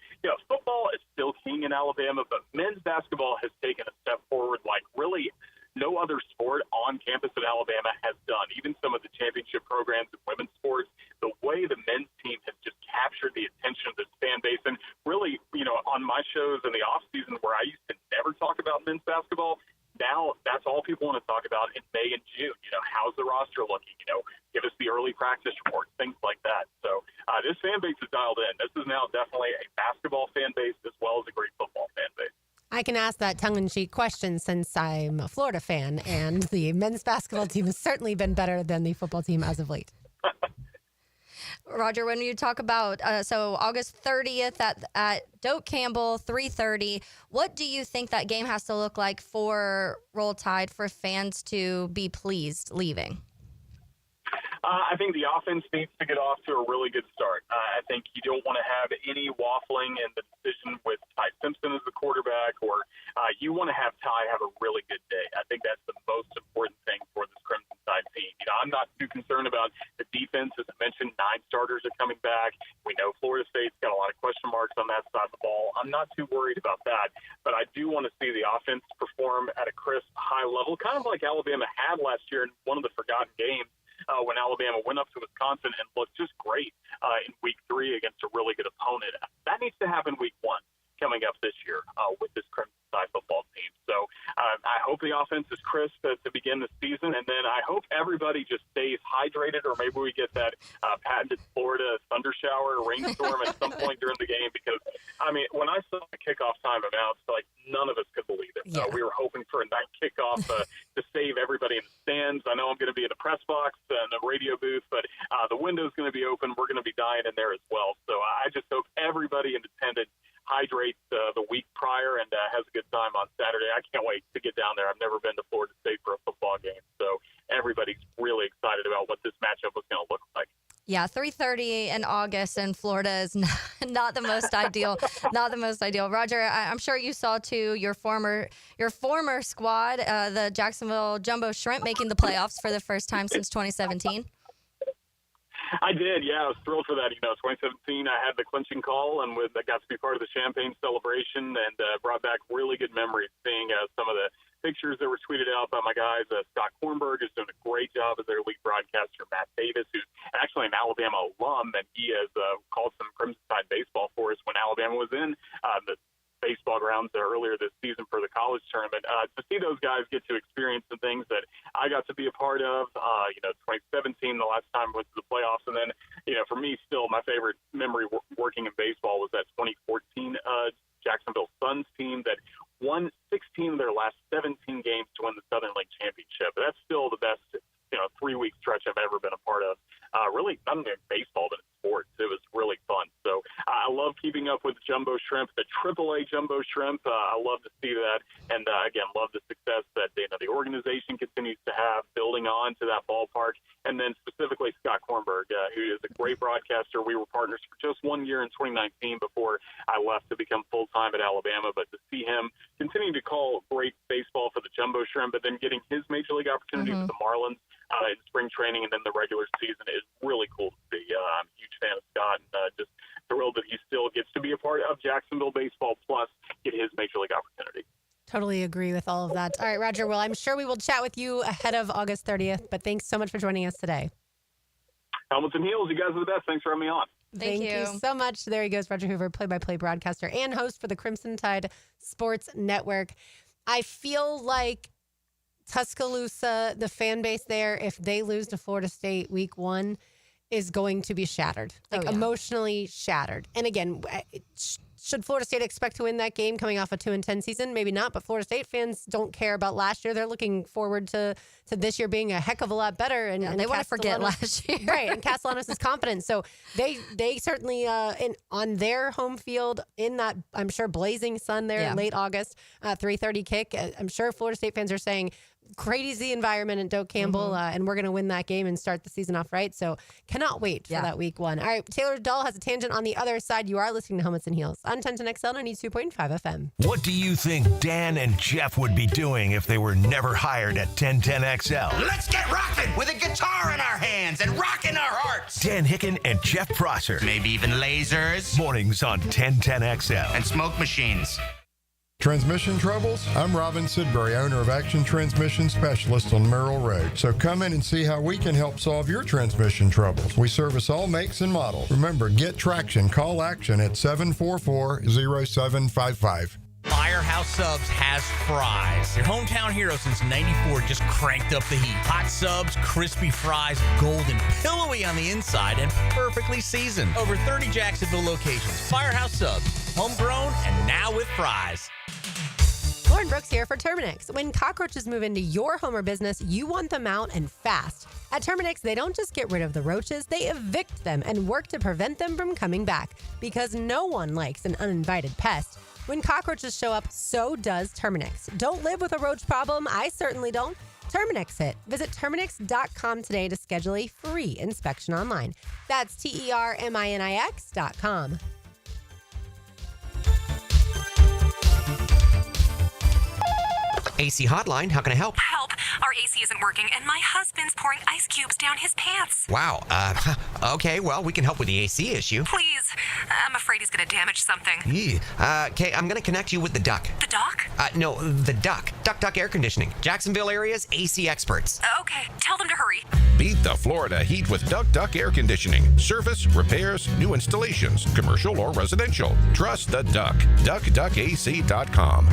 Speaker 27: football is still king in Alabama, but men's basketball has taken a step forward like really no other sport on campus at Alabama has done. Even some of the championship programs in women's sports, the way the men's team has just captured the attention of this fan base. And really, on my shows in the off season where I used to never talk about men's basketball, now that's all people want to talk about in May and June. How's the roster looking? Give us the early practice reports, things like that. So this fan base is dialed in. This is now definitely a basketball fan base as well as a great football
Speaker 4: I can ask that tongue-in-cheek question since I'm a Florida fan, and the men's basketball team has certainly been better than the football team as of late.
Speaker 5: Roger, when you talk about, so August 30th at Doak Campbell, 3:30, what do you think that game has to look like for Roll Tide for fans to be pleased leaving?
Speaker 27: I think the offense needs to get off to a really good start. I think you don't want to have any waffling in the decision with Ty Simpson as the quarterback, or you want to have Ty have a really good day. I think that's the most important thing for this Crimson Tide team. I'm not too concerned about the defense. As I mentioned, 9 starters are coming back. We know Florida State's got a lot of question marks on that side of the ball. I'm not too worried about that, but I do want to see the offense perform at a crisp, high level, kind of like Alabama had last year in one of the forgotten games. When Alabama went up to Wisconsin and looked just great in week 3 against a really good opponent. That needs to happen week 1 coming up this year with this Crimson Tide football team. So I hope the offense is crisp to begin the season, and then I hope everybody just stays hydrated, or maybe we get that patented Florida thunder shower or rainstorm at some point during the game, because, I mean, when I saw the kickoff time announced, like, none of us could believe it.
Speaker 4: Yeah.
Speaker 27: We were hoping for a night kickoff to save everybody in the stands. I know I'm going to be in the press box and the radio booth, but the window's going to be open. We're going to be dying in there as well. So I just hope everybody in attendance hydrates the week prior and has a good time on Saturday. I can't wait to get down there. I've never been to Florida State for a football game, so everybody's really excited about what this matchup was going to look like.
Speaker 5: Yeah, 3:30 in August in Florida is not the most ideal. Not the most ideal. Roger, I'm sure you saw too your former squad, the Jacksonville Jumbo Shrimp, making the playoffs for the first time since 2017.
Speaker 27: I did, yeah. I was thrilled for that. 2017, I had the clinching call, and I got to be part of the champagne celebration, and brought back really good memories, seeing some of the pictures that were tweeted out by my guys. Scott Kornberg is doing a great job as their lead broadcaster. Matt Davis, who's actually an Alabama alum, and he has called some Crimson Tide baseball for us when Alabama was in the baseball grounds earlier this season for the college tournament. To see those guys get to experience some things that I got to be a part of, 2017, the last time I went to the playoffs. And then, for me, still my favorite memory working in baseball was that 2014 Jacksonville Suns team that won 16 of their last 17 games to win the Southern League Championship. That's still the best, 3-week stretch I've ever been a part of. Really, not only in baseball, but in sports. It was really fun. So I love keeping up with Jumbo Shrimp, the AAA Jumbo Shrimp. I love to see that. And, again, love the success that the organization continues to have, building on to that ballpark. And then specifically Scott Kornberg, who is a great broadcaster. We were partners for just 1 year in 2019 before I left to become full-time at Alabama. But to see him continue to call great baseball for the Jumbo Shrimp, but then getting his major league opportunity with the Marlins in spring training and then the regular season is really cool to see. I'm a huge fan of Scott, and just thrilled that he still gets to be a part of Jacksonville baseball, plus get his major league opportunity.
Speaker 4: Totally agree with all of that. All right, Roger. Well, I'm sure we will chat with you ahead of August 30th, but thanks so much for joining us today.
Speaker 27: Helmets and heels, you guys are the best. Thanks for having me on.
Speaker 4: Thank you so much. There he goes, Roger Hoover, play-by-play broadcaster and host for the Crimson Tide Sports Network. I feel like Tuscaloosa, the fan base there, if they lose to Florida State week 1, is going to be shattered, emotionally shattered. And again, should Florida State expect to win that game coming off a 2-10 season? Maybe not, but Florida State fans don't care about last year. They're looking forward to this year being a heck of a lot better. And
Speaker 5: they want to forget last year.
Speaker 4: Right, and Castellanos is confident. So they certainly, on their home field, in that, I'm sure, blazing sun there in late August, 3:30 kick, I'm sure Florida State fans are saying, crazy environment in Doak Campbell, and we're going to win that game and start the season off right. So cannot wait for that week 1. All right, Taylor Dahl has a tangent on the other side. You are listening to Helmets and Heels on 1010XL 92.5 FM.
Speaker 1: What do you think Dan and Jeff would be doing if they were never hired at 1010XL?
Speaker 2: Let's get rocking with a guitar in our hands and rocking our hearts.
Speaker 1: Dan Hicken and Jeff Prosser.
Speaker 2: Maybe even lasers.
Speaker 1: Mornings on 1010XL.
Speaker 2: And smoke machines.
Speaker 6: Transmission troubles? I'm Robin Sidbury, owner of Action Transmission Specialist on Merrill Road. So come in and see how we can help solve your transmission troubles. We service all makes and models. Remember, get traction. Call Action at 744-0755.
Speaker 19: Firehouse Subs has fries. Your hometown hero since '94 just cranked up the heat. Hot subs, crispy fries, golden, pillowy on the inside, and perfectly seasoned. Over 30 Jacksonville locations. Firehouse Subs, homegrown and now with fries.
Speaker 4: Brooks here for Terminix. When cockroaches move into your home or business, you want them out and fast. At Terminix, they don't just get rid of the roaches, they evict them and work to prevent them from coming back, because no one likes an uninvited pest. When cockroaches show up, so does Terminix. Don't live with a roach problem. I certainly don't. Terminix it. Visit Terminix.com today to schedule a free inspection online. That's TERMINIX.com.
Speaker 3: AC Hotline, how can I help?
Speaker 8: Help! Our AC isn't working, and my husband's pouring ice cubes down his pants.
Speaker 3: Wow. Okay, well, we can help with the AC issue.
Speaker 8: Please. I'm afraid he's going to damage something.
Speaker 3: Okay, I'm going to connect you with the Duck.
Speaker 8: The Doc?
Speaker 3: No, the Duck. Duck Air Conditioning. Jacksonville area's AC experts.
Speaker 8: Okay, tell them to hurry.
Speaker 13: Beat the Florida heat with Duck Air Conditioning. Service, repairs, new installations, commercial or residential. Trust the Duck. DuckDuckAC.com.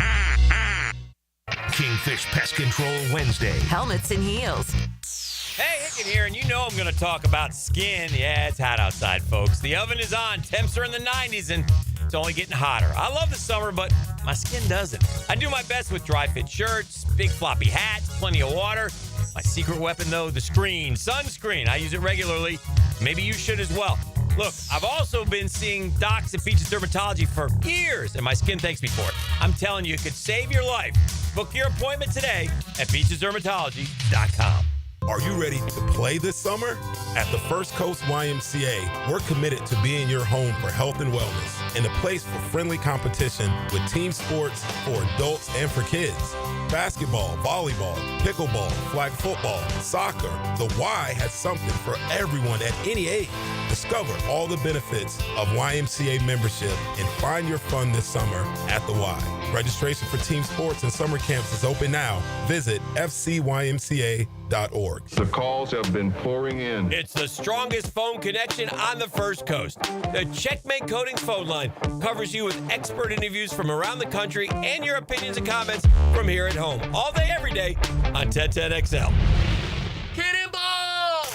Speaker 1: Kingfish Pest Control Wednesday.
Speaker 18: Helmets and heels.
Speaker 20: Hey, Hicken here, and you know I'm going to talk about skin. Yeah, it's hot outside, folks. The oven is on. Temps are in the 90s, and it's only getting hotter. I love the summer, but my skin doesn't. I do my best with dry fit shirts, big floppy hats, plenty of water. My secret weapon, though, the sunscreen. I use it regularly. Maybe you should as well. Look, I've also been seeing docs at Peaches Dermatology for years, and my skin thanks me for it. I'm telling you, it could save your life. Book your appointment today at peachesdermatology.com.
Speaker 21: Are you ready to play this summer? At the First Coast YMCA, we're committed to being your home for health and wellness and a place for friendly competition with team sports for adults and for kids. Basketball, volleyball, pickleball, flag football, soccer. The Y has something for everyone at any age. Discover all the benefits of YMCA membership and find your fun this summer at the Y. Registration for team sports and summer camps is open now. Visit fcymca.org.
Speaker 22: The calls have been pouring in.
Speaker 20: It's the strongest phone connection on the First Coast. The Checkmate Coatings phone line covers you with expert interviews from around the country and your opinions and comments from here at home. All day, every day on 1010XL.
Speaker 28: Cannonball!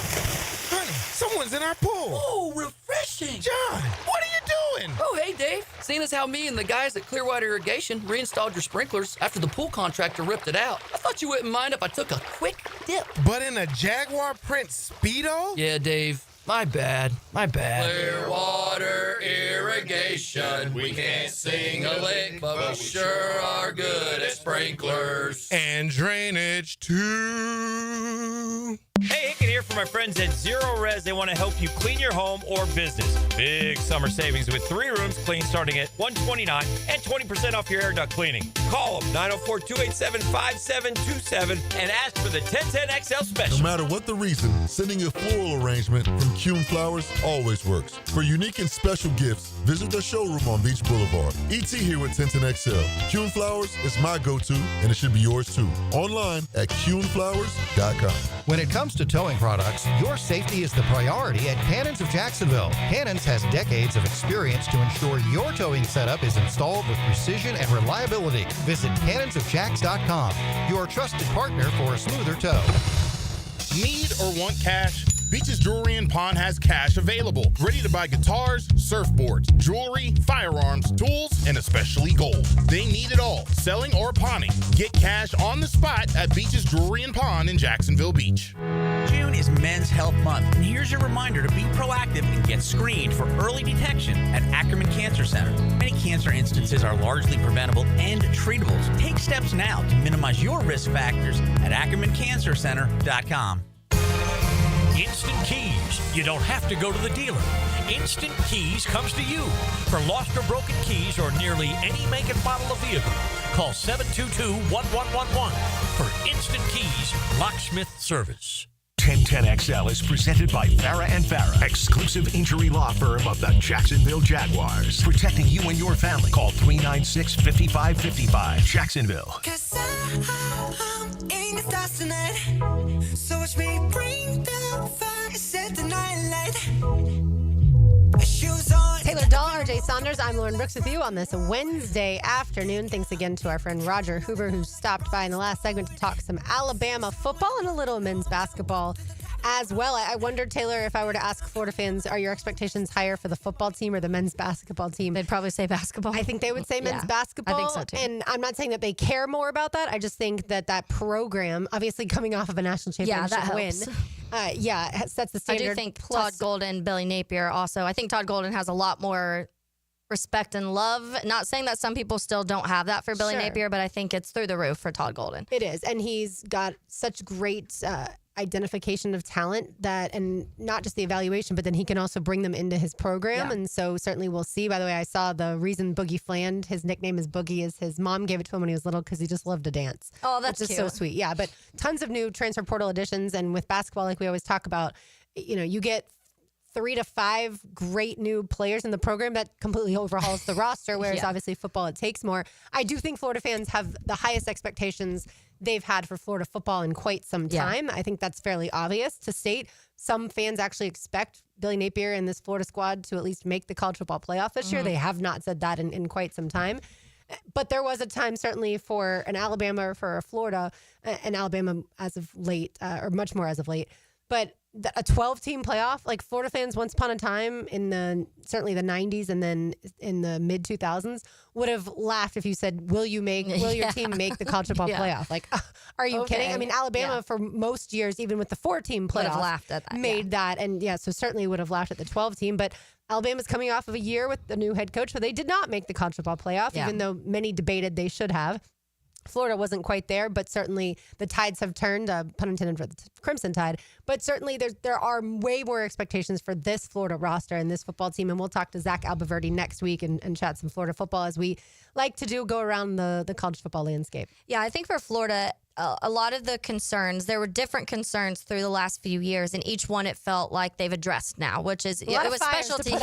Speaker 29: Honey, someone's in our pool.
Speaker 28: Oh, refreshing.
Speaker 29: John, what are you doing?
Speaker 28: Oh, hey, Dave. Seeing as how me and the guys at Clearwater Irrigation reinstalled your sprinklers after the pool contractor ripped it out, I thought you wouldn't mind if I took a quick dip.
Speaker 29: But in a Jaguar print Speedo?
Speaker 28: Yeah, Dave. My bad.
Speaker 29: Clearwater Irrigation. We can't sing a lick, but we sure are good at sprinklers. And drainage, too.
Speaker 20: Hey, Hicken here for my friends at Zero Res. They want to help you clean your home or business. Big summer savings with 3 rooms clean starting at $129 and 20% off your air duct cleaning. Call them 904-287-5727 and ask for the 1010XL special.
Speaker 30: No matter what the reason, sending a floral arrangement from Kuhn Flowers always works. For unique and special gifts, visit their showroom on Beach Boulevard. ET here with 1010XL. Kuhn Flowers is my go-to, and it should be yours too. Online at KuhnFlowers.com.
Speaker 31: When it comes to towing products, your safety is the priority at Cannons of Jacksonville. Cannons has decades of experience to ensure your towing setup is installed with precision and reliability. Visit cannonsofjacks.com, your trusted partner for a smoother tow.
Speaker 32: Need or want cash? Beaches Jewelry and Pawn has cash available. Ready to buy guitars, surfboards, jewelry, firearms, tools, and especially gold. They need it all, selling or pawning. Get cash on the spot at Beaches Jewelry and Pawn in Jacksonville Beach.
Speaker 19: June is Men's Health Month, and here's your reminder to be proactive and get screened for early detection at Ackerman Cancer Center. Many cancer instances are largely preventable and treatable. Take steps now to minimize your risk factors at AckermanCancerCenter.com.
Speaker 23: Instant Keys. You don't have to go to the dealer. Instant Keys comes to you. For lost or broken keys or nearly any make and model of vehicle, call 722-1111 for Instant Keys locksmith service.
Speaker 1: 1010XL is presented by Farah and Farah, exclusive injury law firm of the Jacksonville Jaguars. Protecting you and your family. Call 396-5555. Jacksonville.
Speaker 33: In the stars tonight, so watch me bring the fire, set the night light. Shoes on.
Speaker 4: Taylor Dahl, RJ Saunders, I'm Lauren Brooks with you on this Wednesday afternoon. Thanks again to our friend Roger Hoover, who stopped by in the last segment to talk some Alabama football and a little men's basketball As well, I wonder, Taylor, if I were to ask Florida fans, are your expectations higher for the football team or the men's basketball team?
Speaker 5: They'd probably say basketball.
Speaker 4: I think they would say men's basketball.
Speaker 5: I think so too.
Speaker 4: And I'm not saying that they care more about that. I just think that program, obviously coming off of a national championship win, sets the standard.
Speaker 5: I do think
Speaker 4: Plus,
Speaker 5: Todd Golden, Billy Napier also. I think Todd Golden has a lot more respect and love. Not saying that some people still don't have that for Billy Napier, but I think it's through the roof for Todd Golden.
Speaker 4: It is. And he's got such great identification of talent and not just the evaluation, but then he can also bring them into his program. And so certainly we'll see. By the way, I saw the reason Boogie Fland, his nickname is Boogie, is his mom gave it to him when he was little because he just loved to dance.
Speaker 5: Oh, that's
Speaker 4: which is
Speaker 5: cute.
Speaker 4: so sweet. Yeah, but tons of new transfer portal additions. And with basketball, like we always talk about, you get 3 to 5 great new players in the program that completely overhauls the roster, whereas obviously football, it takes more. I do think Florida fans have the highest expectations they've had for Florida football in quite some time. I think that's fairly obvious to state. Some fans actually expect Billy Napier and this Florida squad to at least make the college football playoff this year. They have not said that in quite some time. But there was a time certainly for an Alabama or for a Florida, an Alabama as of late, or much more as of late. But a 12-team playoff, like Florida fans once upon a time in certainly the 90s and then in the mid 2000s would have laughed if you said, will your team make the college football playoff? Like, are you kidding? I mean, Alabama for most years, even with the 4-team playoff,
Speaker 5: would have laughed at that,
Speaker 4: made that. And so certainly would have laughed at the 12-team. But Alabama's coming off of a year with the new head coach, but they did not make the college football playoff, even though many debated they should have. Florida wasn't quite there, but certainly the tides have turned, pun intended for the Crimson Tide. But certainly there are way more expectations for this Florida roster and this football team. And we'll talk to Zach Albaverdi next week and chat some Florida football as we like to do, go around the college football landscape.
Speaker 5: Yeah, I think for Florida, a lot of the concerns, there were different concerns through the last few years, and each one it felt like they've addressed now, which is it was special teams.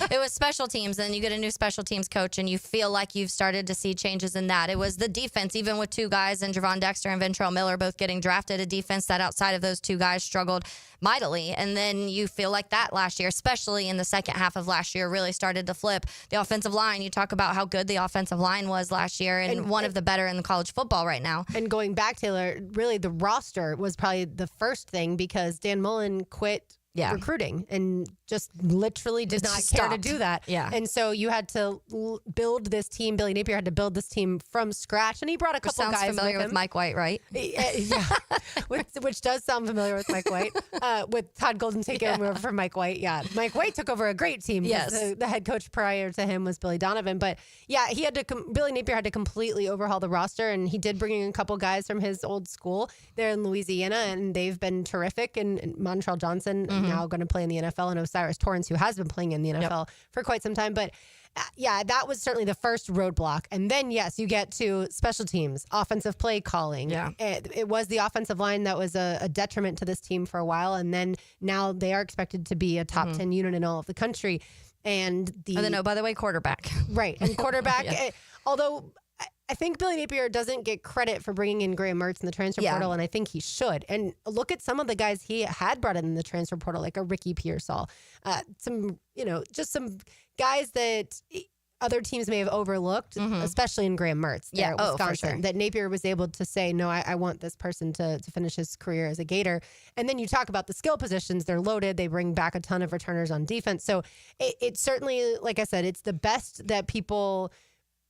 Speaker 5: It was special teams, and you get a new special teams coach, and you feel like you've started to see changes in that. It was the defense, even with 2 guys, and Javon Dexter and Ventrell Miller both getting drafted, a defense that outside of those 2 guys struggled mightily. And then you feel like that last year, especially in the second half of last year, really started to flip. The offensive line, you talk about how good the offensive line was last year, and one of the better in the college football right now.
Speaker 4: And going back, Taylor, really the roster was probably the first thing because Dan Mullen quit recruiting and just literally did not care to do that. And so you had to build this team. Billy Napier had to build this team from scratch, and he brought a couple guys
Speaker 5: familiar
Speaker 4: with him.
Speaker 5: Mike White, right?
Speaker 4: Which does sound familiar with Mike White. With Todd Golden taking over from Mike White. Yeah, Mike White took over a great team.
Speaker 5: Yes,
Speaker 4: the head coach prior to him was Billy Donovan. But yeah, he had to. Billy Napier had to completely overhaul the roster, and he did bring in a couple guys from his old school there in Louisiana, and they've been terrific. And Montrell Johnson now going to play in the NFL, and Osiris Torrance, who has been playing in the NFL for quite some time. But that was certainly the first roadblock. And then, yes, you get to special teams, offensive play calling. It was the offensive line that was a detriment to this team for a while. And then now they are expected to be a top 10 unit in all of the country. And
Speaker 5: by the way, quarterback.
Speaker 4: Right. And quarterback, although I think Billy Napier doesn't get credit for bringing in Graham Mertz in the transfer portal, and I think he should. And look at some of the guys he had brought in the transfer portal, like a Ricky Pearsall, just some guys that other teams may have overlooked, especially in Graham Mertz there at Wisconsin,
Speaker 5: for sure.
Speaker 4: that Napier was able to say, no, I want this person to finish his career as a Gator. And then you talk about the skill positions, they're loaded. They bring back a ton of returners on defense. So it certainly, like I said, it's the best that people...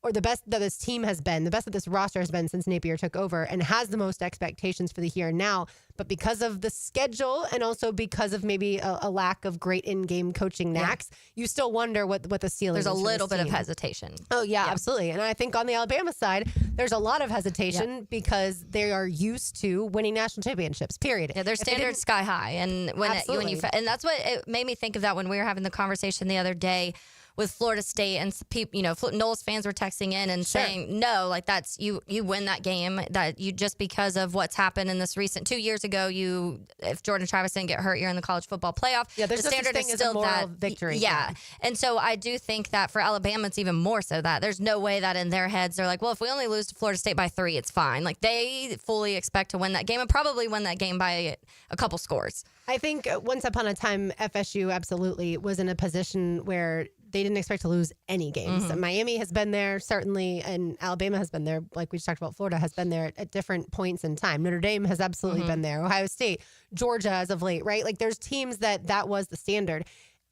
Speaker 4: or the best that this team has been, the best that this roster has been since Napier took over, and has the most expectations for the here and now. But because of the schedule and also because of maybe a lack of great in-game coaching knacks, you still wonder what the ceiling is.
Speaker 5: There's a little bit of hesitation.
Speaker 4: Oh, yeah, absolutely. And I think on the Alabama side, there's a lot of hesitation because they are used to winning national championships, period.
Speaker 5: Yeah, their standards sky high. And and that's what it made me think of that when we were having the conversation the other day with Florida State, and people, Knowles fans were texting in and saying, no, like that's you win that game, that you just because of what's happened in this recent 2 years ago, if Jordan Travis didn't get hurt, you're in the college football playoff.
Speaker 4: Yeah, there's
Speaker 5: the standard is still that
Speaker 4: victory.
Speaker 5: Yeah. And so I do think that for Alabama, it's even more so that there's no way that in their heads they're like, well, if we only lose to Florida State by 3, it's fine. Like they fully expect to win that game and probably win that game by a couple scores.
Speaker 4: I think once upon a time, FSU absolutely was in a position where they didn't expect to lose any games.
Speaker 5: Mm-hmm.
Speaker 4: Miami has been there, certainly, and Alabama has been there. Like we just talked about, Florida has been there at different points in time. Notre Dame has absolutely been there. Ohio State, Georgia as of late, right? Like there's teams that was the standard.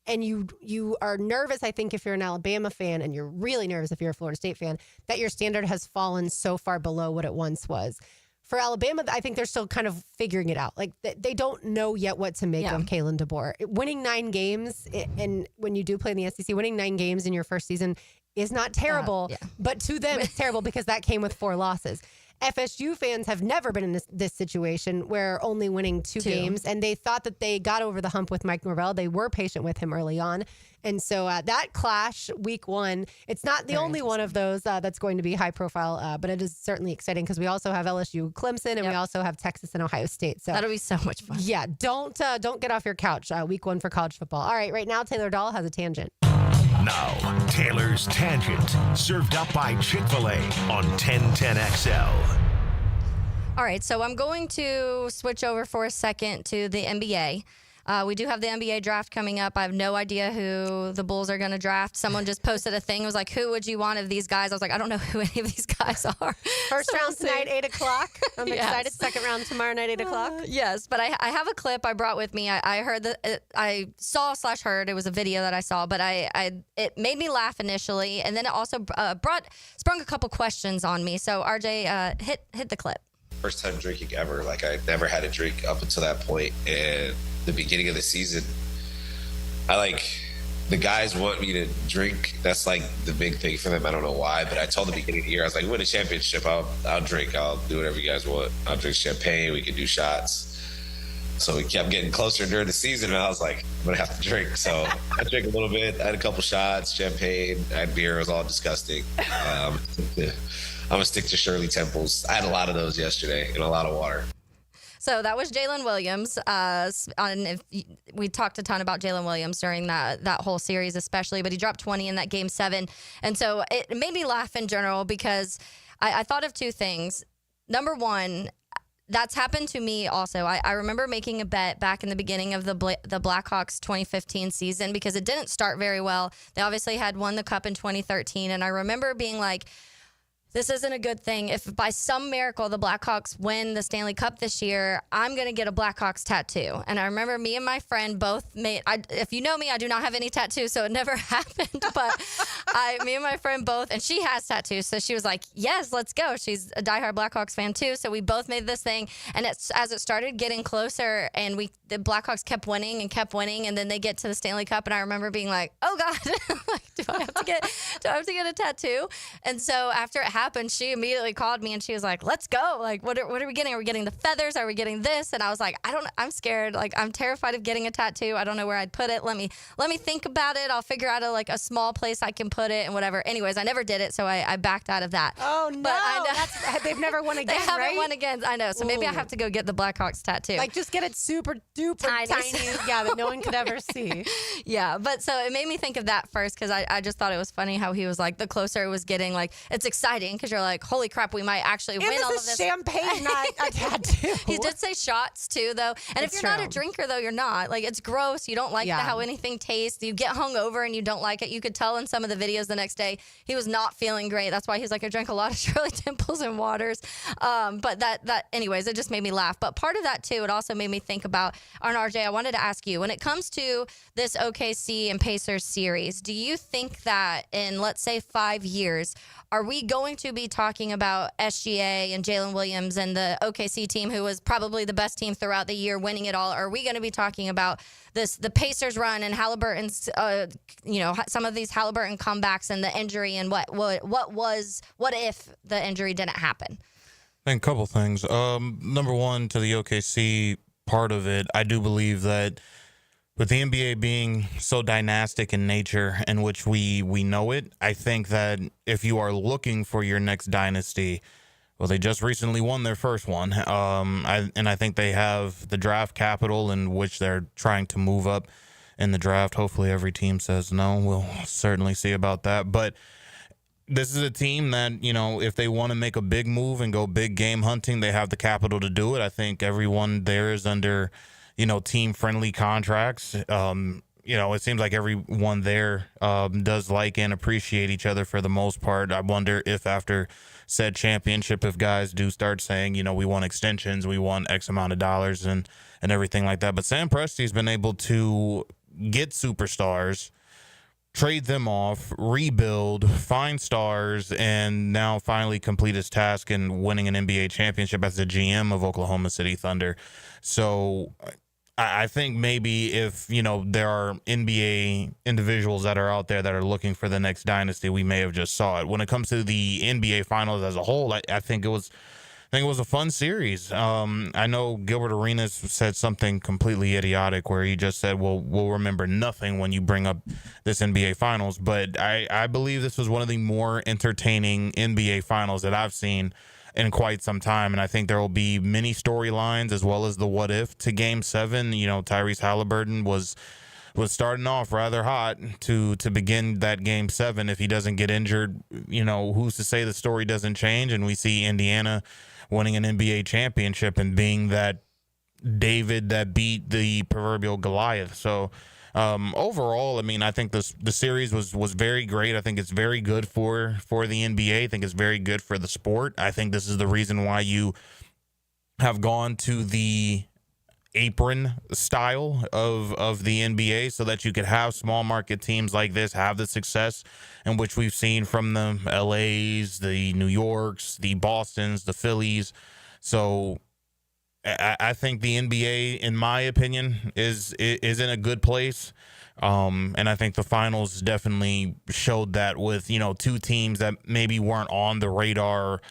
Speaker 4: And you are nervous, I think, if you're an Alabama fan, and you're really nervous if you're a Florida State fan, that your standard has fallen so far below what it once was. For Alabama, I think they're still kind of figuring it out. Like they don't know yet what to make of Kalen DeBoer. Winning 9 games, and when you do play in the SEC, winning 9 games in your first season is not terrible, but to them it's terrible because that came with 4 losses. FSU fans have never been in this situation where only winning 2 games, and they thought that they got over the hump with Mike Norvell. They were patient with him early on. And so that clash week 1, it's not the only one of those that's going to be high profile, but it is certainly exciting because we also have LSU, Clemson, and we also have Texas and Ohio State. So
Speaker 5: that'll be so much fun.
Speaker 4: Yeah, don't get off your couch week 1 for college football. All right now Taylor Dahl has a tangent.
Speaker 1: Now, Taylor's Tangent, served up by Chick-fil-A on 1010XL.
Speaker 5: All right, so I'm going to switch over for a second to the NBA. We do have the NBA draft coming up. I have no idea who the Bulls are going to draft. Someone just posted a thing. It was like, who would you want of these guys? I was like, I don't know who any of these guys are.
Speaker 4: First round tonight, 8 o'clock. I'm excited. Second round tomorrow night, 8 o'clock.
Speaker 5: Yes, but I have a clip I brought with me. I heard that I saw/heard. It was a video that I saw, but it made me laugh initially, and then it also sprung a couple questions on me. So RJ, hit the clip.
Speaker 7: First time drinking ever. Like I never had a drink up until that point, and the beginning of the season, the guys want me to drink. That's like the big thing for them. I don't know why, but I told the beginning of the year, I was like, win a championship, I'll drink. I'll do whatever you guys want. I'll drink champagne. We can do shots. So we kept getting closer during the season, and I was like, I'm gonna have to drink. So I drank a little bit. I had a couple shots, champagne. I had beer. It was all disgusting. I'm gonna stick to Shirley Temples. I had a lot of those yesterday and a lot of water.
Speaker 5: So that was Jalen Williams. We talked a ton about Jalen Williams during that whole series, especially, but he dropped 20 in that game 7. And so it made me laugh in general because I thought of 2 things. Number one, that's happened to me also. I remember making a bet back in the beginning of the Blackhawks 2015 season because it didn't start very well. They obviously had won the cup in 2013. And I remember being like, this isn't a good thing. If by some miracle the Blackhawks win the Stanley Cup this year, I'm going to get a Blackhawks tattoo. And I remember me and my friend both if you know me, I do not have any tattoos, so it never happened. But me and my friend both, and she has tattoos, so she was like, yes, let's go. She's a diehard Blackhawks fan too, so we both made this thing. And as it started getting closer, and the Blackhawks kept winning, and then they get to the Stanley Cup, and I remember being like, oh God, like, do I have to get a tattoo? And so after it happened, she immediately called me and she was like, let's go. Like, what are we getting? Are we getting the feathers? Are we getting this? And I was like, I'm scared. Like, I'm terrified of getting a tattoo. I don't know where I'd put it. Let me think about it. I'll figure out a small place I can put it and whatever. Anyways, I never did it, so I backed out of that.
Speaker 4: Oh no. But they've never won again,
Speaker 5: They haven't
Speaker 4: right?
Speaker 5: won again. I know. So maybe I have to go get the Blackhawks tattoo.
Speaker 4: Like, just get it super duper tiny. Yeah, that no one could ever see.
Speaker 5: Yeah, but so it made me think of that first because I just thought it was funny how he was like, the closer it was getting, like, it's exciting because you're like, holy crap, we might actually win all of this.
Speaker 4: Champagne, not a tattoo.
Speaker 5: He did say shots too, though. And if you're not a drinker, though, you're not. Like, it's gross. You don't like how anything tastes. You get hungover and you don't like it. You could tell in some of the videos the next day he was not feeling great. That's why he's like, I drank a lot of Shirley Temples and waters. But anyways, it just made me laugh. But part of that too, it also made me think about, and RJ, I wanted to ask you, when it comes to this OKC and Pacers series, do you think that in, let's say, 5 years, are we going to be talking about SGA and Jalen Williams and the OKC team, who was probably the best team throughout the year, winning it all? Are we going to be talking about the Pacers run and Halliburton's, some of these Halliburton comebacks and the injury and what if the injury didn't happen?
Speaker 9: I think a couple things. Number one, to the OKC part of it, I do believe that with the NBA being so dynastic in nature, in which we know it, I think that if you are looking for your next dynasty, well, they just recently won their first one. I think they have the draft capital in which they're trying to move up in the draft. Hopefully every team says no. We'll certainly see about that. But this is a team that, if they want to make a big move and go big game hunting, they have the capital to do it. I think everyone there is under team-friendly contracts. it seems like everyone there does like and appreciate each other for the most part. I wonder if after said championship, if guys do start saying, we want extensions, we want X amount of dollars and everything like that. But Sam Presti's been able to get superstars, trade them off, rebuild, find stars, and now finally complete his task in winning an NBA championship as the GM of Oklahoma City Thunder. So I think maybe if, there are NBA individuals that are out there that are looking for the next dynasty, we may have just saw it. When it comes to the NBA Finals as a whole, I think it was a fun series. I know Gilbert Arenas said something completely idiotic where he just said, well, we'll remember nothing when you bring up this NBA Finals. But I believe this was one of the more entertaining NBA Finals that I've seen in quite some time. And I think there will be many storylines as well as the what if to Game 7. Tyrese Halliburton was starting off rather hot to begin that Game 7. If he doesn't get injured, who's to say the story doesn't change and we see Indiana winning an NBA championship and being that David that beat the proverbial Goliath. So overall, I think the series was very great. I think it's very good for the NBA. I think it's very good for the sport. I think this is the reason why you have gone to the apron style of the NBA, so that you could have small market teams like this have the success in which we've seen from the LAs, the New Yorks, the Bostons, the Phillies. So I think the NBA, in my opinion, is in a good place. And I think the finals definitely showed that with, two teams that maybe weren't on the radar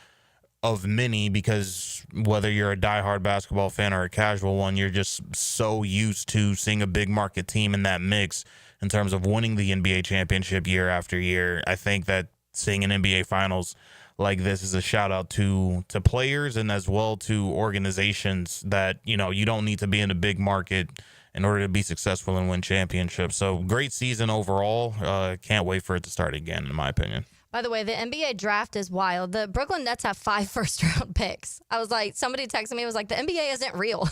Speaker 9: of many, because whether you're a diehard basketball fan or a casual one, you're just so used to seeing a big market team in that mix in terms of winning the NBA championship year after year. I think that seeing an NBA finals like this is a shout out to players and as well to organizations that, you don't need to be in a big market in order to be successful and win championships. So great season overall. Can't wait for it to start again, in my opinion.
Speaker 5: By the way, the NBA draft is wild. The Brooklyn Nets have 5 first-round picks. I was like, somebody texted me, was like, the NBA isn't real.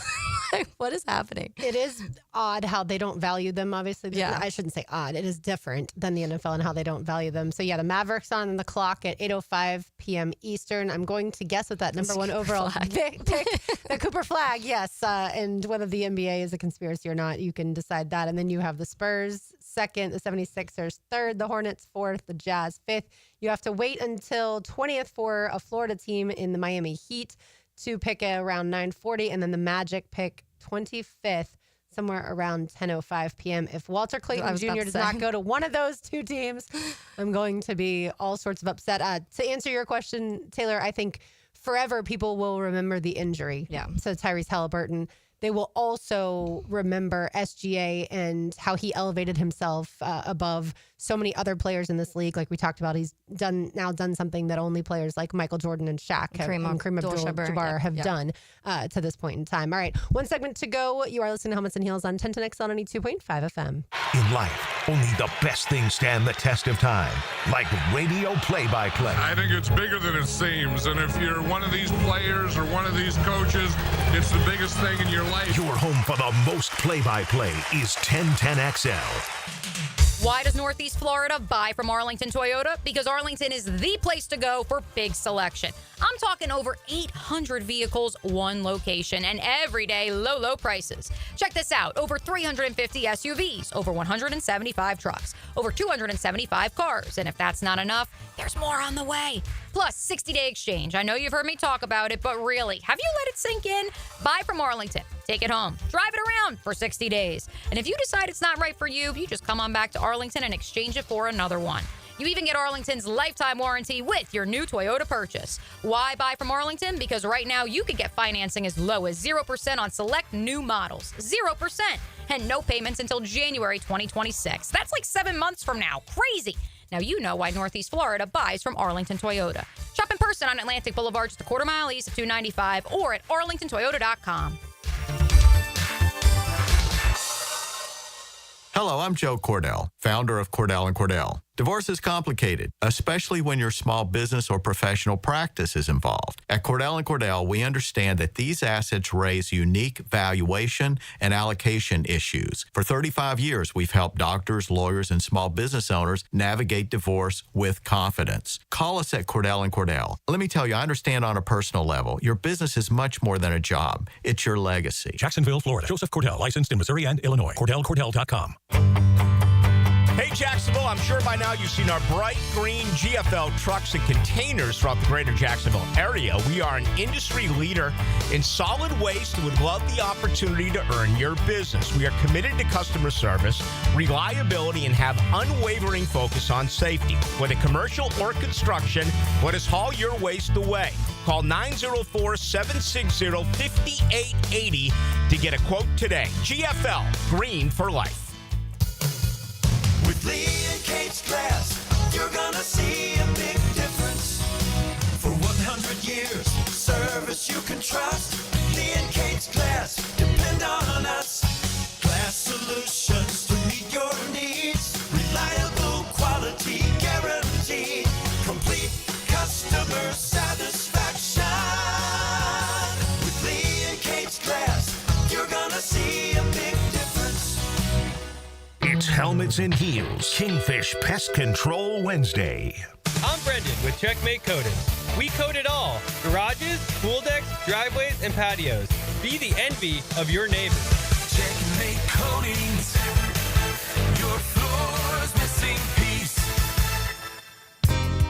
Speaker 5: Like, what is happening?
Speaker 4: It is odd how they don't value them, obviously.
Speaker 5: Yeah.
Speaker 4: I shouldn't say odd. It is different than the NFL and how they don't value them. So, the Mavericks on the clock at 8:05 p.m. Eastern. I'm going to guess with that number one overall pick, the Cooper flag, yes. And whether the NBA is a conspiracy or not, you can decide that. And then you have the Spurs second, the 76ers third, the Hornets fourth, the Jazz fifth. You have to wait until 20th for a Florida team in the Miami Heat to pick around 9:40, and then the Magic pick 25th, somewhere around 10:05 p.m. If Walter Clayton Jr. does not go to one of those two teams, I'm going to be all sorts of upset. To answer your question, Taylor, I think forever people will remember the injury.
Speaker 5: Yeah.
Speaker 4: So Tyrese Halliburton. They will also remember SGA and how he elevated himself above so many other players in this league. Like we talked about, he's done something that only players like Michael Jordan and Shaq and Kareem Abdul-Jabbar have done to this point in time. All right, one segment to go. You are listening to Helmets and Heels on 1010XL 92.5 FM.
Speaker 1: In life, only the best things stand the test of time, like radio play-by-play.
Speaker 22: I think it's bigger than it seems, and if you're one of these players or one of these coaches, it's the biggest thing in your life.
Speaker 1: Your home for the most play-by-play is 1010XL.
Speaker 2: Why does Northeast Florida buy from Arlington Toyota? Because Arlington is the place to go for big selection. I'm talking over 800 vehicles, one location, and everyday low prices. Check this out. Over 350 SUVs, over 175 trucks, over 275 cars. And if that's not enough, there's more on the way. Plus, 60-day exchange. I know you've heard me talk about it, but really, have you let it sink in? Buy from Arlington. Take it home. Drive it around for 60 days. And if you decide it's not right for you just come on back to Arlington and exchange it for another one. You even get Arlington's lifetime warranty with your new Toyota purchase. Why buy from Arlington? Because right now you could get financing as low as 0% on select new models. 0%. And no payments until January 2026. That's like 7 months from now. Crazy. Now you know why Northeast Florida buys from Arlington Toyota. Shop in person on Atlantic Boulevard just a quarter mile east of 295 or at arlingtontoyota.com.
Speaker 10: Hello, I'm Joe Cordell, founder of Cordell & Cordell.
Speaker 6: Divorce is complicated, especially when your small business or professional practice is involved. At Cordell & Cordell, we understand that these assets raise unique valuation and allocation issues. For 35 years, we've helped doctors, lawyers, and small business owners navigate divorce with confidence. Call us at Cordell & Cordell. Let me tell you, I understand on a personal level, your business is much more than a job. It's your legacy.
Speaker 10: Jacksonville, Florida. Joseph Cordell, licensed in Missouri and Illinois. CordellCordell.com.
Speaker 11: Hey, Jacksonville, I'm sure by now you've seen our bright green GFL trucks and containers throughout the greater Jacksonville area. We are an industry leader in solid waste and would love the opportunity to earn your business. We are committed to customer service, reliability, and have unwavering focus on safety. Whether commercial or construction, let us haul your waste away. Call 904-760-5880 to get a quote today. GFL, green for life.
Speaker 33: With Lee and Kate's Glass, you're gonna see a big difference. For 100 years, service you can trust. Lee and Kate's Glass, depend on us. Glass solutions to meet your needs. Reliable quality guaranteed. Complete customer satisfaction. With Lee and Kate's Glass, you're gonna see a big difference.
Speaker 1: It's Helmets and Heels, Kingfish Pest Control Wednesday.
Speaker 12: I'm Brendan with Checkmate Coatings. We coat it all: garages, pool decks, driveways, and patios. Be the envy of your neighbors.
Speaker 33: Checkmate Coatings, your floor's missing piece.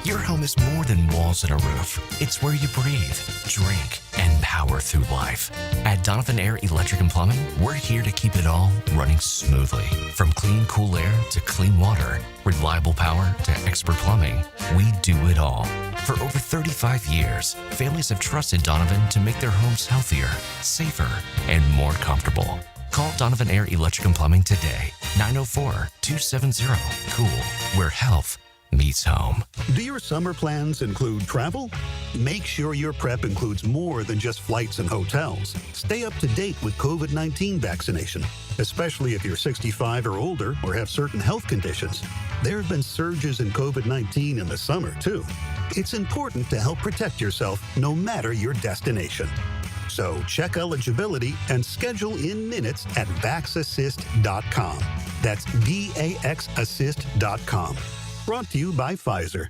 Speaker 14: Your home is more than walls and a roof. It's where you breathe, drink, and power through life. At Donovan Air Electric and Plumbing, we're here to keep it all running smoothly. From clean, cool air to clean water, reliable power to expert plumbing, we do it all. For over 35 years, families have trusted Donovan to make their homes healthier, safer, and more comfortable. Call Donovan Air Electric and Plumbing today. 904-270-COOL, where health meets home.
Speaker 15: Do your summer plans include travel? Make sure your prep includes more than just flights and hotels. Stay up to date with COVID-19 vaccination, especially if you're 65 or older or have certain health conditions. There have been surges in COVID-19 in the summer, too. It's important to help protect yourself no matter your destination. So check eligibility and schedule in minutes at vaxassist.com. That's VAXassist.com. Brought to you by Pfizer.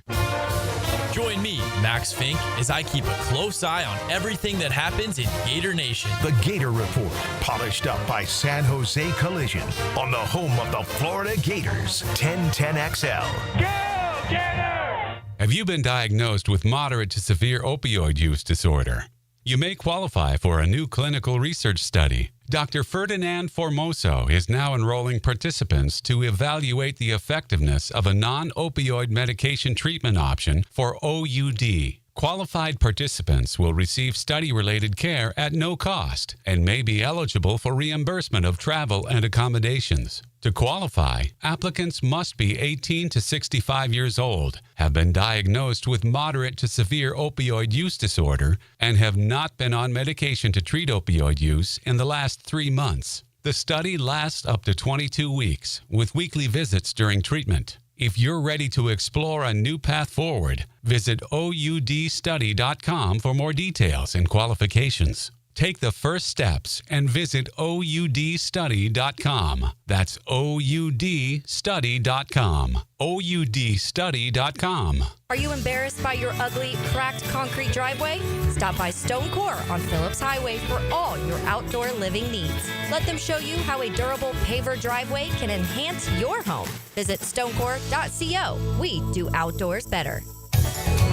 Speaker 16: Join me, Max Fink, as I keep a close eye on everything that happens in Gator Nation.
Speaker 1: The Gator Report, polished up by San Jose Collision on the home of the Florida Gators, 1010XL.
Speaker 17: Go, Gator! Have you been diagnosed with moderate to severe opioid use disorder? You may qualify for a new clinical research study. Dr. Ferdinand Formoso is now enrolling participants to evaluate the effectiveness of a non-opioid medication treatment option for OUD. Qualified participants will receive study-related care at no cost and may be eligible for reimbursement of travel and accommodations. To qualify, applicants must be 18 to 65 years old, have been diagnosed with moderate to severe opioid use disorder, and have not been on medication to treat opioid use in the last 3 months. The study lasts up to 22 weeks, with weekly visits during treatment. If you're ready to explore a new path forward, visit OUDstudy.com for more details and qualifications. Take the first steps and visit OUDstudy.com. That's OUDstudy.com. OUDstudy.com.
Speaker 5: Are you embarrassed by your ugly, cracked concrete driveway? Stop by Stone Core on Phillips Highway for all your outdoor living needs. Let them show you how a durable paver driveway can enhance your home. Visit stonecore.co. We do outdoors better.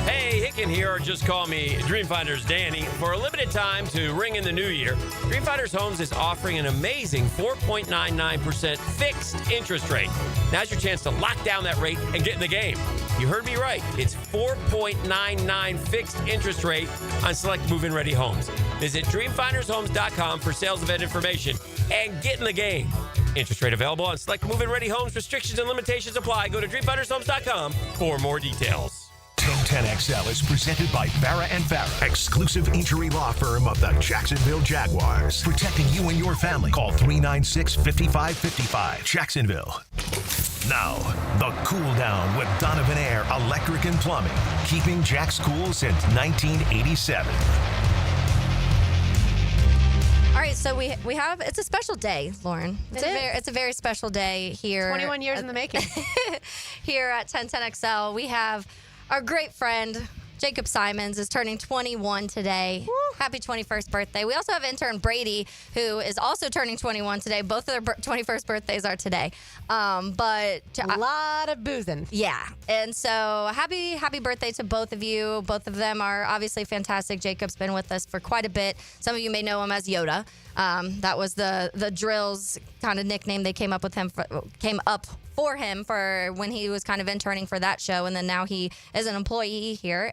Speaker 20: Hey, Hicken here, or just call me Dreamfinders Danny. For a limited time to ring in the new year, Dreamfinders Homes is offering an amazing 4.99% fixed interest rate. Now's your chance to lock down that rate and get in the game. You heard me right. It's 4.99 fixed interest rate on select move-in ready homes. Visit dreamfindershomes.com for sales event information and get in the game. Interest rate available on select move-in ready homes. Restrictions and limitations apply. Go to dreamfindershomes.com for more details.
Speaker 1: 1010XL is presented by Farah & Farah, exclusive injury law firm of the Jacksonville Jaguars. Protecting you and your family. Call 396-5555. Jacksonville. Now, the Cool Down with Donovan Air Electric and Plumbing, keeping Jack's cool since 1987.
Speaker 5: All right, so we have, it's a special day, Lauren. It's a very special day here.
Speaker 4: 21 years in the making.
Speaker 5: Here at 1010XL, we have our great friend, Jacob Simons, is turning 21 today. Woo. Happy 21st birthday. We also have intern Brady, who is also turning 21 today. Both of their 21st birthdays are today. But
Speaker 4: a lot of boozing.
Speaker 5: Yeah. And so happy birthday to both of you. Both of them are obviously fantastic. Jacob's been with us for quite a bit. Some of you may know him as Yoda. That was the Drills kind of nickname they came up for him for when he was kind of interning for that show, and then now he is an employee here.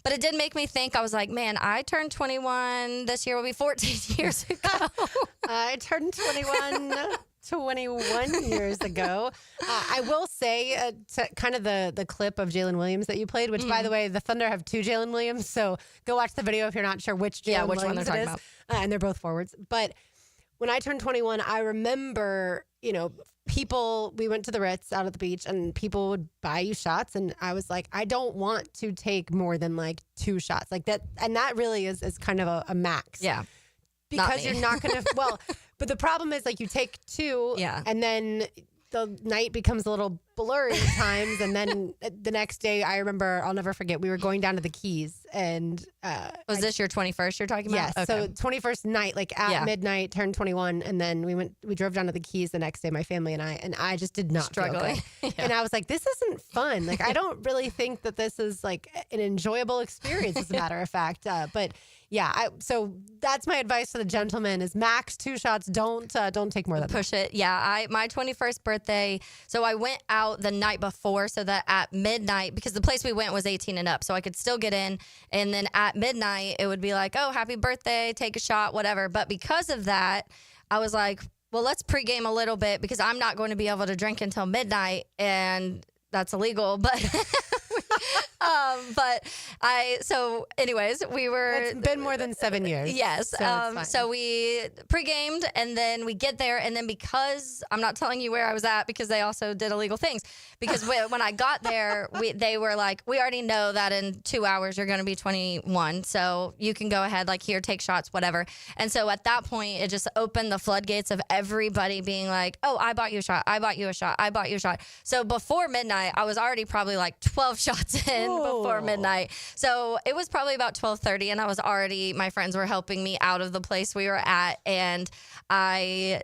Speaker 5: But it did make me think. I was like, man, I turned 21 this year. Will be 14 years ago.
Speaker 4: I turned 21 years ago. I will say, kind of the clip of Jalen Williams that you played, which, by the way, the Thunder have 2 Jalen Williams, so go watch the video if you're not sure which Jalen Williams
Speaker 5: one they're talking about.
Speaker 4: And they're both forwards. But when I turned 21, I remember, we went to the Ritz out at the beach, and people would buy you shots, and I was like, I don't want to take more than like 2 shots like that. And that really is kind of a max.
Speaker 5: Yeah.
Speaker 4: Because you're not going to, but the problem is like you take 2 and then the night becomes a little blurry at times. And then the next day, I remember, I'll never forget, we were going down to the Keys, and
Speaker 5: was this your 21st you're talking about?
Speaker 4: Yes. So 21st night, like at midnight, turned 21. And then we drove down to the Keys the next day, my family and I just did not
Speaker 5: struggling.
Speaker 4: Feel good. And I was like, this isn't fun. Like, I don't really think that this is like an enjoyable experience, as a matter of fact. But yeah, so that's my advice to the gentleman: is max 2 shots. Don't take more than
Speaker 5: push it. Yeah, my 21st birthday. So I went out the night before, so that at midnight, because the place we went was 18 and up, so I could still get in. And then at midnight, it would be like, oh, happy birthday, take a shot, whatever. But because of that, I was like, well, let's pregame a little bit, because I'm not going to be able to drink until midnight, and that's illegal. So anyways, we were.
Speaker 4: It's been more than 7 years.
Speaker 5: Yes. So we pre-gamed, and then we get there, and then because I'm not telling you where I was at, because they also did illegal things. Because when I got there, they were like, we already know that in 2 hours you're going to be 21, so you can go ahead, like, here, take shots, whatever. And so at that point, it just opened the floodgates of everybody being like, oh, I bought you a shot, I bought you a shot, I bought you a shot. So before midnight, I was already probably like 12 shots in before midnight. So it was probably about 12:30, and my friends were helping me out of the place we were at, and I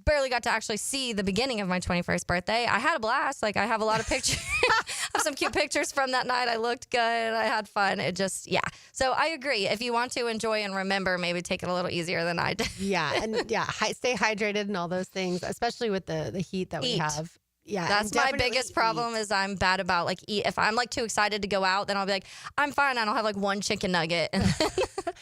Speaker 5: barely got to actually see the beginning of my 21st birthday. I had a blast. Like, I have a lot of pictures. I have some cute pictures from that night. I looked good. I had fun. It just, yeah. So I agree. If you want to enjoy and remember, maybe take it a little easier than I did.
Speaker 4: Yeah, and stay hydrated and all those things, especially with the heat that we have. Yeah,
Speaker 5: that's my biggest problem. Is I'm bad about like eat. If I'm like too excited to go out, then I'll be like, I'm fine. I don't have like one chicken nugget. And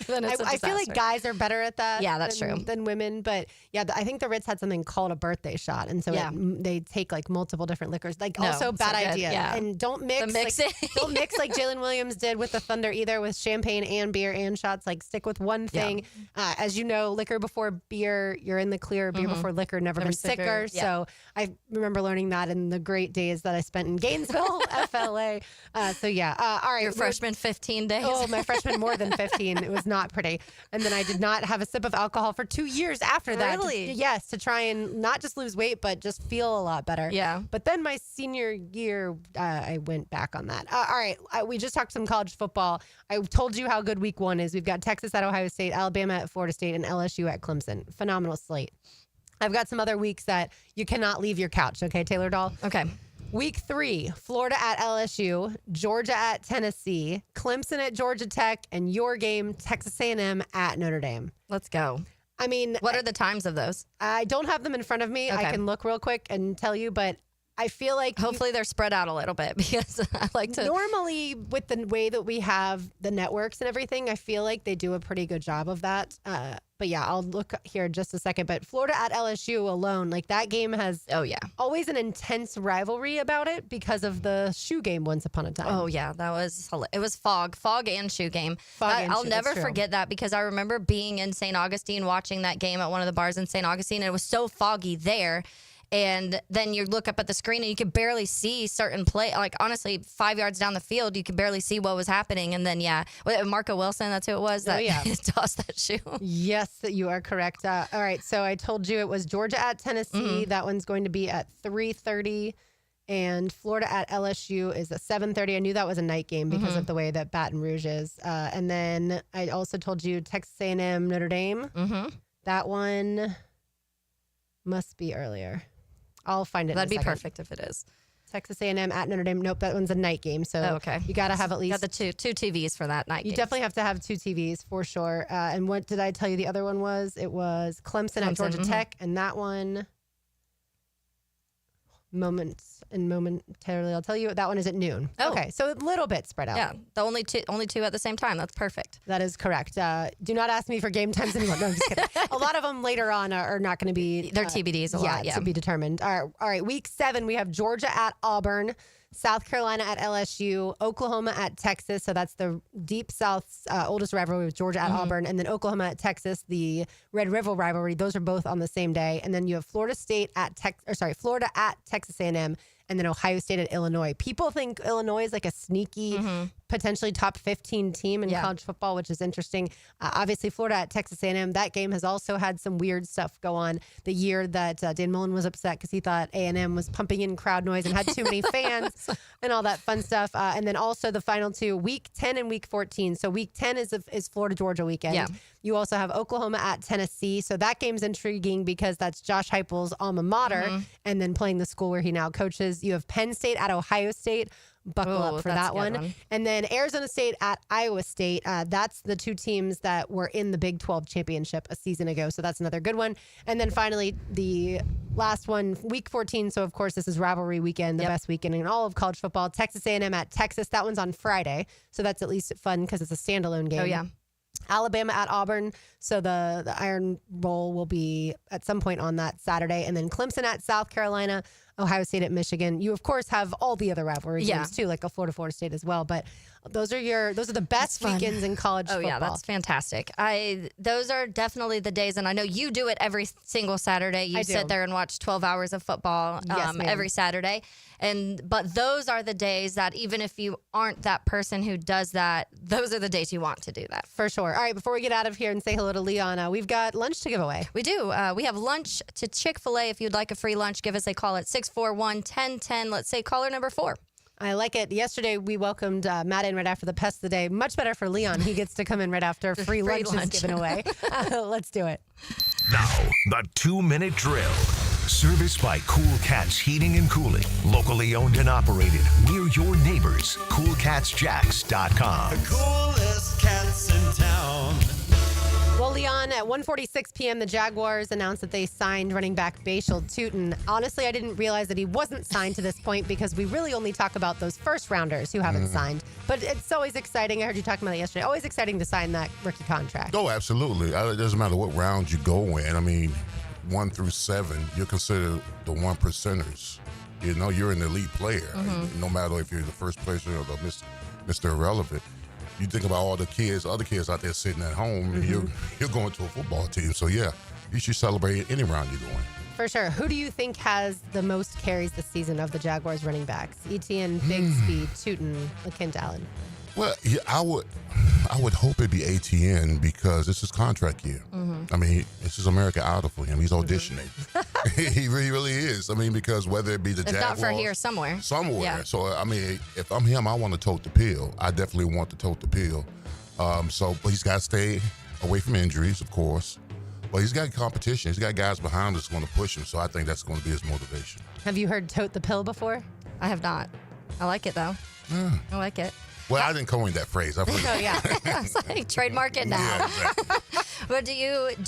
Speaker 5: then it's
Speaker 4: I feel like guys are better at that.
Speaker 5: Yeah, that's true.
Speaker 4: Than women. But yeah, I think the Ritz had something called a birthday shot, and so they take like multiple different liquors. Like, also bad idea.
Speaker 5: Yeah.
Speaker 4: And don't mix. Don't mix like Jalen Williams did with the Thunder either, with champagne and beer and shots. Like, stick with one thing. Yeah. As you know, liquor before beer, you're in the clear. Beer before liquor, never been sicker. Yeah. So I remember learning that in the great days that I spent in Gainesville, FLA. All right.
Speaker 5: Your freshman 15 days.
Speaker 4: Oh, my freshman more than 15. It was not pretty. And then I did not have a sip of alcohol for 2 years after that.
Speaker 5: Really?
Speaker 4: Yes, to try and not just lose weight, but just feel a lot better.
Speaker 5: Yeah.
Speaker 4: But then my senior year, I went back on that. All right. We just talked some college football. I told you how good week 1 is. We've got Texas at Ohio State, Alabama at Florida State, and LSU at Clemson. Phenomenal slate. I've got some other weeks that you cannot leave your couch. Okay, Taylor Doll?
Speaker 5: Okay.
Speaker 4: Week 3, Florida at LSU, Georgia at Tennessee, Clemson at Georgia Tech, and your game, Texas A&M at Notre Dame.
Speaker 5: Let's go.
Speaker 4: I mean,
Speaker 5: what are the times of those?
Speaker 4: I don't have them in front of me. Okay. I can look real quick and tell you, but I feel like
Speaker 5: hopefully they're spread out a little bit, because I like to.
Speaker 4: Normally, with the way that we have the networks and everything, I feel like they do a pretty good job of that. But yeah, I'll look here in just a second. But Florida at LSU alone, like, that game has always an intense rivalry about it because of the shoe game once upon a time.
Speaker 5: Oh yeah, it was fog and shoe game. I'll never forget that, because I remember being in St. Augustine watching that game at one of the bars in St. Augustine, and it was so foggy there. and then you look up at the screen and you could barely see certain play. Like, honestly, 5 yards down the field, you could barely see what was happening. And then, Marco Wilson, that's who it was that tossed that shoe.
Speaker 4: Yes, you are correct. All right, so I told you it was Georgia at Tennessee. That one's going to be at 3:30. And Florida at LSU is at 7:30. I knew that was a night game because of the way that Baton Rouge is. And then I also told you Texas A&M, Notre Dame. That one must be earlier. I'll find it.
Speaker 5: That'd
Speaker 4: in a
Speaker 5: be
Speaker 4: second.
Speaker 5: perfect if it is.
Speaker 4: Texas A&M at Notre Dame. Nope, that one's a night game. So you got to have at least
Speaker 5: got the two TVs for that night.
Speaker 4: You definitely have to have 2 TVs for sure. And what did I tell you the other one was? It was Clemson at Georgia Tech, and that one. Momentarily, I'll tell you that one is at noon.
Speaker 5: Oh.
Speaker 4: Okay, so a little bit spread out.
Speaker 5: Yeah, the only two at the same time. That's perfect.
Speaker 4: That is correct. Do not ask me for game times anymore. No, I'm just kidding. A lot of them later on are not going to be.
Speaker 5: They're TBDs a lot. Yeah,
Speaker 4: to be determined. All right. Week 7, we have Georgia at Auburn, South Carolina at LSU, Oklahoma at Texas. So that's the Deep South's oldest rivalry with Georgia at Auburn, and then Oklahoma at Texas, the Red River rivalry. Those are both on the same day, and then you have Florida at Texas A&M. And then Ohio State at Illinois. People think Illinois is like a sneaky, potentially top 15 team in college football, which is interesting. Obviously, Florida at Texas A&M, that game has also had some weird stuff go on. The year that Dan Mullen was upset because he thought A&M was pumping in crowd noise and had too many fans and all that fun stuff. And then also the final 2, Week 10 and Week 14. So Week 10 is Florida-Georgia weekend. Yeah. You also have Oklahoma at Tennessee. So that game's intriguing because that's Josh Heupel's alma mater and then playing the school where he now coaches. You have Penn State at Ohio State. Buckle up for that one. And then Arizona State at Iowa State. That's the 2 teams that were in the Big 12 championship a season ago. So that's another good one. And then finally, the last one, Week 14. So, of course, this is rivalry weekend, the best weekend in all of college football. Texas A&M at Texas. That one's on Friday. So that's at least fun because it's a standalone game.
Speaker 5: Oh, yeah.
Speaker 4: Alabama at Auburn. So the Iron Bowl will be at some point on that Saturday. And then Clemson at South Carolina, Ohio State at Michigan. You, of course, have all the other rivalry games, too, like a Florida State as well. But those are the best weekends in college football.
Speaker 5: Yeah, that's fantastic. Those are definitely the days, and I know you do it every single Saturday. You sit there and watch 12 hours of football every Saturday. But those are the days that even if you aren't that person who does that, those are the days you want to do that.
Speaker 4: For sure. All right, before we get out of here and say hello to Leon, we've got lunch to give away.
Speaker 5: We do. We have lunch to Chick-fil-A. If you'd like a free lunch, give us a call at 641-1010. Let's say caller number 4.
Speaker 4: I like it. Yesterday, we welcomed Matt in right after the Pest of the Day. Much better for Leon. He gets to come in right after free lunch is given away. Let's do it.
Speaker 1: Now, the 2-minute drill. Serviced by Cool Cats Heating and Cooling. Locally owned and operated. We're your neighbors. CoolCatsJacks.com.
Speaker 33: The coolest cats in town.
Speaker 4: Well, Leon, at 1:46 p.m., the Jaguars announced that they signed running back Bashal Tutin. Honestly, I didn't realize that he wasn't signed to this point because we really only talk about those first-rounders who haven't signed. But it's always exciting. I heard you talking about it yesterday. Always exciting to sign that rookie contract.
Speaker 22: Oh, absolutely. It doesn't matter what round you go in. I mean, 1 through 7, you're considered the 1%ers. You know, you're an elite player. No matter if you're the first placer or the Mr. Irrelevant. You think about all the other kids out there sitting at home, you're going to a football team. So, yeah, you should celebrate any round you're going.
Speaker 4: For sure. Who do you think has the most carries this season of the Jaguars running backs? Etienne, Bigsby, Tutin, Kent Allen?
Speaker 22: Well, yeah, I would hope it'd be ATN because this is contract year. I mean, this is American Idol for him. He's auditioning. He really is. I mean, because whether it be the Jaguars.
Speaker 5: If not for here, somewhere.
Speaker 22: Yeah. So, I mean, if I'm him, I want to tote the pill. I definitely want to tote the pill. But he's got to stay away from injuries, of course. But he's got competition. He's got guys behind us going to push him. So I think that's going to be his motivation.
Speaker 4: Have you heard tote the pill before?
Speaker 5: I have not. I like it, though. I like it.
Speaker 22: Well, I didn't coin that phrase.
Speaker 5: It's like trademark it now.
Speaker 22: Yeah, exactly.
Speaker 5: But do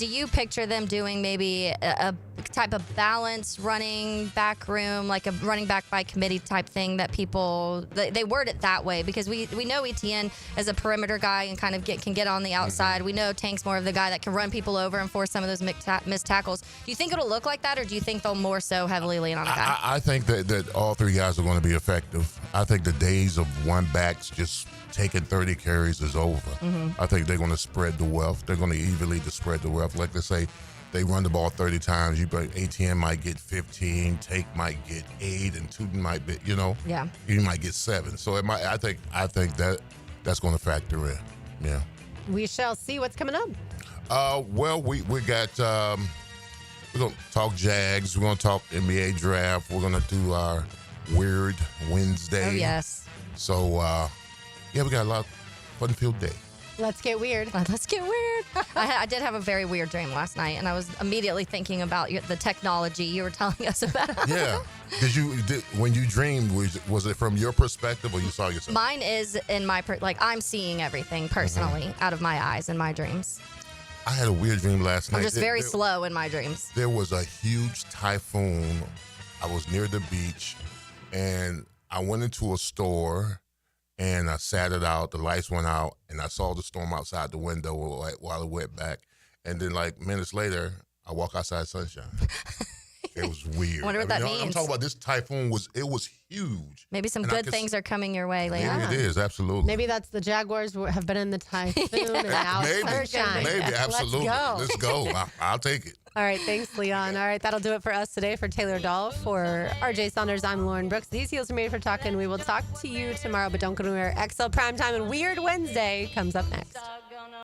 Speaker 5: you picture them doing maybe a type of balanced running back room, like a running back by committee type thing that people they word it that way because we know Etienne as a perimeter guy and kind of can get on the outside. We know Tank's more of the guy that can run people over and force some of those missed tackles. Do you think it'll look like that, or do you think they'll more so heavily lean on a guy?
Speaker 22: I think that all 3 guys are going to be effective. I think the days of one backs just taking 30 carries is over. I think they're going to spread the wealth. They're going to evenly spread the wealth. Like they say, they run the ball 30 times. ATM might get 15, Take might get 8, and Tootin might be, you might get 7. So I think that's going to factor in. Yeah.
Speaker 4: We shall see what's coming up.
Speaker 22: Well, we got we're gonna talk Jags. We're gonna talk NBA draft. We're gonna do our Weird Wednesday.
Speaker 5: Oh yes.
Speaker 22: So we got a lot of fun-filled day.
Speaker 4: Let's get weird.
Speaker 5: Let's get weird. I did have a very weird dream last night, and I was immediately thinking about the technology you were telling us about.
Speaker 22: Yeah. When you dreamed, was it from your perspective or you saw yourself?
Speaker 5: Mine is in my I'm seeing everything personally out of my eyes in my dreams.
Speaker 22: I had a weird dream last night.
Speaker 5: I'm just very slow in my dreams.
Speaker 22: There was a huge typhoon. I was near the beach, and I went into a store, and I sat it out. The lights went out, and I saw the storm outside the window while it went back. And then, minutes later, I walk outside sunshine. It was weird.
Speaker 5: I wonder what that means.
Speaker 22: I'm talking about this typhoon was huge.
Speaker 5: Maybe some good things are coming your way later.
Speaker 22: Maybe it is, absolutely.
Speaker 4: Maybe that's the Jaguars have been in the typhoon and now sunshine.
Speaker 22: Maybe, absolutely. Let's go. I'll take it.
Speaker 4: All right, thanks, Leon. All right, that'll do it for us today. For Taylor Dahl, for RJ Saunders, I'm Lauren Brooks. These heels are made for talking. We will talk to you tomorrow, but don't go anywhere. XL Primetime and Weird Wednesday comes up next.